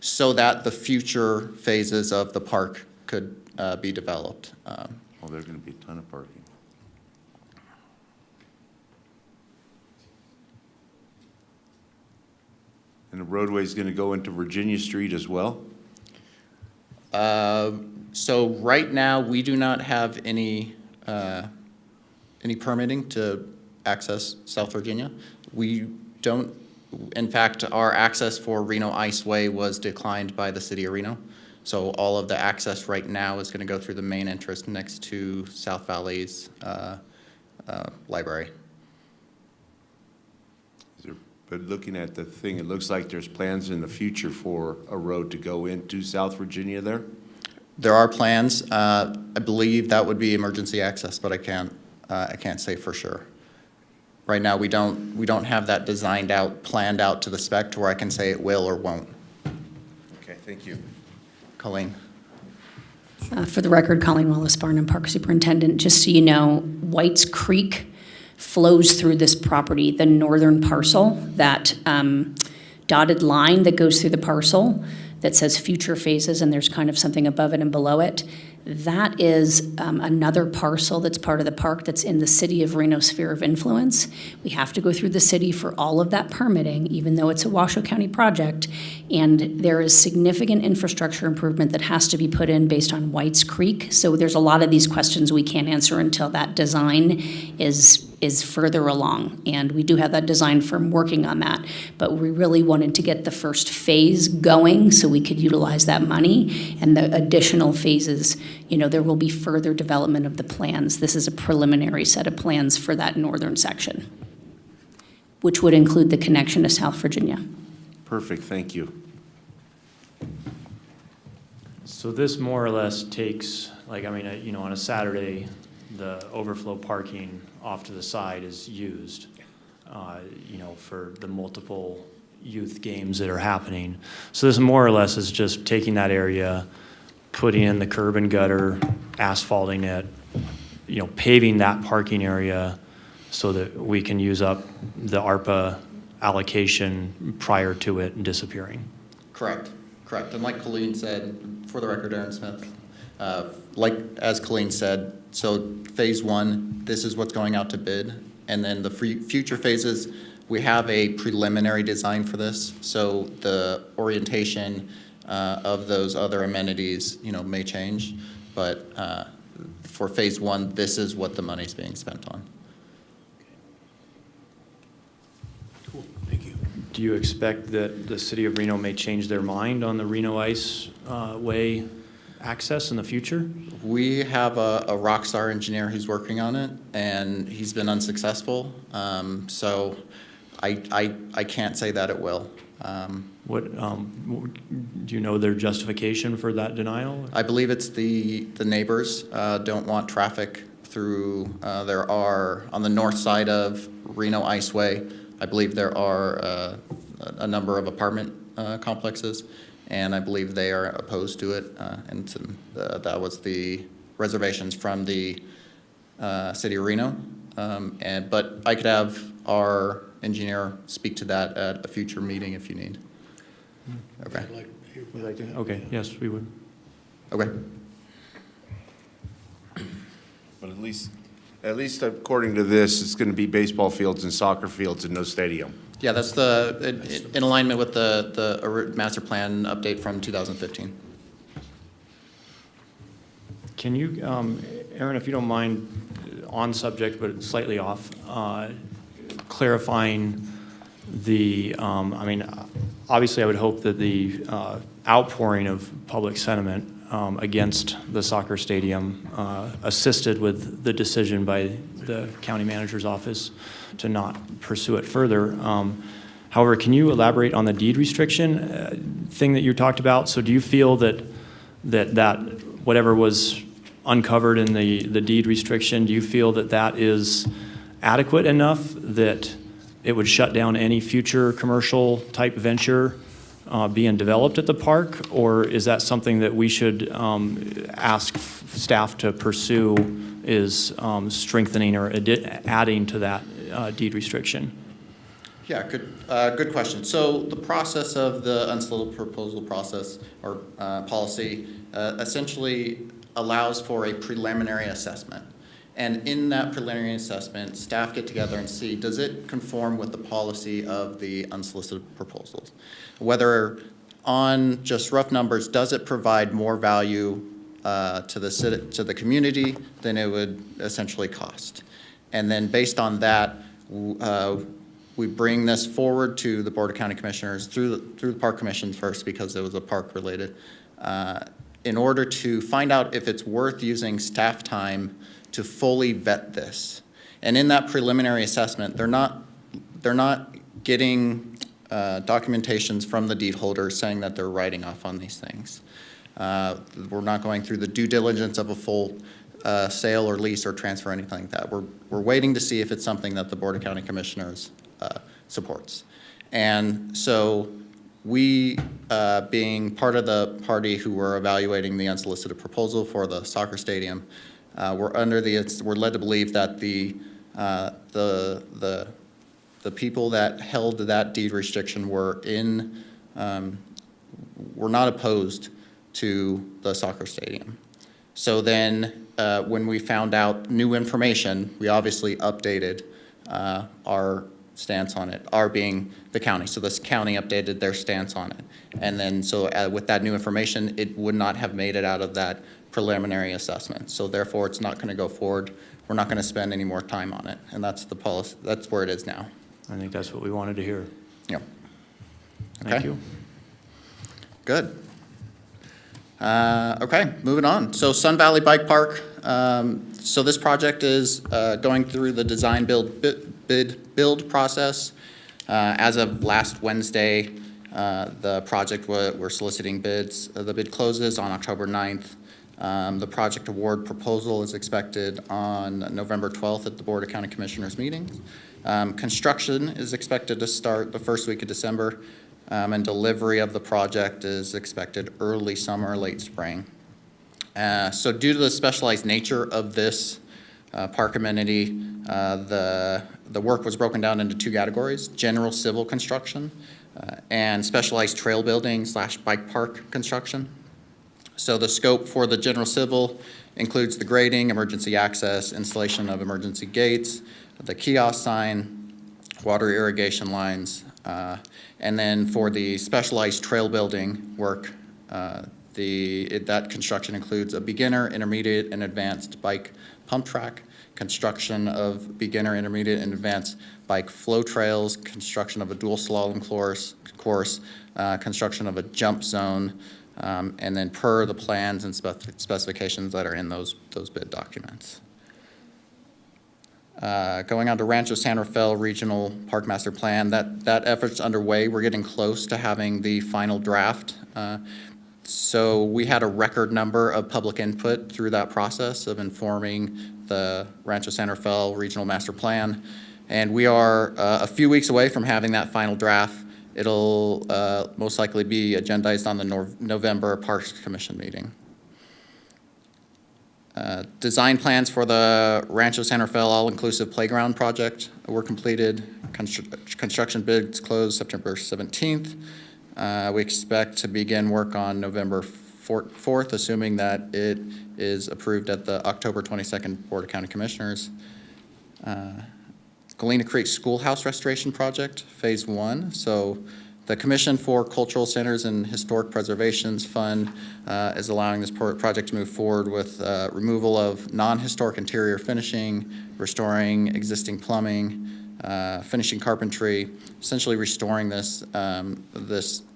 so that the future phases of the park could be developed. Well, there's going to be a ton of parking. And the roadway's going to go into Virginia Street as well? So right now, we do not have any permitting to access South Virginia. We don't, in fact, our access for Reno Iceway was declined by the city of Reno. So all of the access right now is going to go through the main entrance next to South Valley's library. But looking at the thing, it looks like there's plans in the future for a road to go into South Virginia there? There are plans. I believe that would be emergency access, but I can't say for sure. Right now, we don't have that designed out, planned out to the spec to where I can say it will or won't. Okay, thank you. Colleen. For the record, Colleen Wallace, Barnum Park Superintendent. Just so you know, White's Creek flows through this property, the northern parcel, that dotted line that goes through the parcel that says future phases, and there's kind of something above it and below it. That is another parcel that's part of the park that's in the city of Reno sphere of influence. We have to go through the city for all of that permitting, even though it's a Washoe County project. And there is significant infrastructure improvement that has to be put in based on White's Creek. So there's a lot of these questions we can't answer until that design is further along. And we do have that design firm working on that. But we really wanted to get the first phase going so we could utilize that money. And the additional phases, there will be further development of the plans. This is a preliminary set of plans for that northern section, which would include the connection to South Virginia. Perfect, thank you. So this more or less takes, on a Saturday, the overflow parking off to the side is used, for the multiple youth games that are happening. So this more or less is just taking that area, putting in the curb and gutter, asphalting it, paving that parking area so that we can use up the ARPA allocation prior to it disappearing. Correct. And like Colleen said, for the record, Aaron Smith, as Colleen said, so phase one, this is what's going out to bid. And then the future phases, We have a preliminary design for this, so the orientation of those other amenities, may change. But for phase one, this is what the money's being spent on. Do you expect that the city of Reno may change their mind on the Reno Ice Way access in the future? We have a rock star engineer who's working on it, and he's been unsuccessful. So I can't say that it will. Do you know their justification for that denial? I believe it's the neighbors don't want traffic through. There are, on the north side of Reno Iceway, I believe there are a number of apartment complexes, and I believe they are opposed to it. And that was the reservations from the city of Reno. But I could have our engineer speak to that at a future meeting if you need. Okay. Okay, yes, we would. Okay. But at least according to this, it's going to be baseball fields and soccer fields and no stadium. Yeah, that's in alignment with the master plan update from 2015. Can you, Aaron, if you don't mind, on subject but slightly off, clarifying obviously I would hope that the outpouring of public sentiment against the soccer stadium assisted with the decision by the county manager's office to not pursue it further. However, can you elaborate on the deed restriction thing that you talked about? So do you feel that whatever was uncovered in the deed restriction, do you feel that that is adequate enough that it would shut down any future commercial type venture being developed at the park? Or is that something that we should ask staff to pursue, is strengthening or adding to that deed restriction? Yeah, good question. So the process of the unsolicited proposal process or policy essentially allows for a preliminary assessment. And in that preliminary assessment, staff get together and see, does it conform with the policy of the unsolicited proposals? Whether on just rough numbers, does it provide more value to the community than it would essentially cost? And then based on that, we bring this forward to the Board of County Commissioners through the Park Commission first, because it was a park related, in order to find out if it's worth using staff time to fully vet this. And in that preliminary assessment, they're not getting documentations from the deed holders saying that they're writing off on these things. We're not going through the due diligence of a full sale or lease or transfer or anything like that. We're waiting to see if it's something that the Board of County Commissioners supports. And so we, being part of the party who were evaluating the unsolicited proposal for the soccer stadium, we're led to believe that the people that held that deed restriction were not opposed to the soccer stadium. So then, when we found out new information, we obviously updated our stance on it, our being the county. So this county updated their stance on it. And then, so with that new information, it would not have made it out of that preliminary assessment. So therefore, it's not going to go forward. We're not going to spend any more time on it. And that's the policy. That's where it is now. I think that's what we wanted to hear. Yep. Thank you. Good. Okay, moving on. So Sun Valley Bike Park. So this project is going through the design build process. As of last Wednesday, the project, we're soliciting bids. The bid closes on October 9th. The project award proposal is expected on November 12th at the Board of County Commissioners meeting. Construction is expected to start the first week of December, and delivery of the project is expected early summer, late spring. So due to the specialized nature of this park amenity, the work was broken down into two categories: general civil construction and specialized trail building / bike park construction. So the scope for the general civil includes the grading, emergency access, installation of emergency gates, the kiosk sign, water irrigation lines. And then for the specialized trail building work, that construction includes a beginner, intermediate, and advanced bike pump track, construction of beginner, intermediate, and advanced bike flow trails, construction of a dual slalom course, construction of a jump zone, and then per the plans and specifications that are in those bid documents. Going on to Rancho San Rafael Regional Park Master Plan, that effort's underway. We're getting close to having the final draft. So we had a record number of public input through that process of informing the Rancho San Rafael Regional Master Plan. And we are a few weeks away from having that final draft. It'll most likely be agendized on the November Parks Commission meeting. Design plans for the Rancho San Rafael All-Inclusive Playground project were completed. Construction bids closed September 17th. We expect to begin work on November 4th, assuming that it is approved at the October 22nd Board of County Commissioners. Galena Creek Schoolhouse Restoration Project, Phase 1. So the Commission for Cultural Centers and Historic Preservations Fund is allowing this project to move forward with removal of non-historic interior finishing, restoring existing plumbing, finishing carpentry, essentially restoring this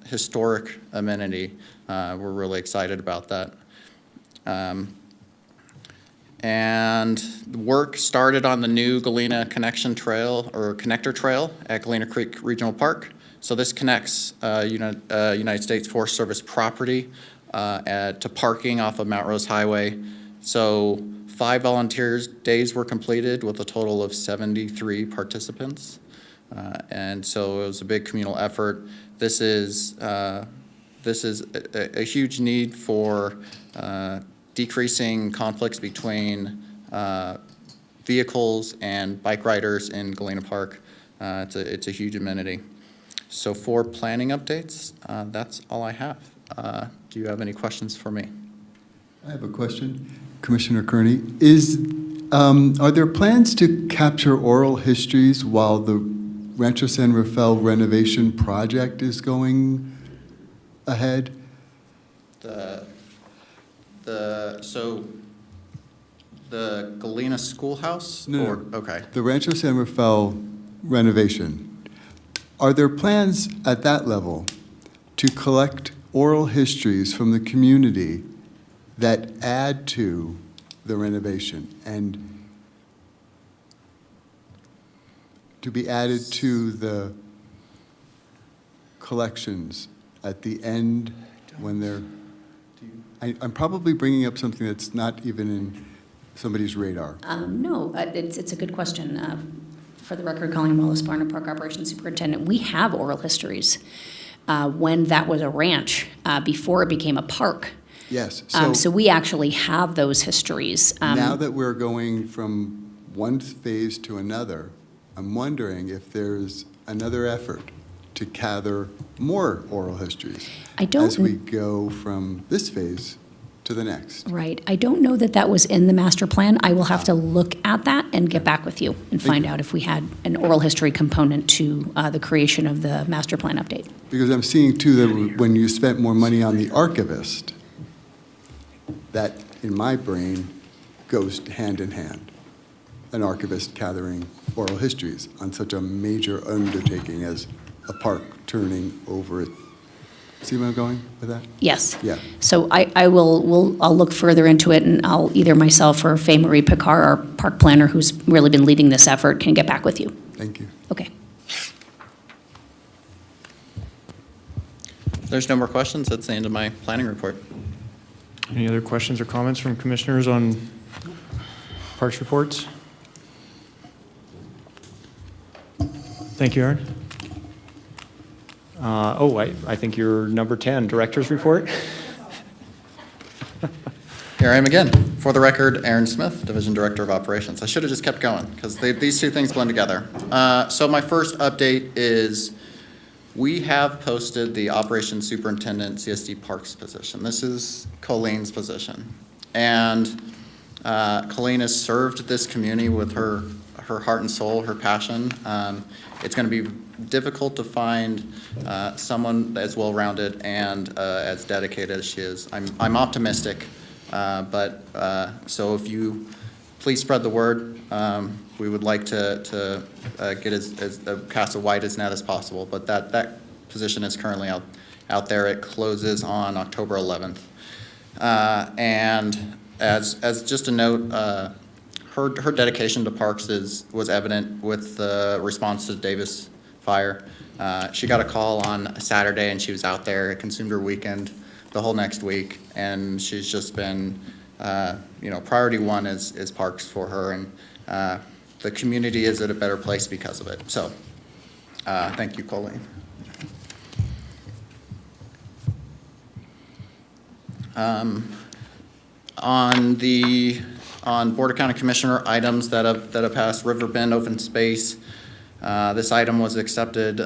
historic amenity. We're really excited about that. And work started on the new Galena Connection Trail or Connector Trail at Galena Creek Regional Park. So this connects United States Forest Service property to parking off of Mount Rose Highway. So 5 volunteers days were completed with a total of 73 participants. And so it was a big communal effort. This is a huge need for decreasing conflicts between vehicles and bike riders in Galena Park. It's a huge amenity. So for planning updates, that's all I have. Do you have any questions for me? I have a question. Commissioner Kearney, are there plans to capture oral histories while the Rancho San Rafael renovation project is going ahead? So the Galena Schoolhouse? No. Okay. The Rancho San Rafael renovation. Are there plans at that level to collect oral histories from the community that add to the renovation and to be added to the collections at the end when they're, I'm probably bringing up something that's not even in somebody's radar. No, it's a good question. For the record, Colleen Wallace, Barnum Park Operations Superintendent, we have oral histories. When that was a ranch, before it became a park. Yes. So we actually have those histories. Now that we're going from one phase to another, I'm wondering if there's another effort to gather more oral histories as we go from this phase to the next. Right. I don't know that was in the master plan. I will have to look at that and get back with you and find out if we had an oral history component to the creation of the master plan update. Because I'm seeing too that when you spent more money on the archivist, that in my brain goes hand in hand. An archivist gathering oral histories on such a major undertaking as a park turning over it. See where I'm going with that? Yes. Yeah. So I'll look further into it, and I'll either myself or Faye Marie Picard, our park planner, who's really been leading this effort, can get back with you. Thank you. Okay. If there's no more questions, that's the end of my planning report. Any other questions or comments from commissioners on parks reports? Thank you, Aaron. I think you're number 10, Director's Report. Here I am again. For the record, Aaron Smith, Division Director of Operations. I should have just kept going because these two things blend together. So my first update is we have posted the Operations Superintendent CSD Parks position. This is Colleen's position. And Colleen has served this community with her her heart and soul, her passion. It's going to be difficult to find someone as well-rounded and as dedicated as she is. I'm optimistic, but so if you please spread the word. We would like to get as cast a wide as net as possible, but that position is currently out there. It closes on October 11th. And as just a note, her dedication to parks was evident with the response to Davis fire. She got a call on a Saturday and she was out there. It consumed her weekend, the whole next week, and she's just been, priority one is parks for her, and the community is at a better place because of it. So, thank you, Colleen. On Board of County Commissioner items that have passed, River Bend open space. This item was accepted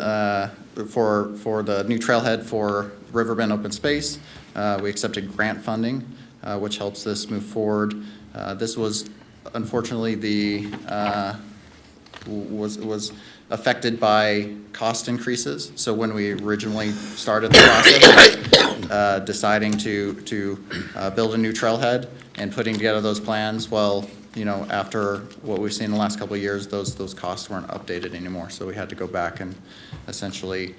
for the new trailhead for River Bend open space. We accepted grant funding, which helps this move forward. This was unfortunately was affected by cost increases. So when we originally started the process, deciding to build a new trailhead and putting together those plans, well, after what we've seen in the last couple of years, those costs weren't updated anymore. So we had to go back and essentially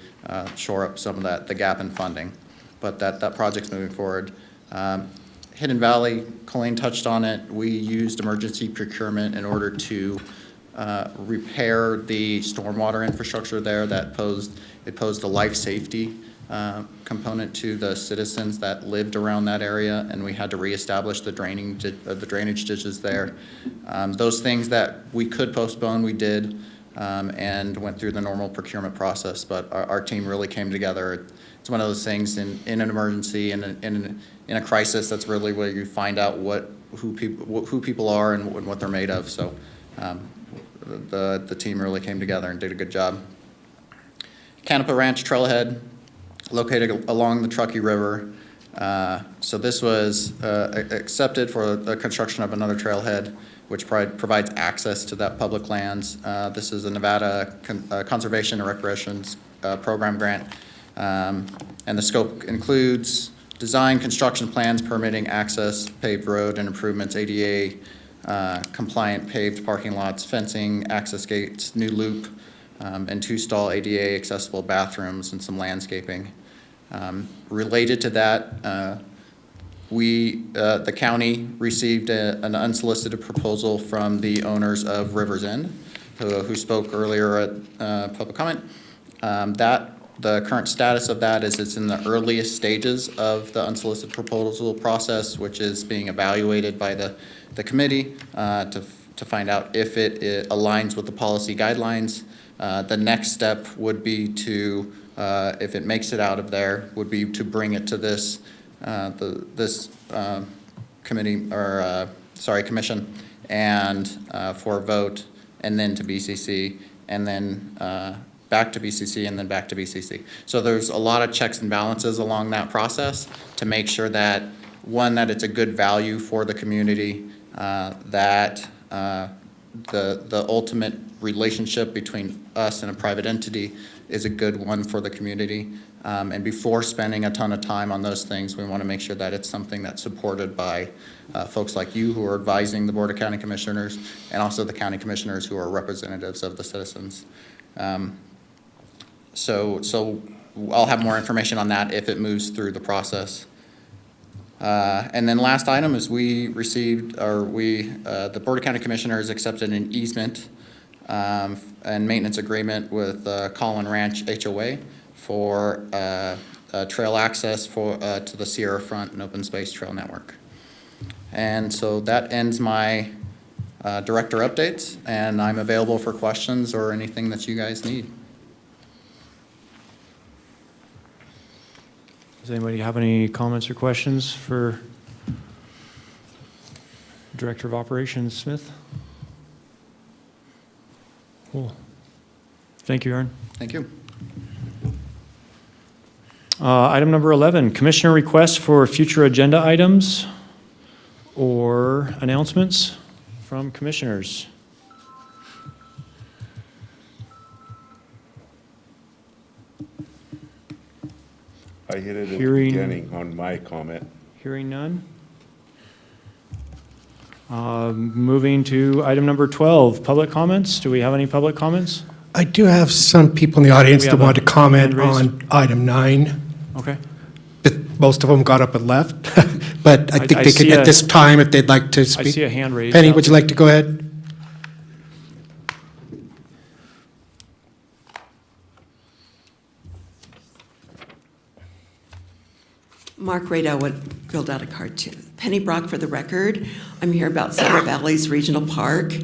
shore up some of the gap in funding. But that project's moving forward. Hidden Valley, Colleen touched on it. We used emergency procurement in order to repair the stormwater infrastructure there that posed a life safety component to the citizens that lived around that area, and we had to reestablish the drainage ditches there. Those things that we could postpone, we did, and went through the normal procurement process, but our team really came together. It's one of those things in an emergency and in a crisis, that's really where you find out who people are and what they're made of. So the team really came together and did a good job. Canapa Ranch Trailhead, located along the Truckee River. So this was accepted for the construction of another trailhead, which provides access to that public lands. This is a Nevada Conservation and Recreations Program grant. And the scope includes design, construction plans, permitting, access, paved road and improvements, ADA compliant paved parking lots, fencing, access gates, new loop, and 2-stall ADA accessible bathrooms and some landscaping. Related to that, the county received an unsolicited proposal from the owners of Rivers End, who spoke earlier at public comment. The current status of that is it's in the earliest stages of the unsolicited proposal process, which is being evaluated by the committee to find out if it aligns with the policy guidelines. The next step would be to, if it makes it out of there, would be to bring it to this committee, or commission, and for a vote, and then to BCC, and then back to BCC, and then back to BCC. So there's a lot of checks and balances along that process to make sure that, one, that it's a good value for the community, that the ultimate relationship between us and a private entity is a good one for the community. And before spending a ton of time on those things, we want to make sure that it's something that's supported by folks like you who are advising the Board of County Commissioners, and also the county commissioners who are representatives of the citizens. So I'll have more information on that if it moves through the process. And then last item is the Board of County Commissioners accepted an easement and maintenance agreement with Collin Ranch HOA for trail access to the Sierra Front and Open Space Trail Network. And so that ends my director updates, and I'm available for questions or anything that you guys need. Does anybody have any comments or questions for Director of Operations Smith? Cool. Thank you, Aaron. Thank you. Item number 11, Commissioner requests for future agenda items or announcements from commissioners. I hit it at the Hearing- beginning on my comment. Hearing none. Moving to item number 12, public comments. Do we have any public comments? I do have some people in the audience We that have want to a comment hand raised. on item 9. Okay. But most of them got up and left, but I I think they could, see at a- this time, if they'd like to speak. see a hand raised Penny, out would you there. like to go ahead? Mark Radau would filled out a card too. Penny Brock for the record. I'm here about Cedar Valleys Regional Park.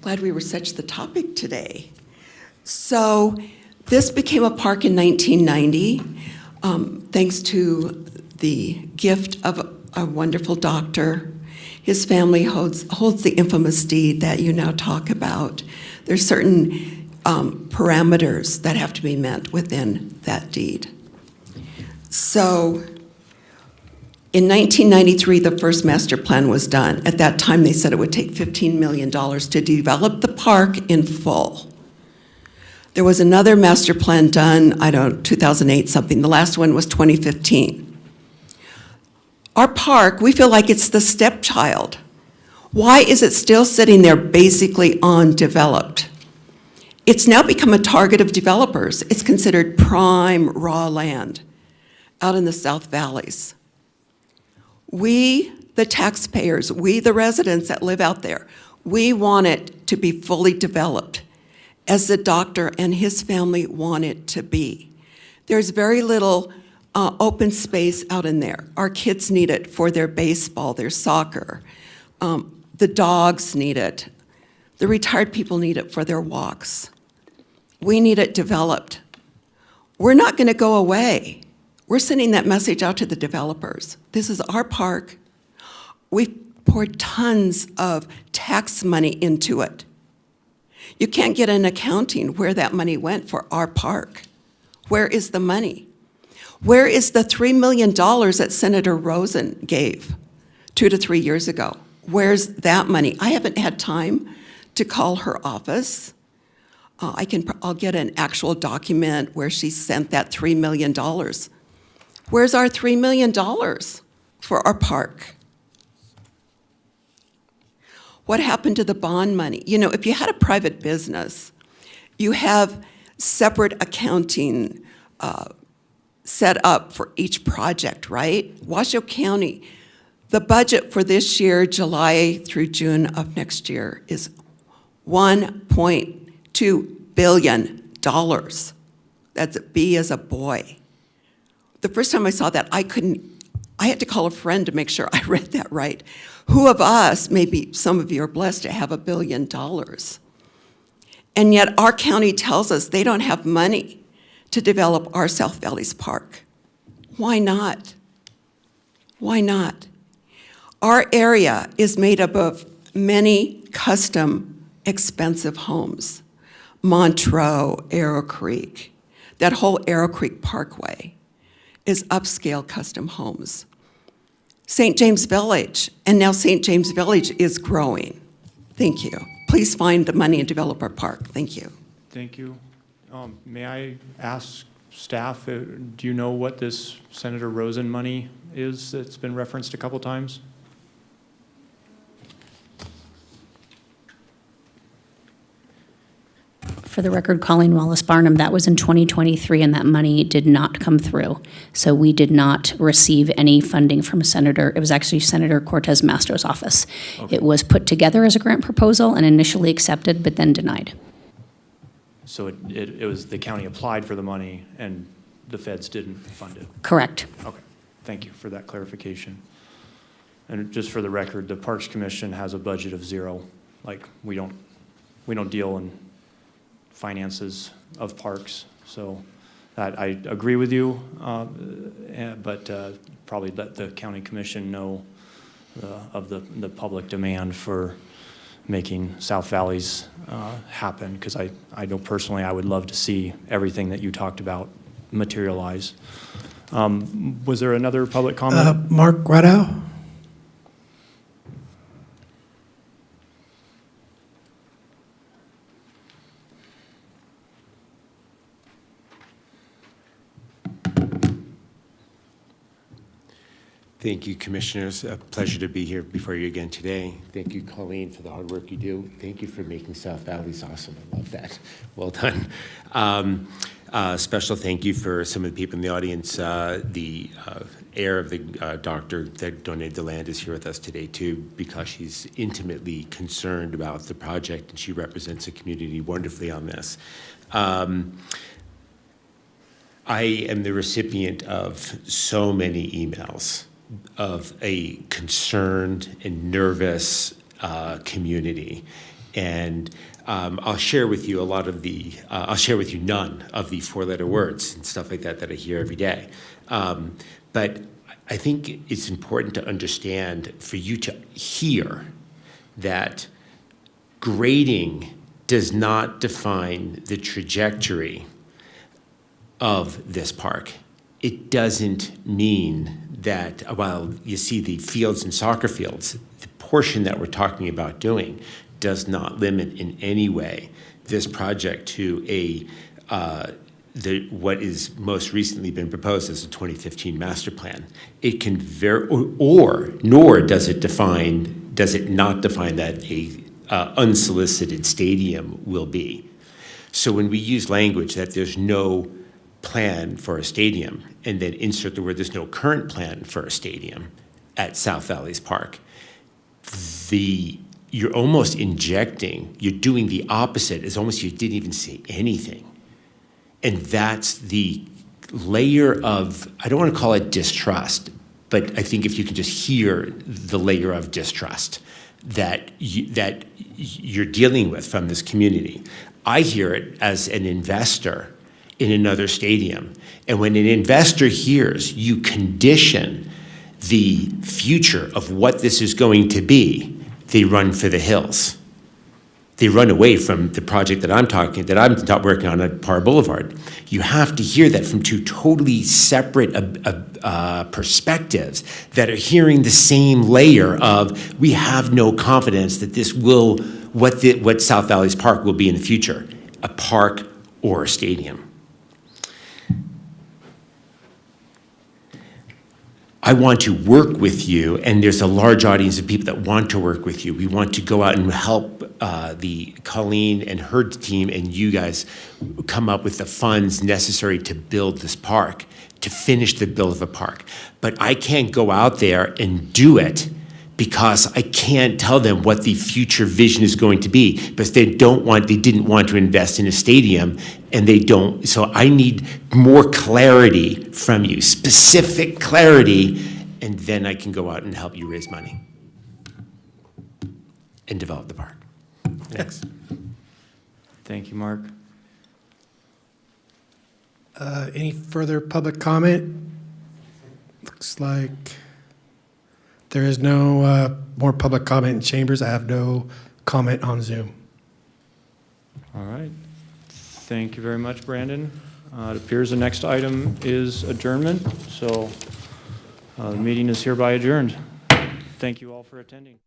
Glad we were such the topic today. So this became a park in 1990, thanks to the gift of a wonderful doctor. His family holds the infamous deed that you now talk about. There's certain parameters that have to be met within that deed. So in 1993, the first master plan was done. At that time, they said it would take $15 million to develop the park in full. There was another master plan done, 2008 something. The last one was 2015. Our park, we feel like it's the stepchild. Why is it still sitting there basically undeveloped? It's now become a target of developers. It's considered prime raw land out in the South Valleys. We, the taxpayers, we, the residents that live out there, we want it to be fully developed as the doctor and his family want it to be. There's very little open space out in there. Our kids need it for their baseball, their soccer. The dogs need it. The retired people need it for their walks. We need it developed. We're not going to go away. We're sending that message out to the developers. This is our park. We've poured tons of tax money into it. You can't get an accounting where that money went for our park. Where is the money? Where is the $3 million that Senator Rosen gave 2 to 3 years ago? Where's that money? I haven't had time to call her office. I'll get an actual document where she sent that $3 million. Where's our $3 million for our park? What happened to the bond money? You know, if you had a private business, you have separate accounting set up for each project, right? Washoe County, the budget for this year, July through June of next year, is $1.2 billion. That's a B as a boy. The first time I saw that, I had to call a friend to make sure I read that right. Who of us, maybe some of you are blessed to have $1 billion. And yet our county tells us they don't have money to develop our South Valleys Park. Why not? Why not? Our area is made up of many custom, expensive homes. Montreux, Arrow Creek, that whole Arrow Creek Parkway is upscale custom homes. St. James Village, and now St. James Village is growing. Thank you. Please find the money and develop our park. Thank you. Thank you. May I ask staff, do you know what this Senator Rosen money is that's been referenced a couple times? For the record, Colleen Wallace Barnum, that was in 2023, and that money did not come through. So we did not receive any funding from Senator, it was actually Senator Cortez Mastro's office. Okay. It was put together as a grant proposal and initially accepted, but then denied. So it was the county applied for the money and the feds didn't fund it? Correct. Okay, thank you for that clarification. And just for the record, the Parks Commission has a budget of 0. Like, we don't deal in finances of parks. So that I agree with you, but probably let the county commission know of the public demand for making South Valleys happen, because I know personally I would love to see everything that you talked about materialize. Was there another public comment? Mark Radau? Thank you, Commissioners. A pleasure to be here before you again today. Thank you, Colleen, for the hard work you do. Thank you for making South Valley's awesome. I love that. Well done. Special thank you for some of the people in the audience. The heir of the doctor that donated the land is here with us today, too, because she's intimately concerned about the project, and she represents the community wonderfully on this. I am the recipient of so many emails of a concerned and nervous community. And I'll share with you I'll share with you none of the four-letter words and stuff like that I hear every day. But I think it's important to understand, for you to hear that grading does not define the trajectory of this park. It doesn't mean that, while you see the fields and soccer fields, the portion that we're talking about doing does not limit in any way this project to what is most recently been proposed as a 2015 master plan. It can nor does it not define that a unsolicited stadium will be. So when we use language that there's no plan for a stadium, and then insert the word there's no current plan for a stadium at South Valley's Park, you're almost injecting, you're doing the opposite. It's almost you didn't even say anything. And that's the layer of, I don't want to call it distrust, but I think if you can just hear the layer of distrust that you're dealing with from this community. I hear it as an investor in another stadium. And when an investor hears you condition the future of what this is going to be, they run for the hills. They run away from the project that I'm working on at Parr Boulevard. You have to hear that from two totally separate perspectives that are hearing the same layer of, we have no confidence that this will, what South Valley's Park will be in the future, a park or a stadium. I want to work with you, and there's a large audience of people that want to work with you. We want to go out and help the Colleen and her team and you guys come up with the funds necessary to build this park, to finish the build of a park. But I can't go out there and do it because I can't tell them what the future vision is going to be, because they didn't want to invest in a stadium, and they don't. So I need more clarity from you, specific clarity, and then I can go out and help you raise money and develop the park. Thanks. Thank you, Mark. Any further public comment? Looks like there is no more public comment in chambers. I have no comment on Zoom. All right. Thank you very much, Brandon. It appears the next item is adjournment, so the meeting is hereby adjourned. Thank you all for attending.